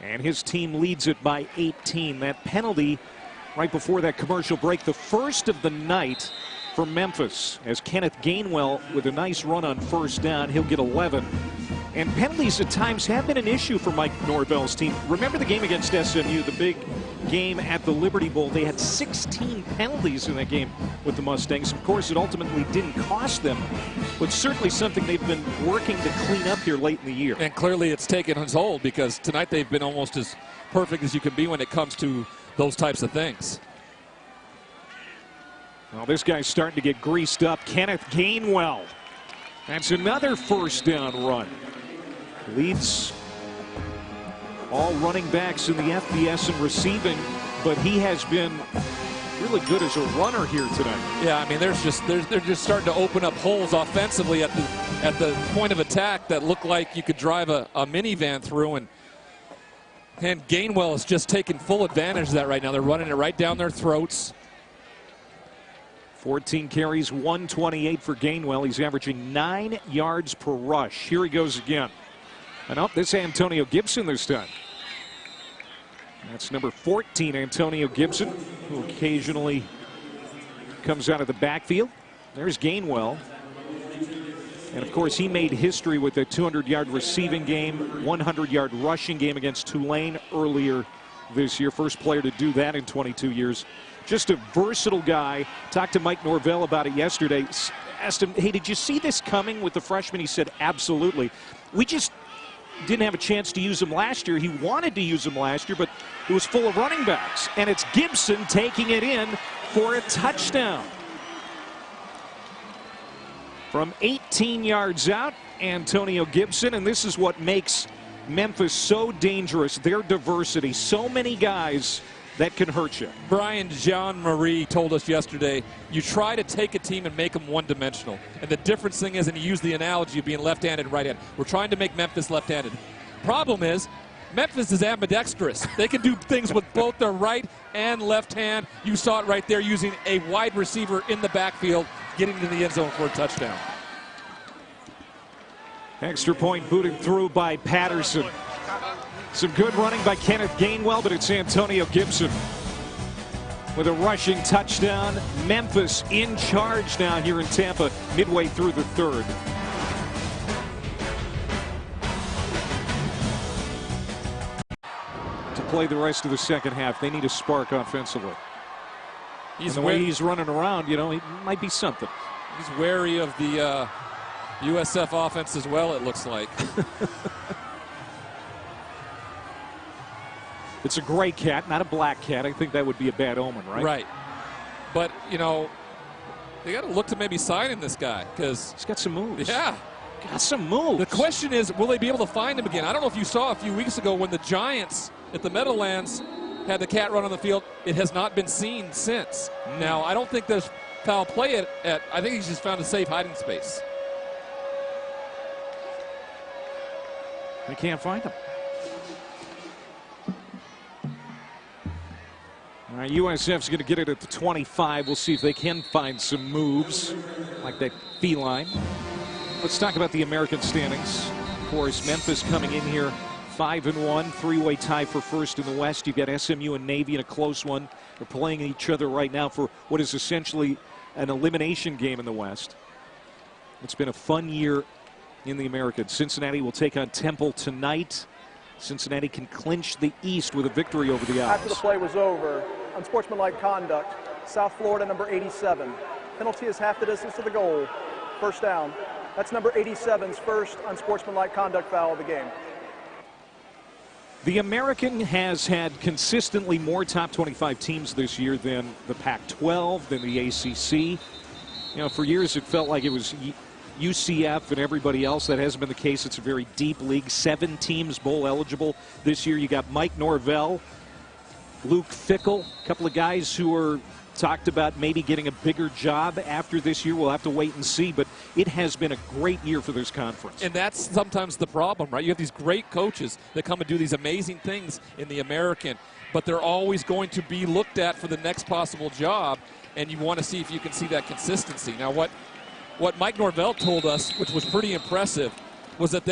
[SPEAKER 1] And his team leads it by 18. That penalty right before that commercial break, the first of the night for Memphis, as Kenneth Gainwell with a nice run on first down. He'll get 11. And penalties at times have been an issue for Mike Norvell's team. Remember the game against SMU, the big game at the Liberty Bowl. They had 16 penalties in that game with the Mustangs. Of course, it ultimately didn't cost them, but certainly something they've been working to clean up here late in the year.
[SPEAKER 2] And clearly it's taken its hold, because tonight they've been almost as perfect as you can be when it comes to those types of things.
[SPEAKER 1] Well, this guy's starting to get greased up. Kenneth Gainwell. That's another first down run. Leads all running backs in the FBS in receiving, but he has been really good as a runner here tonight.
[SPEAKER 2] Yeah, I mean, they're just starting to open up holes offensively at the point of attack that look like you could drive a minivan through, and Gainwell is just taking full advantage of that right now. They're running it right down their throats.
[SPEAKER 1] 14 carries, 128 for Gainwell. He's averaging 9 yards per rush. Here he goes again. And up, this Antonio Gibson this time. That's number 14, Antonio Gibson, who occasionally comes out of the backfield. There's Gainwell. And of course, he made history with a 200-yard receiving game, 100-yard rushing game against Tulane earlier this year. First player to do that in 22 years. Just a versatile guy. Talked to Mike Norvell about it yesterday. Asked him, hey, did you see this coming with the freshman? He said, absolutely. We just didn't have a chance to use him last year. He wanted to use him last year, but it was full of running backs. And it's Gibson taking it in for a touchdown. From 18 yards out, Antonio Gibson, and this is what makes Memphis so dangerous, their diversity. So many guys that can hurt you.
[SPEAKER 2] Brian Jean-Marie told us yesterday, you try to take a team and make them one-dimensional. And the difference thing is, and he used the analogy of being left-handed and right-handed. We're trying to make Memphis left-handed. Problem is, Memphis is ambidextrous. They can do things with both their right and left hand. You saw it right there using a wide receiver in the backfield, getting to the end zone for a touchdown.
[SPEAKER 1] Extra point booted through by Patterson. Some good running by Kenneth Gainwell, but it's Antonio Gibson with a rushing touchdown. Memphis in charge now here in Tampa, midway through the third. To play the rest of the second half, they need a spark offensively. And the way he's running around, you know, it might be something.
[SPEAKER 2] He's wary of the USF offense as well, it looks like.
[SPEAKER 1] It's a gray cat, not a black cat. I think that would be a bad omen, right?
[SPEAKER 2] Right. But, you know, they got to look to maybe signing this guy because
[SPEAKER 1] he's got some moves.
[SPEAKER 2] Yeah.
[SPEAKER 1] Got some moves.
[SPEAKER 2] The question is, will they be able to find him again? I don't know if you saw a few weeks ago when the Giants at the Meadowlands had the cat run on the field. It has not been seen since. Now, I don't think there's foul play at I think he's just found a safe hiding space.
[SPEAKER 1] They can't find him. All right, USF's going to get it at the 25. We'll see if they can find some moves like that feline. Let's talk about the American standings. Of course, Memphis coming in here 5-1, three-way tie for first in the West. You've got SMU and Navy in a close one. They're playing each other right now for what is essentially an elimination game in the West. It's been a fun year in the American. Cincinnati will take on Temple tonight. Cincinnati can clinch the East with a victory over the Owls.
[SPEAKER 3] After the play was over, unsportsmanlike conduct, South Florida number 87. Penalty is half the distance to the goal. First down. That's number 87's first unsportsmanlike conduct foul of the game.
[SPEAKER 1] The American has had consistently more top 25 teams this year than the Pac-12, than the ACC. You know, for years it felt like it was UCF and everybody else. That hasn't been the case. It's a very deep league. 7 teams bowl eligible this year. You got Mike Norvell, Luke Fickell, a couple of guys who are talked about maybe getting a bigger job after this year. We'll have to wait and see, but it has been a great year for this conference.
[SPEAKER 2] And that's sometimes the problem, right? You have these great coaches that come and do these amazing things in the American, but they're always going to be looked at for the next possible job, and you want to see if you can see that consistency. Now, what Mike Norvell told us, which was pretty impressive, was that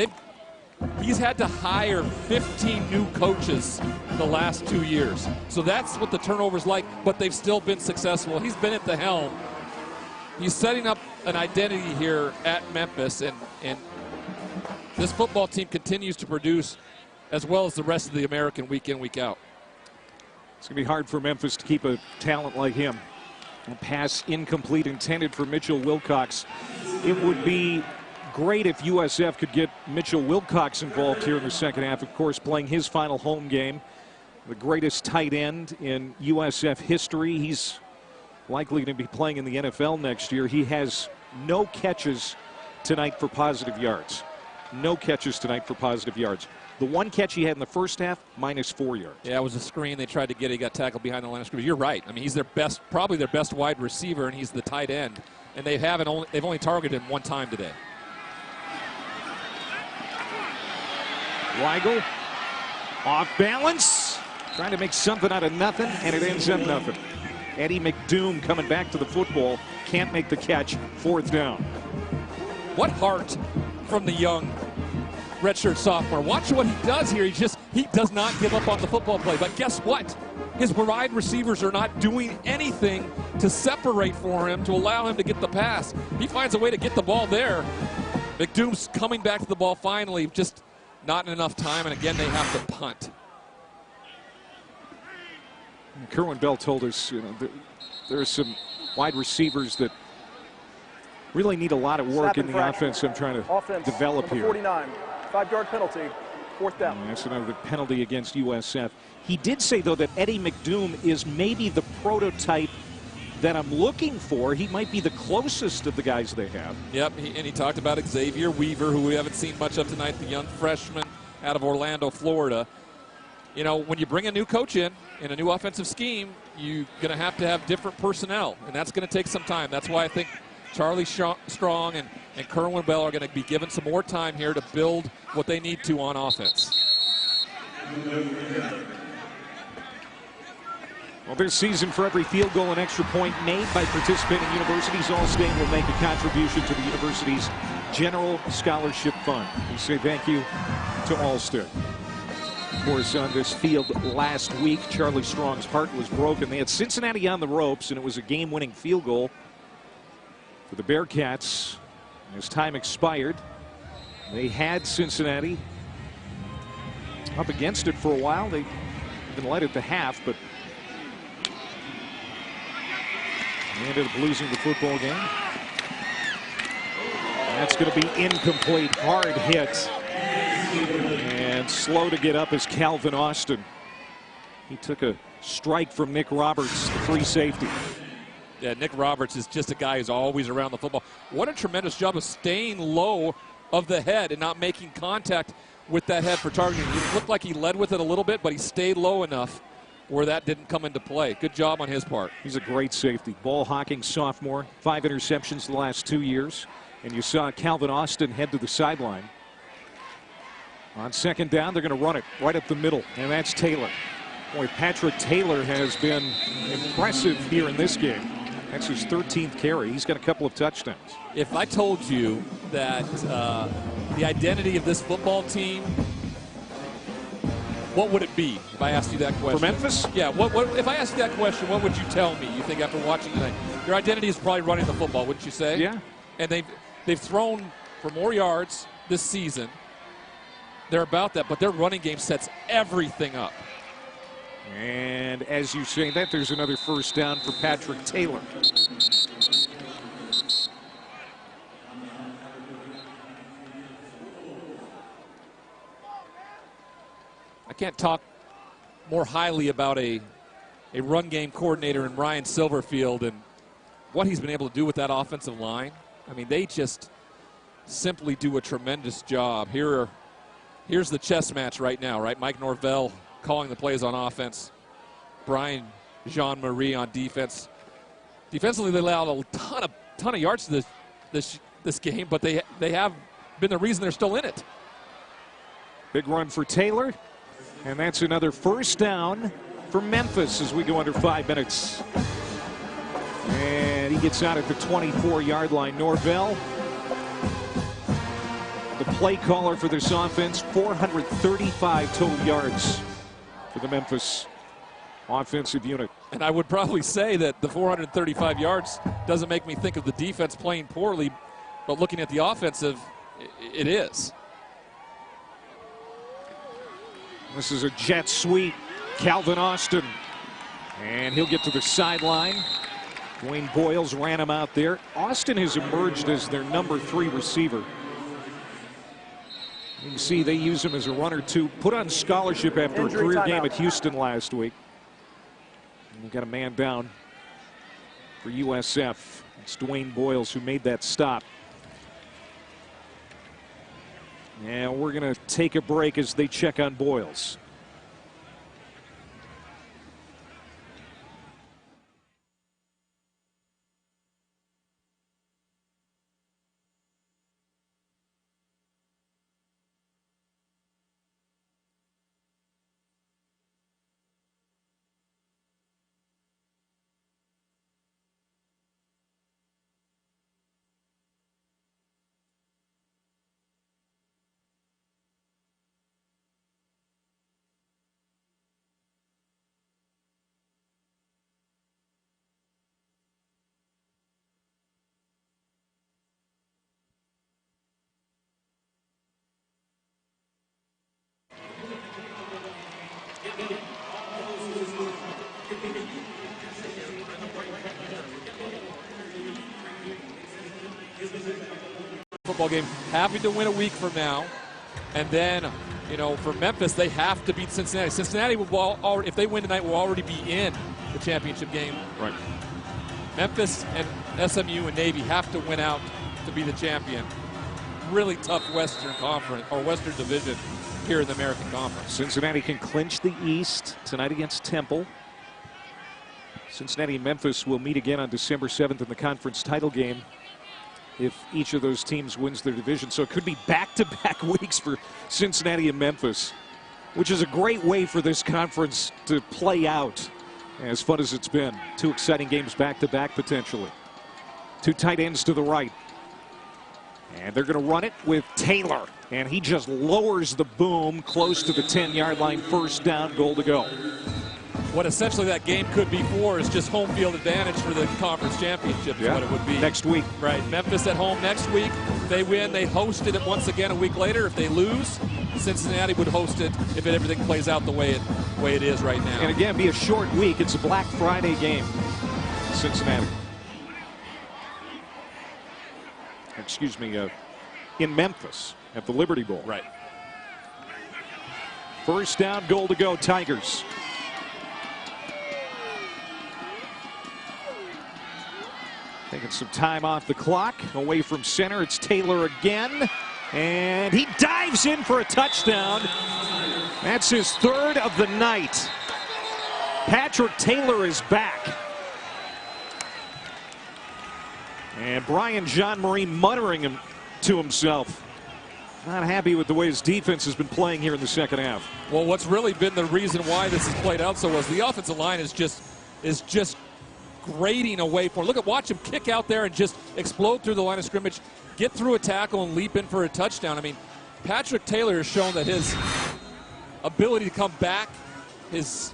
[SPEAKER 2] he's had to hire 15 new coaches the last 2 years. So that's what the turnover's like, but they've still been successful. He's been at the helm. He's setting up an identity here at Memphis, and this football team continues to produce as well as the rest of the American week in, week out.
[SPEAKER 1] It's going to be hard for Memphis to keep a talent like him. A pass incomplete, intended for Mitchell Wilcox. It would be great if USF could get Mitchell Wilcox involved here in the second half. Of course, playing his final home game. The greatest tight end in USF history. He's likely going to be playing in the NFL next year. He has no catches tonight for positive yards. No catches tonight for positive yards. The one catch he had in the first half, -4 yards.
[SPEAKER 2] Yeah, it was a screen they tried to get. He got tackled behind the line of scrimmage. You're right. I mean, he's their best, probably their best wide receiver, and he's the tight end. And they've only targeted him one time today.
[SPEAKER 1] Weigel off balance, trying to make something out of nothing, and it ends up nothing. Eddie McDoom coming back to the football, can't make the catch, 4th down.
[SPEAKER 2] What heart from the young redshirt sophomore. Watch what he does here. He just He does not give up on the football play. But guess what? His wide receivers are not doing anything to separate for him to allow him to get the pass. He finds a way to get the ball there. McDoom's coming back to the ball finally, just not in enough time, and again they have to punt.
[SPEAKER 1] Kerwin Bell told us, there are some wide receivers that really need a lot of work in the offense I'm trying to develop here.
[SPEAKER 3] 49, 5-yard penalty, 4th down.
[SPEAKER 1] And that's another penalty against USF. He did say, though, that Eddie McDoom is maybe the prototype that I'm looking for. He might be the closest of the guys they have.
[SPEAKER 2] Yep, and he talked about Xavier Weaver, who we haven't seen much of tonight, the young freshman out of Orlando, Florida. When you bring a new coach in a new offensive scheme, you're going to have different personnel, and that's going to take some time. That's why I think Charlie Strong and Kerwin Bell are going to be given some more time here to build what they need to on offense.
[SPEAKER 1] Well, this season, for every field goal and extra point made by participating universities, All-State will make a contribution to the university's General Scholarship Fund. We say thank you to All-State. Of course, on this field last week, Charlie Strong's heart was broken. They had Cincinnati on the ropes, and it was a game-winning field goal for the Bearcats. As time expired, they had Cincinnati up against it for a while. They even led at the half, but they ended up losing the football game. That's going to be incomplete. Hard hit. And slow to get up is Calvin Austin. He took a strike from Nick Roberts, the free safety.
[SPEAKER 2] Yeah, Nick Roberts is just a guy who's always around the football. What a tremendous job of staying low of the head and not making contact with that head for targeting. It looked like he led with it a little bit, but he stayed low enough where that didn't come into play. Good job on his part.
[SPEAKER 1] He's a great safety. Ball hawking sophomore, 5 interceptions the last 2 years. And you saw Calvin Austin head to the sideline. On 2nd down, they're going to run it right up the middle, and that's Taylor. Boy, Patrick Taylor has been impressive here in this game. That's his 13th carry. He's got a couple of touchdowns.
[SPEAKER 2] If I told you that the identity of this football team, what would it be if I asked you that question?
[SPEAKER 1] For Memphis?
[SPEAKER 2] Yeah, what if I asked you that question, what would you tell me, you think, after watching tonight? Your identity is probably running the football, wouldn't you say?
[SPEAKER 1] Yeah.
[SPEAKER 2] And they've thrown for more yards this season. They're about that, but their running game sets everything up.
[SPEAKER 1] And as you say that, there's another 1st down for Patrick Taylor.
[SPEAKER 2] I can't talk more highly about a run game coordinator in Ryan Silverfield and what he's been able to do with that offensive line. I mean, they just simply do a tremendous job. Here's the chess match right now, right? Mike Norvell calling the plays on offense. Brian Jean-Marie on defense. Defensively, they allowed a ton of yards to this game, but they have been the reason they're still in it.
[SPEAKER 1] Big run for Taylor, and that's another 1st down for Memphis as we go under 5 minutes. And he gets out at the 24-yard line. Norvell, the play caller for this offense, 435 total yards for the Memphis offensive unit.
[SPEAKER 2] And I would probably say that the 435 yards doesn't make me think of the defense playing poorly, but looking at the offensive, it is.
[SPEAKER 1] This is a jet sweep. Calvin Austin. And he'll get to the sideline. Dwayne Boyles ran him out there. Austin has emerged as their number 3 receiver. You can see they use him as a runner too. Put on scholarship after a career game at Houston last week. And we've got a man down for USF. It's Dwayne Boyles who made that stop. And we're going to take a break as they check on Boyles.
[SPEAKER 2] Football game, having to win a week from now, and then, you know, for Memphis, they have to beat Cincinnati. Cincinnati will if they win tonight, will already be in the championship game.
[SPEAKER 1] Right.
[SPEAKER 2] Memphis and SMU and Navy have to win out to be the champion. Really tough Western Conference or Western Division here in the American Conference.
[SPEAKER 1] Cincinnati can clinch the East tonight against Temple. Cincinnati and Memphis will meet again on December 7th in the conference title game if each of those teams wins their division. So it could be back-to-back weeks for Cincinnati and Memphis, which is a great way for this conference to play out, as fun as it's been. 2 exciting games back-to-back potentially. 2 tight ends to the right. And they're going to run it with Taylor. And he just lowers the boom close to the 10-yard line. First down, goal to go.
[SPEAKER 2] What essentially that game could be for is just home field advantage for the conference championship is what it would be.
[SPEAKER 1] Next week.
[SPEAKER 2] Right. Memphis at home next week. If they win, they host it once again a week later. If they lose, Cincinnati would host it if everything plays out the way it is right now.
[SPEAKER 1] And again, be a short week. It's a Black Friday game. Cincinnati. Excuse me, in Memphis at the Liberty Bowl.
[SPEAKER 2] Right.
[SPEAKER 1] First down, goal to go, Tigers. Taking some time off the clock, away from center. It's Taylor again, and he dives in for a touchdown. That's his 3rd of the night. Patrick Taylor is back. And Brian Jean-Marie muttering to himself. Not happy with the way his defense has been playing here in the second half.
[SPEAKER 2] Well, what's really been the reason why this has played out so well is the offensive line is just grading away for him. Watch him kick out there and just explode through the line of scrimmage, get through a tackle and leap in for a touchdown. I mean, Patrick Taylor has shown that his ability to come back, his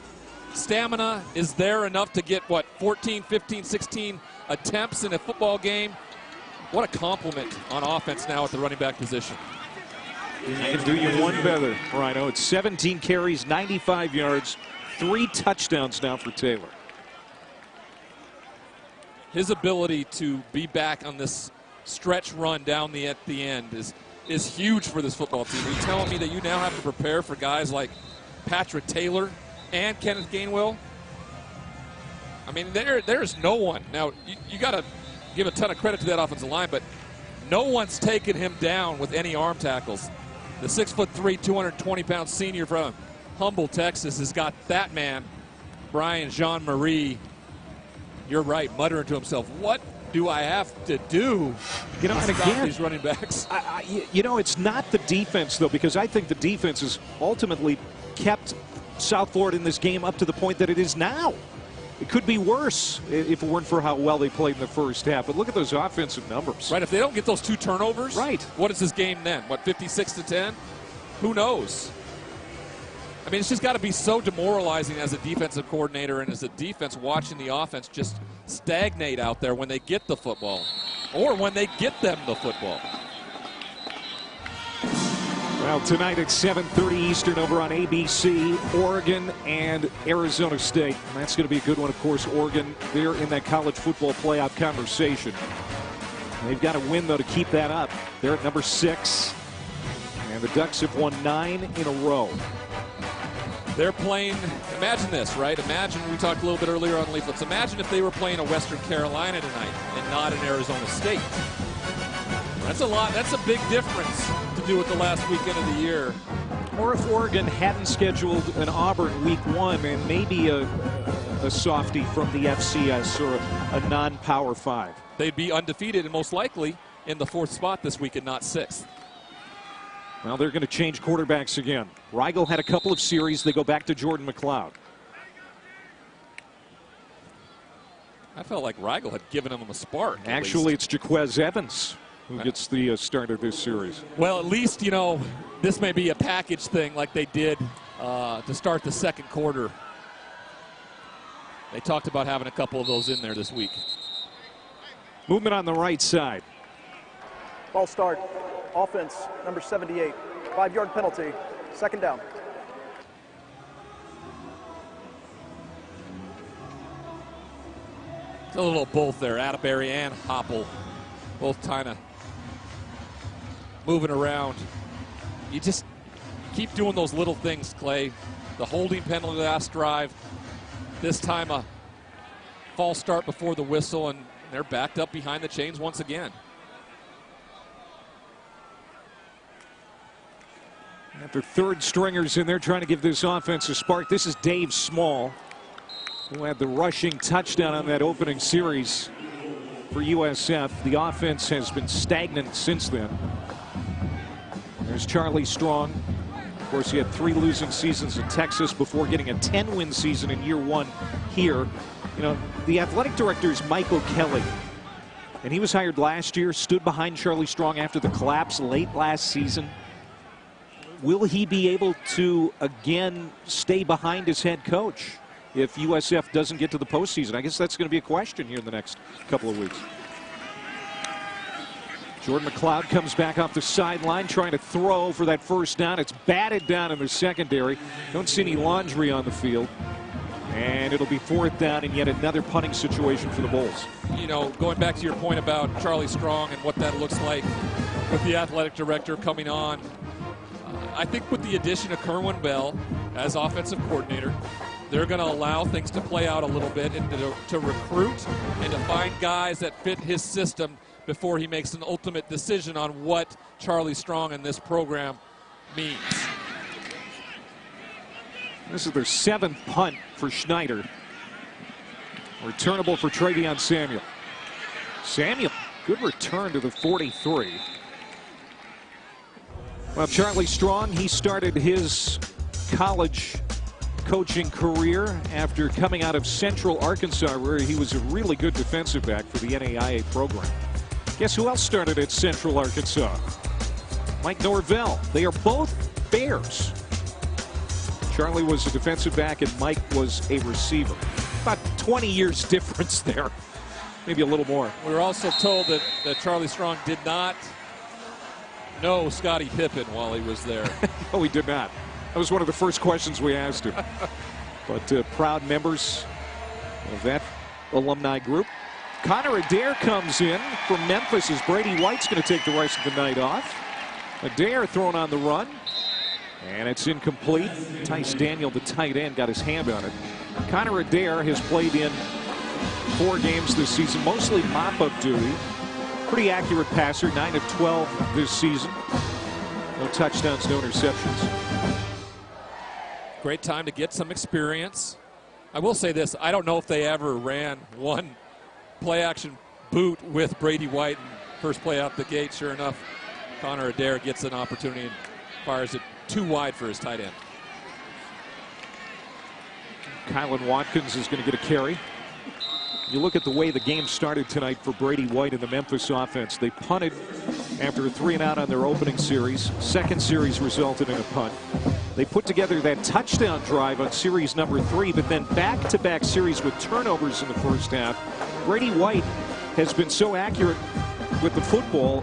[SPEAKER 2] stamina is there enough to get, 14, 15, 16 attempts in a football game. What a compliment on offense now at the running back position.
[SPEAKER 1] You can do you one better, Rhino. It's 17 carries, 95 yards, 3 touchdowns now for Taylor.
[SPEAKER 2] His ability to be back on this stretch run down at the end is huge for this football team. Are you telling me that you now have to prepare for guys like Patrick Taylor and Kenneth Gainwell? I mean, there's no one. Now, you got to give a ton of credit to that offensive line, but no one's taken him down with any arm tackles. The 6'3", 220-pound senior from Humble, Texas, has got that man, Brian Jean-Marie. You're right, muttering to himself, what do I have to do to stop these running backs?
[SPEAKER 1] It's not the defense, though, because I think the defense has ultimately kept South Florida in this game up to the point that it is now. It could be worse if it weren't for how well they played in the first half. But look at those offensive numbers.
[SPEAKER 2] Right, if they don't get those 2 turnovers,
[SPEAKER 1] right,
[SPEAKER 2] what is this game then? 56-10? Who knows? I mean, it's just got to be so demoralizing as a defensive coordinator and as a defense watching the offense just stagnate out there when they get the football or when they get them the football.
[SPEAKER 1] Well, tonight at 7:30 Eastern over on ABC, Oregon and Arizona State. And that's going to be a good one, of course. Oregon, they're in that college football playoff conversation. They've got to win, though, to keep that up. They're at number 6. And the Ducks have won 9 in a row.
[SPEAKER 2] They're playing, imagine this, right? Imagine, we talked a little bit earlier on Leaflets. Imagine if they were playing a Western Carolina tonight and not an Arizona State. That's a lot. That's a big difference to do with the last weekend of the year.
[SPEAKER 1] Or if Oregon hadn't scheduled an Auburn week 1 and maybe a softie from the FCS or a non-Power 5.
[SPEAKER 2] They'd be undefeated and most likely in the 4th spot this week and not 6th.
[SPEAKER 1] Well, they're going to change quarterbacks again. Rigel had a couple of series. They go back to Jordan Mcleod.
[SPEAKER 2] I felt like Rigel had given him a spark.
[SPEAKER 1] Actually, it's Jaquez Evans who gets the start of this series.
[SPEAKER 2] Well, at least, this may be a package thing like they did to start the second quarter. They talked about having a couple of those in there this week.
[SPEAKER 1] Movement on the right side.
[SPEAKER 3] Ball start. Offense, number 78. 5-yard penalty. Second down.
[SPEAKER 2] It's a little both there. Atterbury and Hopple both kind of moving around. You just keep doing those little things, Clay. The holding penalty last drive. This time a false start before the whistle, and they're backed up behind the chains once again.
[SPEAKER 1] After third stringers in there trying to give this offense a spark. This is Dave Small, who had the rushing touchdown on that opening series for USF. The offense has been stagnant since then. There's Charlie Strong. Of course, he had 3 losing seasons at Texas before getting a 10-win season in year 1 here. You know, the athletic director is Michael Kelly, and he was hired last year, stood behind Charlie Strong after the collapse late last season. Will he be able to again stay behind his head coach if USF doesn't get to the postseason? I guess that's going to be a question here in the next couple of weeks. Jordan Mcleod comes back off the sideline trying to throw for that first down. It's batted down in the secondary. Don't see any laundry on the field. And it'll be 4th down and yet another punting situation for the Bulls.
[SPEAKER 2] You know, going back to your point about Charlie Strong and what that looks like with the athletic director coming on, I think with the addition of Kerwin Bell as offensive coordinator, they're going to allow things to play out a little bit and to recruit and to find guys that fit his system before he makes an ultimate decision on what Charlie Strong and this program means.
[SPEAKER 1] This is their 7th punt for Schneider. Returnable for Travion Samuel. Samuel, good return to the 43. Well, Charlie Strong, he started his college coaching career after coming out of Central Arkansas, where he was a really good defensive back for the NAIA program. Guess who else started at Central Arkansas? Mike Norvell. They are both Bears. Charlie was a defensive back and Mike was a receiver. About 20 years difference there. Maybe a little more.
[SPEAKER 2] We were also told that Charlie Strong did not know Scottie Pippen while he was there.
[SPEAKER 1] No, he did not. That was one of the first questions we asked him. But proud members of that alumni group. Connor Adair comes in from Memphis as Brady White's going to take the rest of the night off. Adair thrown on the run. And it's incomplete. Tice Daniel, the tight end, got his hand on it. Connor Adair has played in 4 games this season, mostly mop-up duty. Pretty accurate passer, 9 of 12 this season. No touchdowns, no interceptions.
[SPEAKER 2] Great time to get some experience. I will say this, I don't know if they ever ran one play-action boot with Brady White. First play out the gate, sure enough, Connor Adair gets an opportunity and fires it too wide for his tight end.
[SPEAKER 1] Kylan Watkins is going to get a carry. You look at the way the game started tonight for Brady White and the Memphis offense. They punted after a 3-and-out on their opening series. Second series resulted in a punt. They put together that touchdown drive on series number 3, but then back-to-back series with turnovers in the first half. Brady White has been so accurate with the football,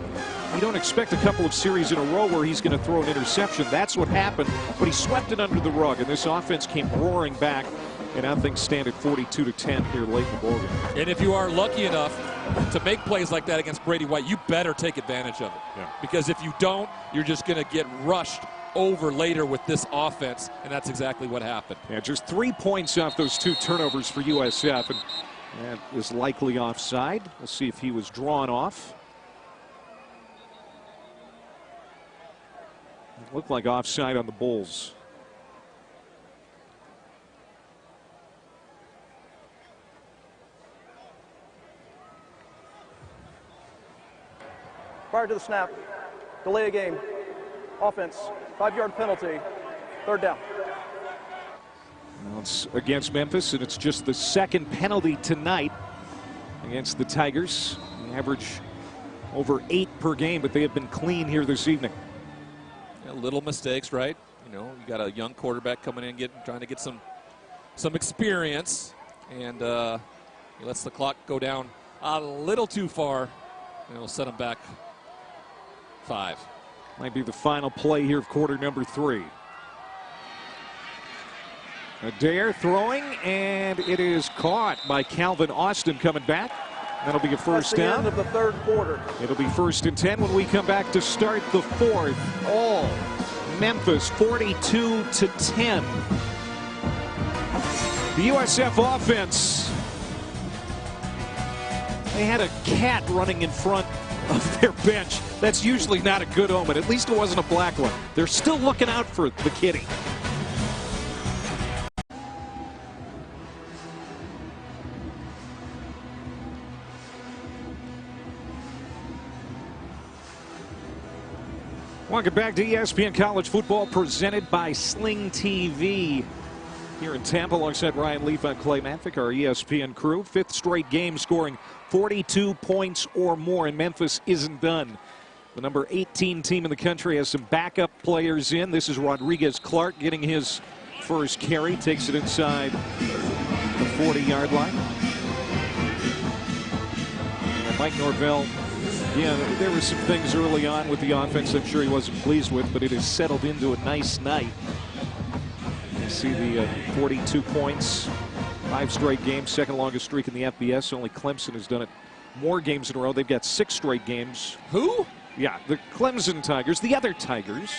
[SPEAKER 1] you don't expect a couple of series in a row where he's going to throw an interception. That's what happened, but he swept it under the rug, and this offense came roaring back, and now things stand at 42-10 here late in the ballgame.
[SPEAKER 2] And if you are lucky enough to make plays like that against Brady White, you better take advantage of it.
[SPEAKER 1] Yeah.
[SPEAKER 2] Because if you don't, you're just going to get rushed over later with this offense, and that's exactly what happened.
[SPEAKER 1] Yeah, just 3 points off those 2 turnovers for USF, and that was likely offside. We'll see if he was drawn off. It looked like offside on the Bulls.
[SPEAKER 3] Prior to the snap, delay a game, offense, 5-yard penalty, 3rd down.
[SPEAKER 1] Well, it's against Memphis, and it's just the 2nd penalty tonight against the Tigers. They average over 8 per game, but they have been clean here this evening.
[SPEAKER 2] Yeah, little mistakes, right? You know, you got a young quarterback coming in, trying to get some experience, and he lets the clock go down a little too far, and it'll set him back 5.
[SPEAKER 1] Might be the final play here of quarter number 3. Adair throwing, and it is caught by Calvin Austin coming back. That'll be a first
[SPEAKER 3] That's the
[SPEAKER 1] down.
[SPEAKER 3] end of the third quarter.
[SPEAKER 1] It'll be 1st and 10 when we come back to start the fourth. All Memphis 42-10. The USF offense. They had a cat running in front of their bench. That's usually not a good omen. At least it wasn't a black one. They're still looking out for the kitty. Welcome back to ESPN College Football, presented by Sling TV. Here in Tampa, alongside Ryan Leaf and Clay Mathick, our ESPN crew. 5th straight game scoring 42 points or more, and Memphis isn't done. The number 18 team in the country has some backup players in. This is Rodriguez Clark getting his first carry. Takes it inside the 40-yard line. And Mike Norvell, yeah, there were some things early on with the offense I'm sure he wasn't pleased with, but it has settled into a nice night. You see the 42 points, 5 straight games, second longest streak in the FBS. Only Clemson has done it more games in a row. They've got 6 straight games.
[SPEAKER 2] Who?
[SPEAKER 1] Yeah, the Clemson Tigers, the other Tigers.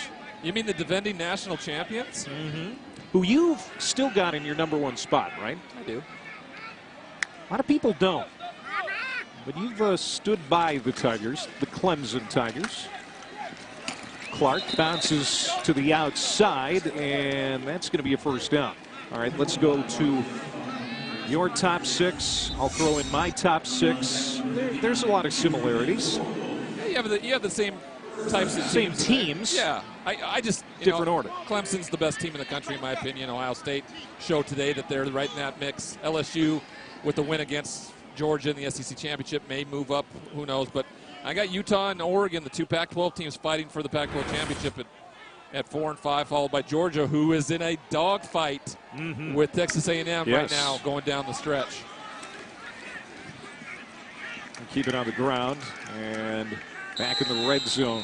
[SPEAKER 2] You mean the defending national champions?
[SPEAKER 1] Mm-hmm. Who you've still got in your #1 spot, right?
[SPEAKER 2] I do.
[SPEAKER 1] A lot of people don't. But you've stood by the Tigers, the Clemson Tigers. Clark bounces to the outside, and that's going to be a first down. All right, let's go to your top 6. I'll throw in my top 6. There's a lot of similarities.
[SPEAKER 2] Yeah, you have the same types of
[SPEAKER 1] same
[SPEAKER 2] teams.
[SPEAKER 1] Teams.
[SPEAKER 2] Yeah, I just
[SPEAKER 1] different order.
[SPEAKER 2] Clemson's the best team in the country, in my opinion. Ohio State showed today that they're right in that mix. LSU, with the win against Georgia in the SEC championship, may move up. Who knows? But I got Utah and Oregon, the 2 Pac-12 teams, fighting for the Pac-12 championship at 4 and 5, followed by Georgia, who is in a dogfight with Texas A&M right now, going down the stretch.
[SPEAKER 1] Keep it on the ground and back in the red zone.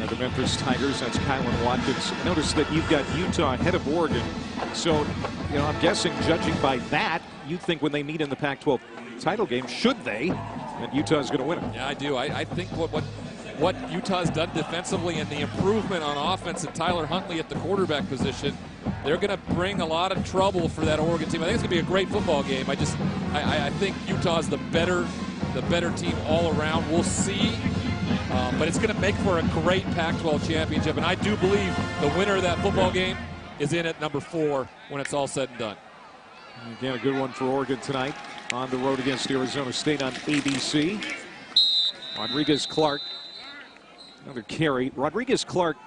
[SPEAKER 1] The Memphis Tigers, that's Kylan Watkins. Notice that you've got Utah ahead of Oregon. So, you know, I'm guessing, judging by that, you think when they meet in the Pac-12 title game, should they, that Utah's going to win it.
[SPEAKER 2] Yeah, I do. I think what Utah's done defensively and the improvement on offense and Tyler Huntley at the quarterback position, they're going to bring a lot of trouble for that Oregon team. I think it's going to be a great football game. I think Utah's the better team all around. We'll see. But it's going to make for a great Pac-12 championship, and I do believe the winner of that football game is in at #4 when it's all said and done.
[SPEAKER 1] Again, a good one for Oregon tonight on the road against Arizona State on ABC. Rodriguez Clark, another carry. Rodriguez Clark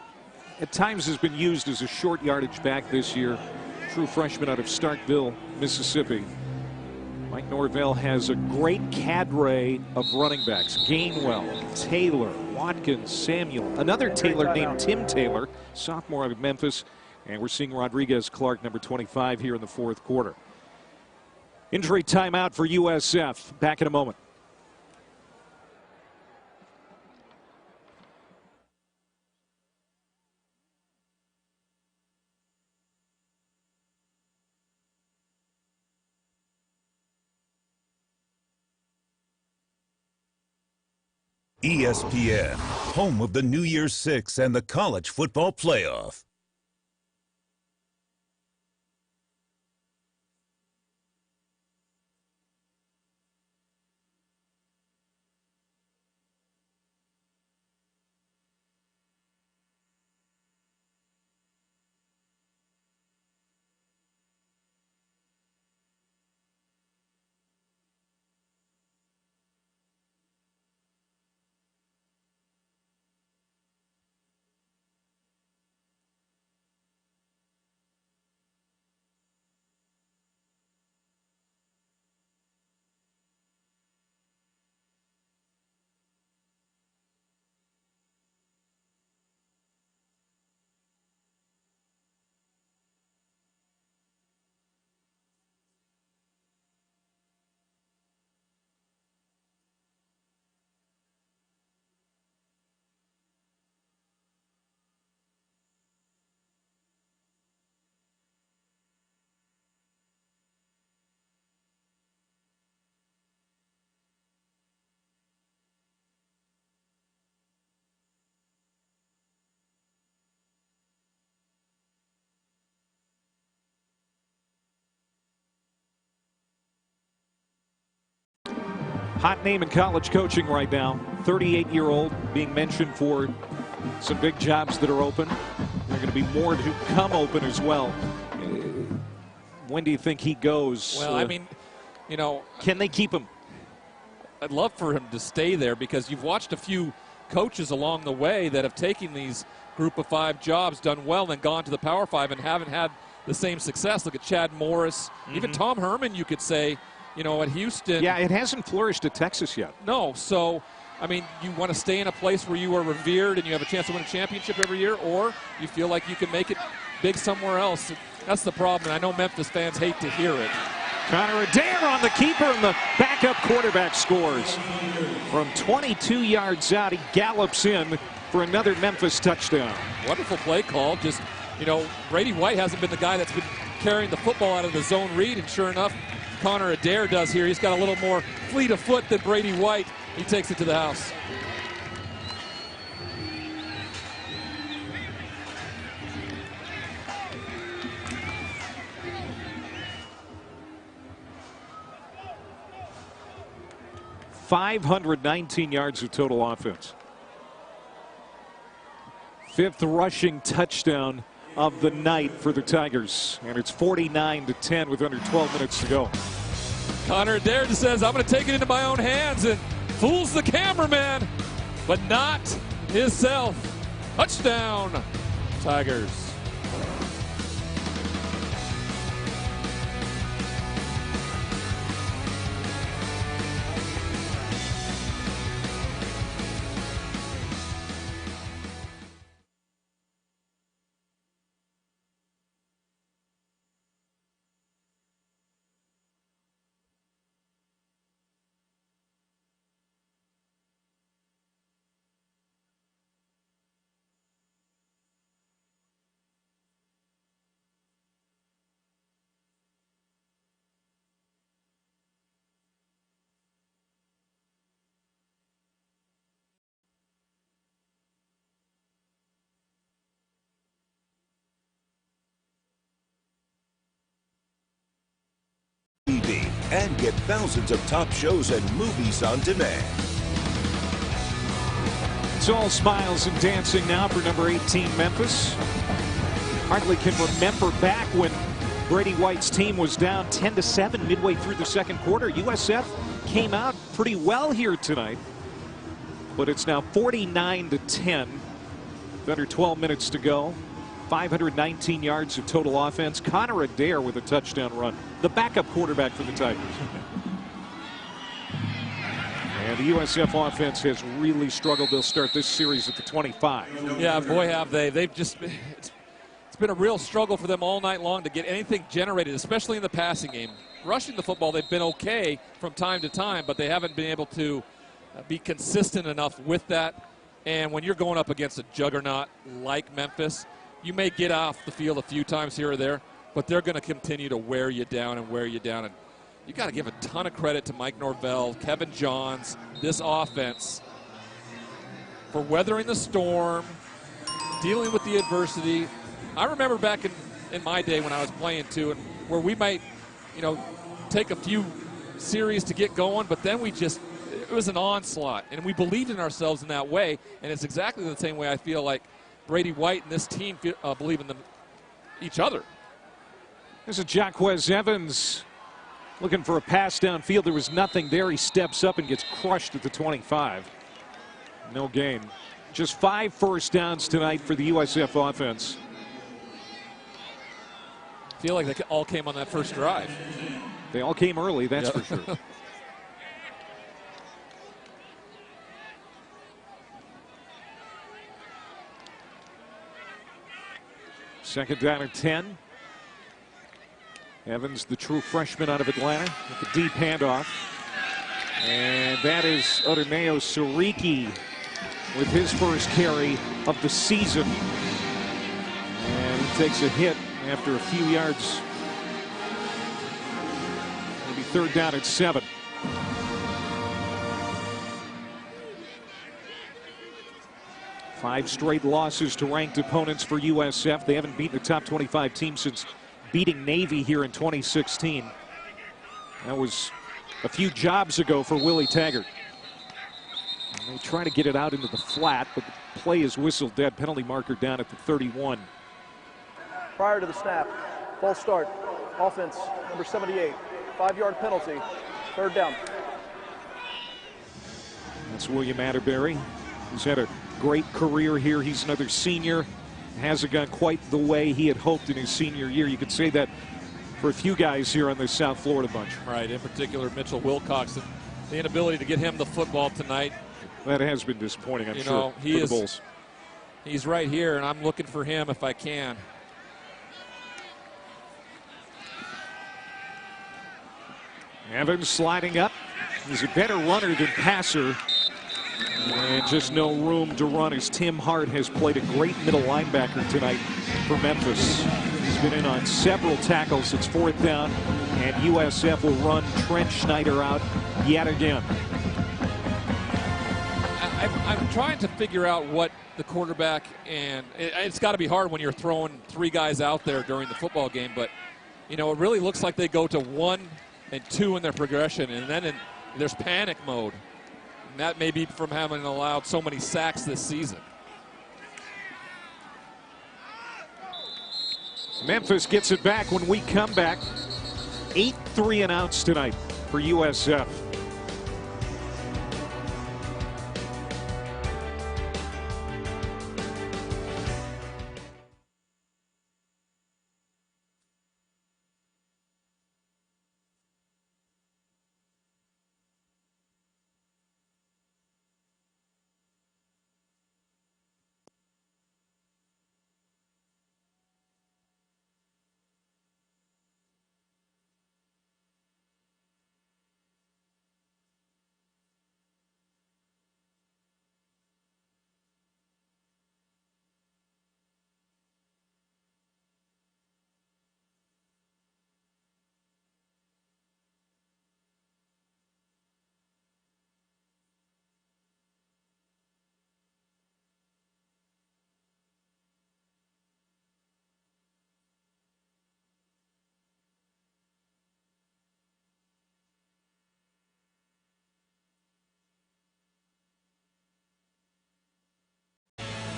[SPEAKER 1] at times has been used as a short yardage back this year. True freshman out of Starkville, Mississippi. Mike Norvell has a great cadre of running backs. Gainwell, Taylor, Watkins, Samuel. Another Taylor named Tim Taylor, sophomore out of Memphis. And we're seeing Rodriguez Clark, number 25, here in the 4th quarter. Injury timeout for USF. Back in a moment.
[SPEAKER 4] ESPN, home of the New Year's Six and the College Football Playoff.
[SPEAKER 1] Hot name in college coaching right now. 38-year-old being mentioned for some big jobs that are open. There are going to be more to come open as well. When do you think he goes?
[SPEAKER 2] Well, I mean, you know.
[SPEAKER 1] Can they keep him?
[SPEAKER 2] I'd love for him to stay there because you've watched a few coaches along the way that have taken these group of 5 jobs, done well, and gone to the Power 5 and haven't had the same success. Look at Chad Morris. Even Tom Herman, you could say, you know, at Houston.
[SPEAKER 1] Yeah, it hasn't flourished at Texas yet.
[SPEAKER 2] No, so, I mean, you want to stay in a place where you are revered and you have a chance to win a championship every year, or you feel like you can make it big somewhere else. That's the problem, and I know Memphis fans hate to hear it.
[SPEAKER 1] Connor Adair on the keeper, and the backup quarterback scores. From 22 yards out, he gallops in for another Memphis touchdown.
[SPEAKER 2] Wonderful play call. Just, you know, Brady White hasn't been the guy that's been carrying the football out of the zone read, and sure enough, Connor Adair does here. He's got a little more fleet of foot than Brady White. He takes it to the house.
[SPEAKER 1] .519 yards of total offense. 5th rushing touchdown of the night for the Tigers, and it's 49-10 with under 12 minutes to go.
[SPEAKER 2] Connor Adair just says, I'm going to take it into my own hands, and fools the cameraman, but not himself. Touchdown, Tigers.
[SPEAKER 4] And get thousands of top shows and movies on demand.
[SPEAKER 1] It's all smiles and dancing now for number 18 Memphis. Hardly can remember back when Brady White's team was down 10-7 midway through the second quarter. USF came out pretty well here tonight, but it's now 49-10 with under 12 minutes to go. 519 yards of total offense. Connor Adair with a touchdown run, the backup quarterback for the Tigers. And the USF offense has really struggled. They'll start this series at the 25.
[SPEAKER 2] Yeah, boy, have they. They've just been, it's been a real struggle for them all night long to get anything generated, especially in the passing game. Rushing the football, they've been okay from time to time, but they haven't been able to be consistent enough with that. And when you're going up against a juggernaut like Memphis, you may get off the field a few times here or there, but they're going to continue to wear you down and wear you down. And you got to give a ton of credit to Mike Norvell, Kevin Johns, this offense for weathering the storm, dealing with the adversity. I remember back in my day when I was playing too, and where we might, you know, take a few series to get going, but then it was an onslaught, and we believed in ourselves in that way. And it's exactly the same way I feel like Brady White and this team believe in each other.
[SPEAKER 1] There's a Jacquez Evans looking for a pass downfield. There was nothing there. He steps up and gets crushed at the 25. No gain. Just 5 first downs tonight for the USF offense.
[SPEAKER 2] I feel like they all came on that first drive.
[SPEAKER 1] They all came early, that's for sure. Second down and 10. Evans, the true freshman out of Atlanta, with the deep handoff. And that is Odineo Sariki with his first carry of the season. And he takes a hit after a few yards. Maybe third down and 7. Five straight losses to ranked opponents for USF. They haven't beaten a top 25 team since beating Navy here in 2016. That was a few jobs ago for Willie Taggart. And they try to get it out into the flat, but the play is whistled dead. Penalty marker down at the 31.
[SPEAKER 3] Prior to the snap, false start, offense, number 78, 5-yard penalty, 3rd down.
[SPEAKER 1] That's William Atterbury, who's had a great career here. He's another senior. Hasn't gone quite the way he had hoped in his senior year. You could say that for a few guys here on the South Florida bunch.
[SPEAKER 2] Right, in particular Mitchell Wilcox. The inability to get him the football tonight.
[SPEAKER 1] That has been disappointing, I'm sure, for the Bulls.
[SPEAKER 2] He's right here, and I'm looking for him if I can.
[SPEAKER 1] Evans sliding up. He's a better runner than passer. And just no room to run as Tim Hart has played a great middle linebacker tonight for Memphis. He's been in on several tackles. It's 4th down, and USF will run Trent Schneider out yet again.
[SPEAKER 2] I'm trying to figure out what the quarterback, and it's got to be hard when you're throwing 3 guys out there during the football game, but you know, it really looks like they go to 1 and 2 in their progression, and then there's panic mode. And that may be from having allowed so many sacks this season.
[SPEAKER 1] Memphis gets it back when we come back. 8 3-and-outs tonight for USF.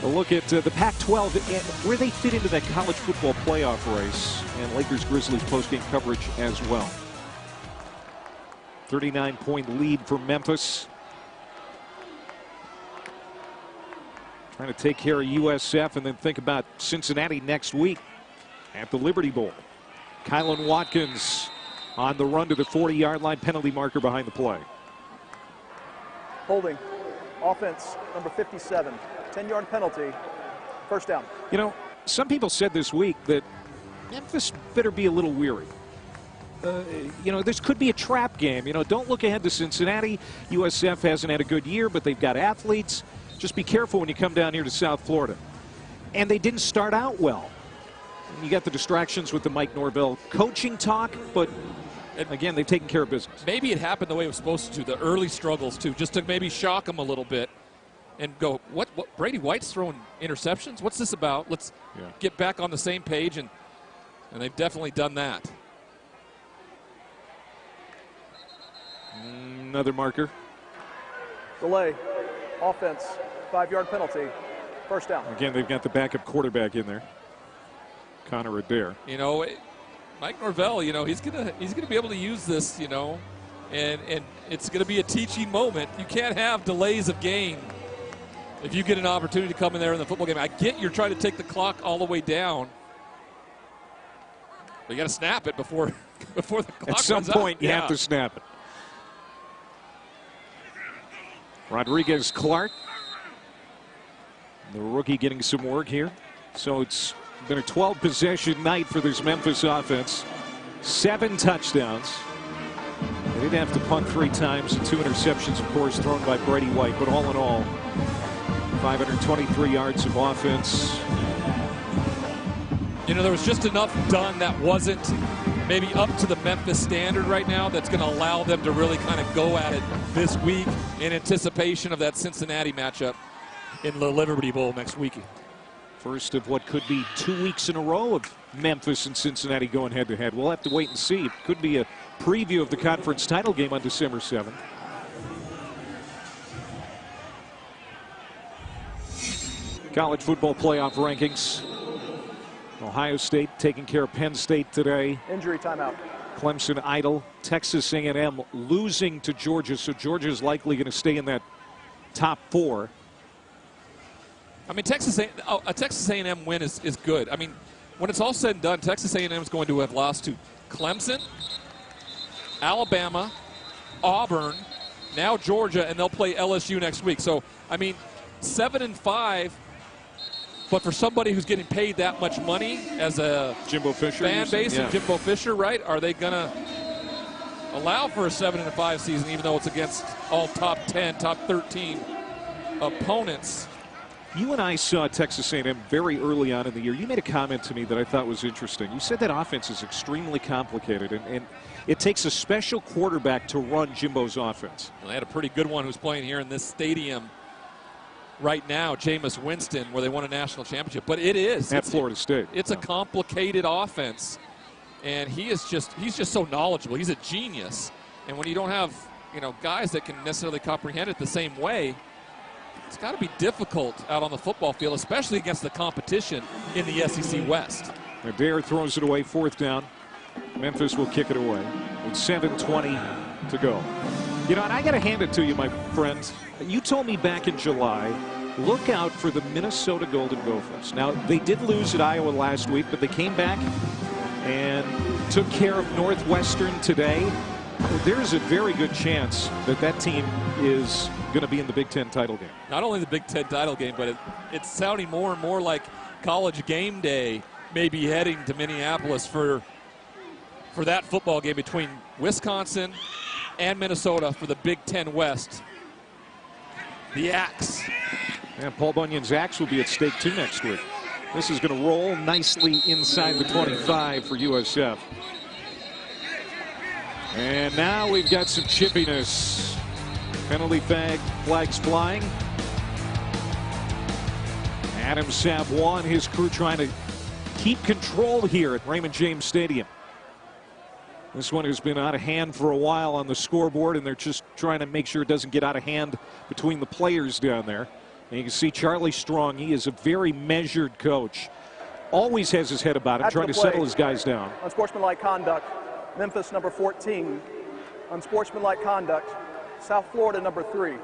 [SPEAKER 1] A look at the Pac-12, where they fit into that college football playoff race, and Lakers-Grizzlies post-game coverage as well. 39-point lead for Memphis. Trying to take care of USF and then think about Cincinnati next week at the Liberty Bowl. Kylan Watkins on the run to the 40-yard line, penalty marker behind the play.
[SPEAKER 3] Holding, offense, number 57. 10-yard penalty, 1st down.
[SPEAKER 1] You know, some people said this week that Memphis better be a little weary. You know, this could be a trap game. You know, don't look ahead to Cincinnati. USF hasn't had a good year, but they've got athletes. Just be careful when you come down here to South Florida. And they didn't start out well. And you got the distractions with the Mike Norvell coaching talk, but again, they've taken care of business.
[SPEAKER 2] Maybe it happened the way it was supposed to, the early struggles too, just to maybe shock them a little bit. And go, what Brady White's throwing interceptions? What's this about? Let's get back on the same page, and they've definitely done that.
[SPEAKER 1] Another marker.
[SPEAKER 3] Delay, offense, 5-yard penalty, 1st down.
[SPEAKER 1] Again, they've got the backup quarterback in there, Connor Adair.
[SPEAKER 2] You know, Mike Norvell, you know, he's gonna be able to use this, you know, and it's gonna be a teaching moment. You can't have delays of game. If you get an opportunity to come in there in the football game, I get you're trying to take the clock all the way down. But you got to snap it before the clock
[SPEAKER 1] At some point, you have to snap it. Rodriguez Clark, the rookie, getting some work here. So it's been a 12-possession night for this Memphis offense. 7 touchdowns. They did have to punt 3 times and 2 interceptions, of course, thrown by Brady White. But all in all, 523 yards of offense.
[SPEAKER 2] You know, there was just enough done that wasn't maybe up to the Memphis standard right now that's going to allow them to really kind of go at it this week in anticipation of that Cincinnati matchup in the Liberty Bowl next week.
[SPEAKER 1] First of what could be 2 weeks in a row of Memphis and Cincinnati going head-to-head. We'll have to wait and see. It could be a preview of the conference title game on December 7th. College football playoff rankings. Ohio State taking care of Penn State today.
[SPEAKER 3] Injury timeout.
[SPEAKER 1] Clemson idle. Texas A&M losing to Georgia, so Georgia is likely going to stay in that top 4.
[SPEAKER 2] I mean, a Texas A&M win is good. I mean, when it's all said and done, Texas A&M is going to have lost to Clemson, Alabama, Auburn, now Georgia, and they'll play LSU next week. So, I mean, 7-5. But for somebody who's getting paid that much money as a
[SPEAKER 1] Jimbo Fisher
[SPEAKER 2] fan base and Jimbo Fisher, right? Are they going to allow for a 7-5 season, even though it's against all top 10, top 13 opponents?
[SPEAKER 1] You and I saw Texas A&M very early on in the year. You made a comment to me that I thought was interesting. You said that offense is extremely complicated, and it takes a special quarterback to run Jimbo's offense.
[SPEAKER 2] Well, they had a pretty good one who's playing here in this stadium right now, Jameis Winston, where they won a national championship. But it's
[SPEAKER 1] Florida State.
[SPEAKER 2] It's a complicated offense, and he's just so knowledgeable. He's a genius. And when you don't have, guys that can necessarily comprehend it the same way, it's got to be difficult out on the football field, especially against the competition in the SEC West.
[SPEAKER 1] Adair throws it away, 4th down. Memphis will kick it away with 7:20 to go. And I got to hand it to you, my friends. You told me back in July, look out for the Minnesota Golden Gophers. Now, they did lose at Iowa last week, but they came back and took care of Northwestern today. There's a very good chance that that team is going to be in the Big Ten title game.
[SPEAKER 2] Not only the Big Ten title game, but it's sounding more and more like College Game Day may be heading to Minneapolis for that football game between Wisconsin and Minnesota for the Big Ten West. The Axe.
[SPEAKER 1] And Paul Bunyan's Axe will be at stake too next week. This is going to roll nicely inside the 25 for USF. And now we've got some chippiness. Penalty flags flying. Adam Savoie and his crew trying to keep control here at Raymond James Stadium. This one has been out of hand for a while on the scoreboard, and they're just trying to make sure it doesn't get out of hand between the players down there. And you can see Charlie Strong. He is a very measured coach. Always has his head about him, trying to settle his guys down.
[SPEAKER 3] Unsportsmanlike conduct. Memphis, number 14. Unsportsmanlike conduct. South Florida, number 3.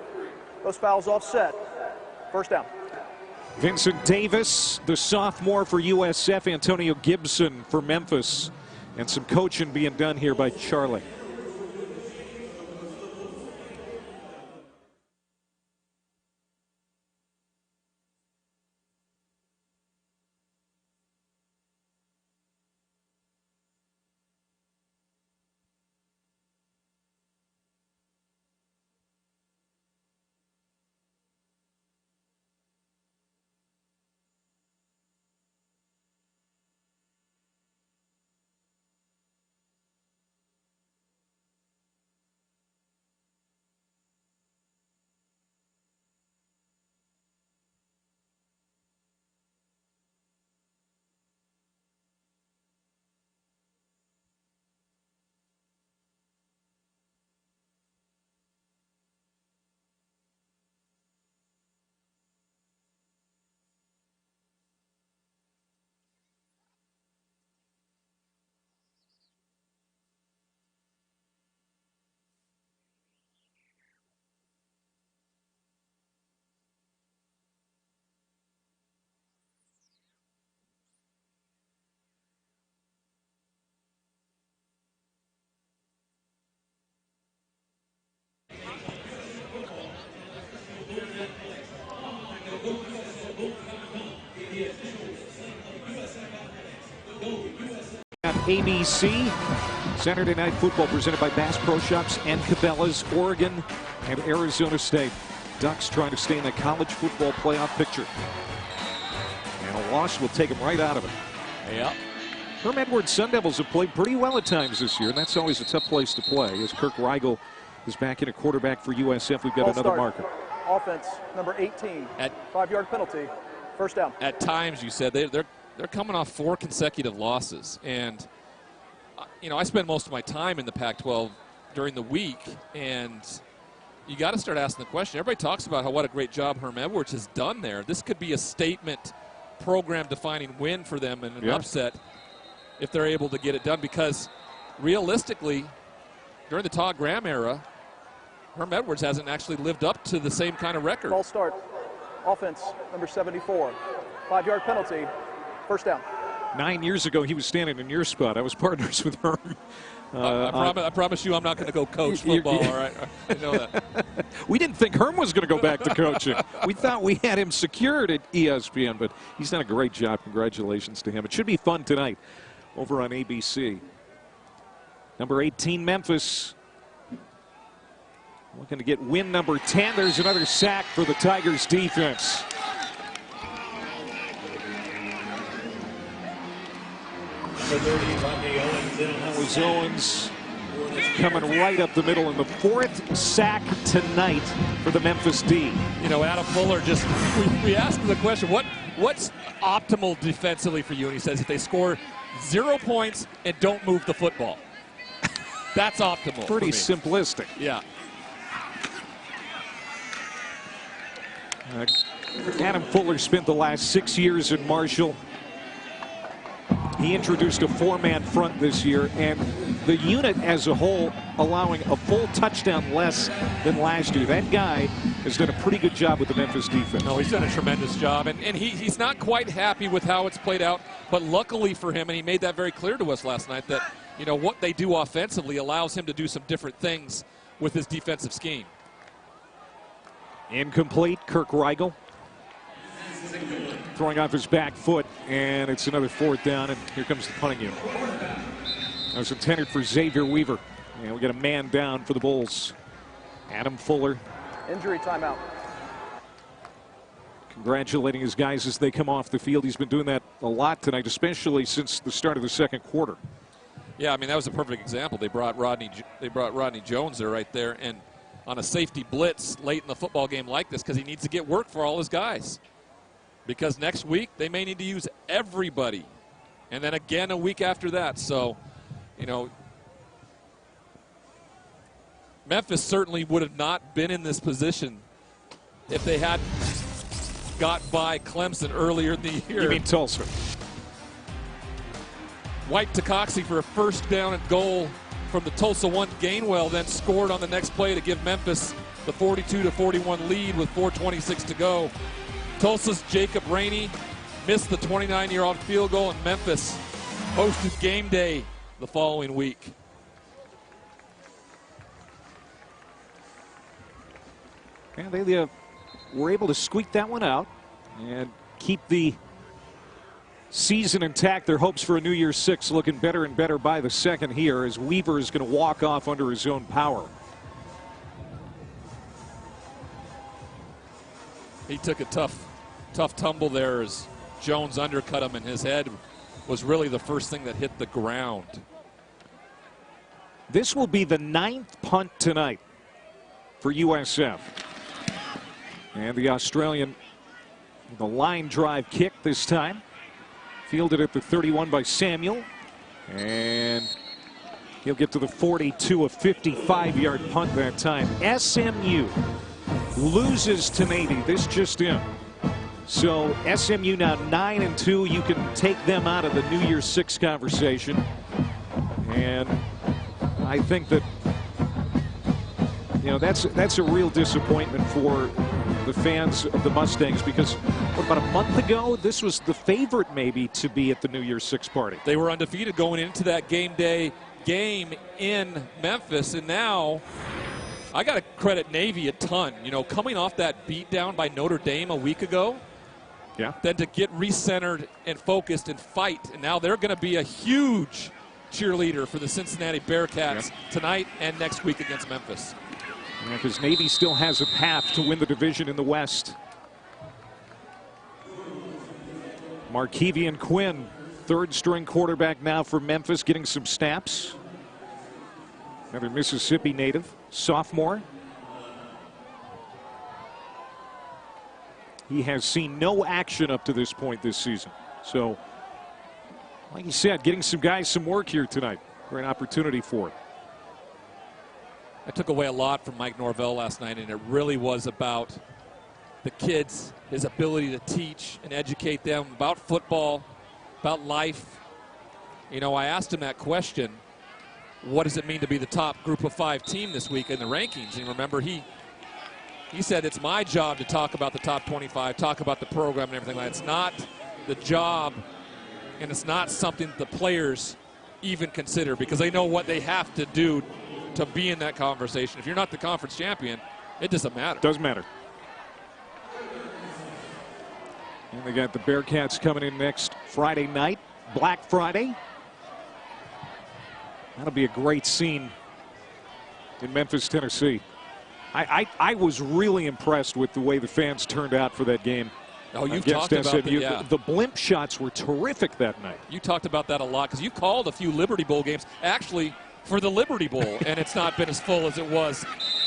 [SPEAKER 3] Those fouls offset. 1st down.
[SPEAKER 1] Vincent Davis, the sophomore for USF. Antonio Gibson for Memphis. And some coaching being done here by Charlie. ABC. Saturday Night Football presented by Bass Pro Shops and Cabela's. Oregon and Arizona State. Ducks trying to stay in the college football playoff picture. And a loss will take them right out of it.
[SPEAKER 2] Yeah.
[SPEAKER 1] Herm Edwards Sun Devils have played pretty well at times this year, and that's always a tough place to play. As Kirk Rigel is back in a quarterback for USF, we've got another marker.
[SPEAKER 3] Offense, number 18. 5-yard penalty. First down.
[SPEAKER 2] At times, you said they're coming off 4 consecutive losses, and you know, I spend most of my time in the Pac-12 during the week, and you got to start asking the question. Everybody talks about what a great job Herm Edwards has done there. This could be a statement, program-defining win for them and an upset if they're able to get it done, because realistically, during the Todd Graham era, Herm Edwards hasn't actually lived up to the same kind of record.
[SPEAKER 3] False start. Offense, number 74. 5-yard penalty. First down.
[SPEAKER 1] 9 years ago, he was standing in your spot. I was partners with Herm.
[SPEAKER 2] I promise you I'm not going to go coach football, all right? I know that.
[SPEAKER 1] We didn't think Herm was going to go back to coaching. We thought we had him secured at ESPN, but he's done a great job. Congratulations to him. It should be fun tonight over on ABC. Number 18, Memphis. Looking to get win number 10. There's another sack for the Tigers defense. That was Owens coming right up the middle in the 4th sack tonight for the Memphis D.
[SPEAKER 2] You know, Adam Fuller just, we asked him the question, what's optimal defensively for you? And he says if they score 0 points and don't move the football. That's optimal.
[SPEAKER 1] Pretty simplistic.
[SPEAKER 2] Yeah.
[SPEAKER 1] Adam Fuller spent the last 6 years in Marshall. He introduced a 4-man front this year, and the unit as a whole allowing a full touchdown less than last year. That guy has done a pretty good job with the Memphis defense.
[SPEAKER 2] No, he's done a tremendous job, and he's not quite happy with how it's played out, but luckily for him, and he made that very clear to us last night, that you know what they do offensively allows him to do some different things with his defensive scheme.
[SPEAKER 1] Incomplete. Kirk Rigel throwing off his back foot, and it's another 4th down, and here comes the punting unit. That was intended for Xavier Weaver, and we get a man down for the Bulls. Adam Fuller.
[SPEAKER 3] Injury timeout.
[SPEAKER 1] Congratulating his guys as they come off the field. He's been doing that a lot tonight, especially since the start of the 2nd quarter.
[SPEAKER 2] Yeah, I mean, that was a perfect example. They brought Rodney Jones there right there, and on a safety blitz late in the football game like this, because he needs to get work for all his guys. Because next week they may need to use everybody, and then again a week after that. So, you know, Memphis certainly would have not been in this position if they had got by Clemson earlier in the year.
[SPEAKER 1] You mean Tulsa?
[SPEAKER 2] White to Coxey for a 1st down and goal from the Tulsa 1. Gainwell then scored on the next play to give Memphis the 42-41 lead with 4:26 to go. Tulsa's Jacob Rainey missed the 29-yard field goal, and Memphis hosted game day the following week.
[SPEAKER 1] And they were able to squeak that one out and keep the season intact. Their hopes for a New Year's 6 looking better and better by the 2nd here, as Weaver is going to walk off under his own power.
[SPEAKER 2] He took a tough tumble there as Jones undercut him, and his head was really the first thing that hit the ground.
[SPEAKER 1] This will be the 9th punt tonight for USF. And the Australian, the line drive kick this time. Fielded at the 31 by Samuel. And he'll get to the 42, a 55-yard punt that time. SMU loses to Navy. This just in. So SMU now 9-2. You can take them out of the New Year's 6 conversation. And I think that, you know, that's a real disappointment for the fans of the Mustangs, because what, about a month ago this was the favorite maybe to be at the New Year's 6 party.
[SPEAKER 2] They were undefeated going into that game day game in Memphis, and now I got to credit Navy a ton. You know, coming off that beatdown by Notre Dame a week ago, then to get recentered and focused and fight, and now they're going to be a huge cheerleader for the Cincinnati Bearcats tonight and next week against Memphis.
[SPEAKER 1] Yeah, because Navy still has a path to win the division in the West. Markevian Quinn, 3rd-string quarterback now for Memphis, getting some snaps. Another Mississippi native, sophomore. He has seen no action up to this point this season. So, like you said, getting some guys some work here tonight. Great opportunity for it.
[SPEAKER 2] I took away a lot from Mike Norvell last night, and it really was about the kids, his ability to teach and educate them about football, about life. You know, I asked him that question, what does it mean to be the top group of 5 team this week in the rankings? And remember, he said, it's my job to talk about the top 25, talk about the program and everything like that. It's not the job, and it's not something that the players even consider, because they know what they have to do to be in that conversation. If you're not the conference champion, it doesn't matter.
[SPEAKER 1] Doesn't matter. And they got the Bearcats coming in next Friday night, Black Friday. That'll be a great scene in Memphis, Tennessee. I was really impressed with the way the fans turned out for that game.
[SPEAKER 2] Oh, you've talked about
[SPEAKER 1] the blimp shots were terrific that night.
[SPEAKER 2] You talked about that a lot because you called a few Liberty Bowl games actually for the Liberty Bowl, and it's not been as full as it was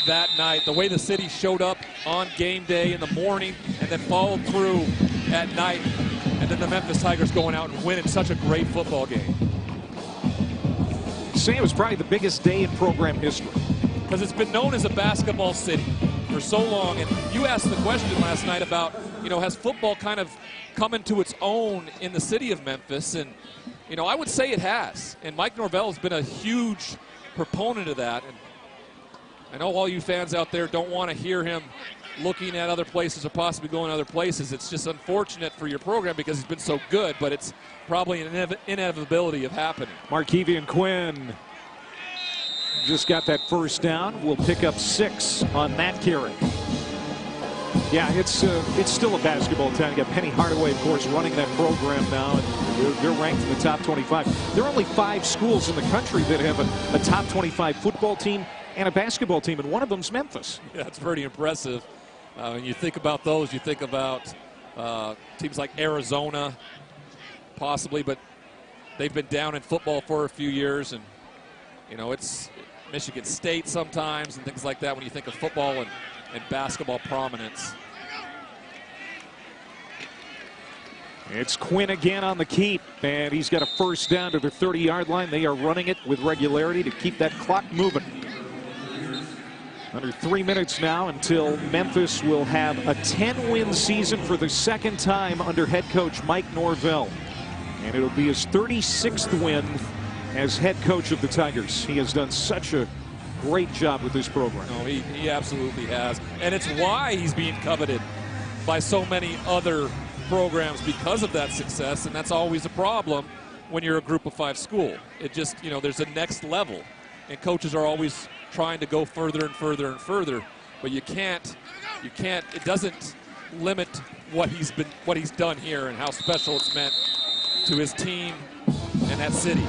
[SPEAKER 2] that night. The way the city showed up on game day in the morning and then followed through at night, and then the Memphis Tigers going out and winning such a great football game.
[SPEAKER 1] Say it was probably the biggest day in program history.
[SPEAKER 2] Because it's been known as a basketball city for so long. And you asked the question last night about, you know, has football kind of come into its own in the city of Memphis? And, you know, I would say it has. And Mike Norvell has been a huge proponent of that. And I know all you fans out there don't want to hear him looking at other places or possibly going other places. It's just unfortunate for your program because he's been so good, but it's probably an inevitability of happening.
[SPEAKER 1] Markevian Quinn just got that first down. We'll pick up 6 on that carry. Yeah, it's still a basketball town. You got Penny Hardaway, of course, running that program now, and they're ranked in the top 25. There are only 5 schools in the country that have a top 25 football team and a basketball team, and one of them's Memphis.
[SPEAKER 2] Yeah, that's pretty impressive. When you think about those, you think about teams like Arizona, possibly, but they've been down in football for a few years, and you know, it's Michigan State sometimes and things like that when you think of football and basketball prominence.
[SPEAKER 1] It's Quinn again on the keep, and he's got a first down to the 30-yard line. They are running it with regularity to keep that clock moving. Under 3 minutes now until Memphis will have a 10-win season for the second time under head coach Mike Norvell. And it'll be his 36th win as head coach of the Tigers. He has done such a great job with this program.
[SPEAKER 2] No, he absolutely has. And it's why he's being coveted by so many other programs because of that success. And that's always a problem when you're a group of 5 school. It just, you know, there's a next level. And coaches are always trying to go further and further and further. But you can't, it doesn't limit what he's done here and how special it's meant to his team and that city.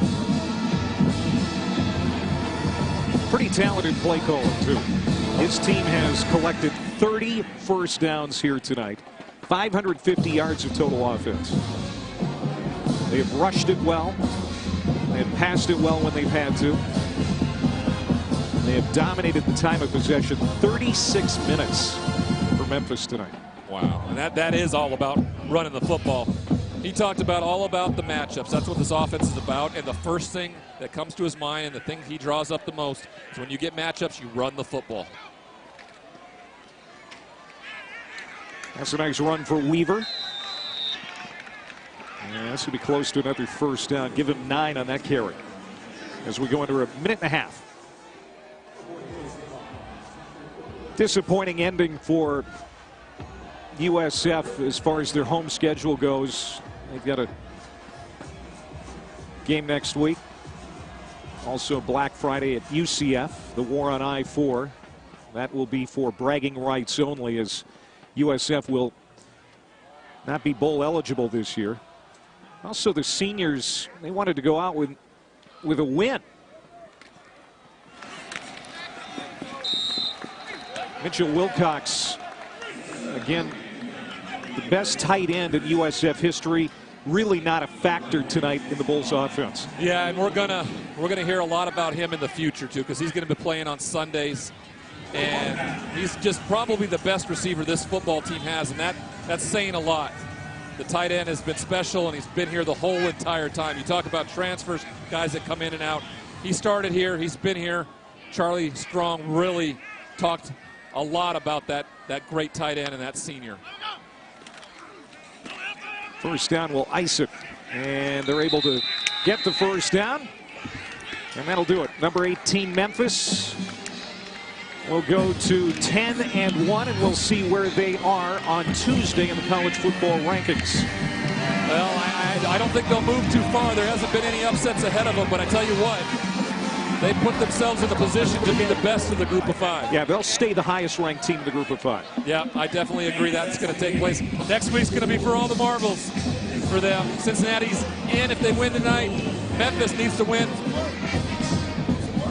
[SPEAKER 1] Pretty talented play calling, too. His team has collected 30 first downs here tonight, 550 yards of total offense. They have rushed it well. They have passed it well when they've had to. They have dominated the time of possession, 36 minutes for Memphis tonight.
[SPEAKER 2] Wow, and that is all about running the football. He talked about all about the matchups. That's what this offense is about. And the first thing that comes to his mind and the thing he draws up the most is when you get matchups, you run the football.
[SPEAKER 1] That's a nice run for Weaver. Yeah, this will be close to another first down. Give him 9 on that carry as we go into a minute and a half. Disappointing ending for USF as far as their home schedule goes. They've got a game next week. Also Black Friday at UCF, the war on I-4. That will be for bragging rights only, as USF will not be bowl eligible this year. Also the seniors, they wanted to go out with a win. Mitchell Wilcox, again, the best tight end in USF history, really not a factor tonight in the Bulls offense.
[SPEAKER 2] Yeah, and we're gonna hear a lot about him in the future too, because he's gonna be playing on Sundays, and he's just probably the best receiver this football team has, and That's saying a lot. The tight end has been special, and he's been here the whole entire time. You talk about transfers, guys that come in and out. He started here. He's been here. Charlie Strong really talked a lot about that great tight end and that senior.
[SPEAKER 1] First down will ice it. And they're able to get the first down. And that'll do it. Number 18, Memphis, will go to 10-1, and we'll see where they are on Tuesday in the college football rankings.
[SPEAKER 2] Well, I don't think they'll move too far. There hasn't been any upsets ahead of them, but I tell you what, they put themselves in a position to be the best of the group of 5.
[SPEAKER 1] Yeah, they'll stay the highest ranked team in the group of 5.
[SPEAKER 2] Yeah, I definitely agree that's going to take place. Next week's going to be for all the marbles for them. Cincinnati's in if they win tonight. Memphis needs to win,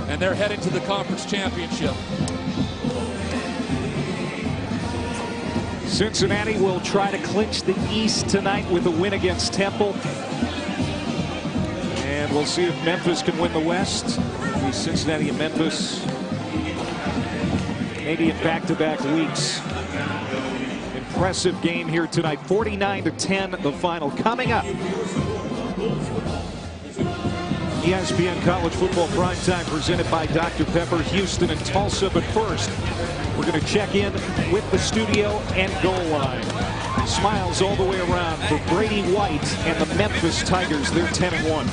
[SPEAKER 2] and they're heading to the conference championship.
[SPEAKER 1] Cincinnati will try to clinch the East tonight with a win against Temple. And we'll see if Memphis can win the West. Maybe Cincinnati and Memphis, maybe in back-to-back weeks. Impressive game here tonight. 49-10, the final. Coming up, ESPN College Football Primetime presented by Dr. Pepper, Houston and Tulsa. But first, we're going to check in with the studio and goal line. Smiles all the way around for Brady White and the Memphis Tigers. They're 10-1.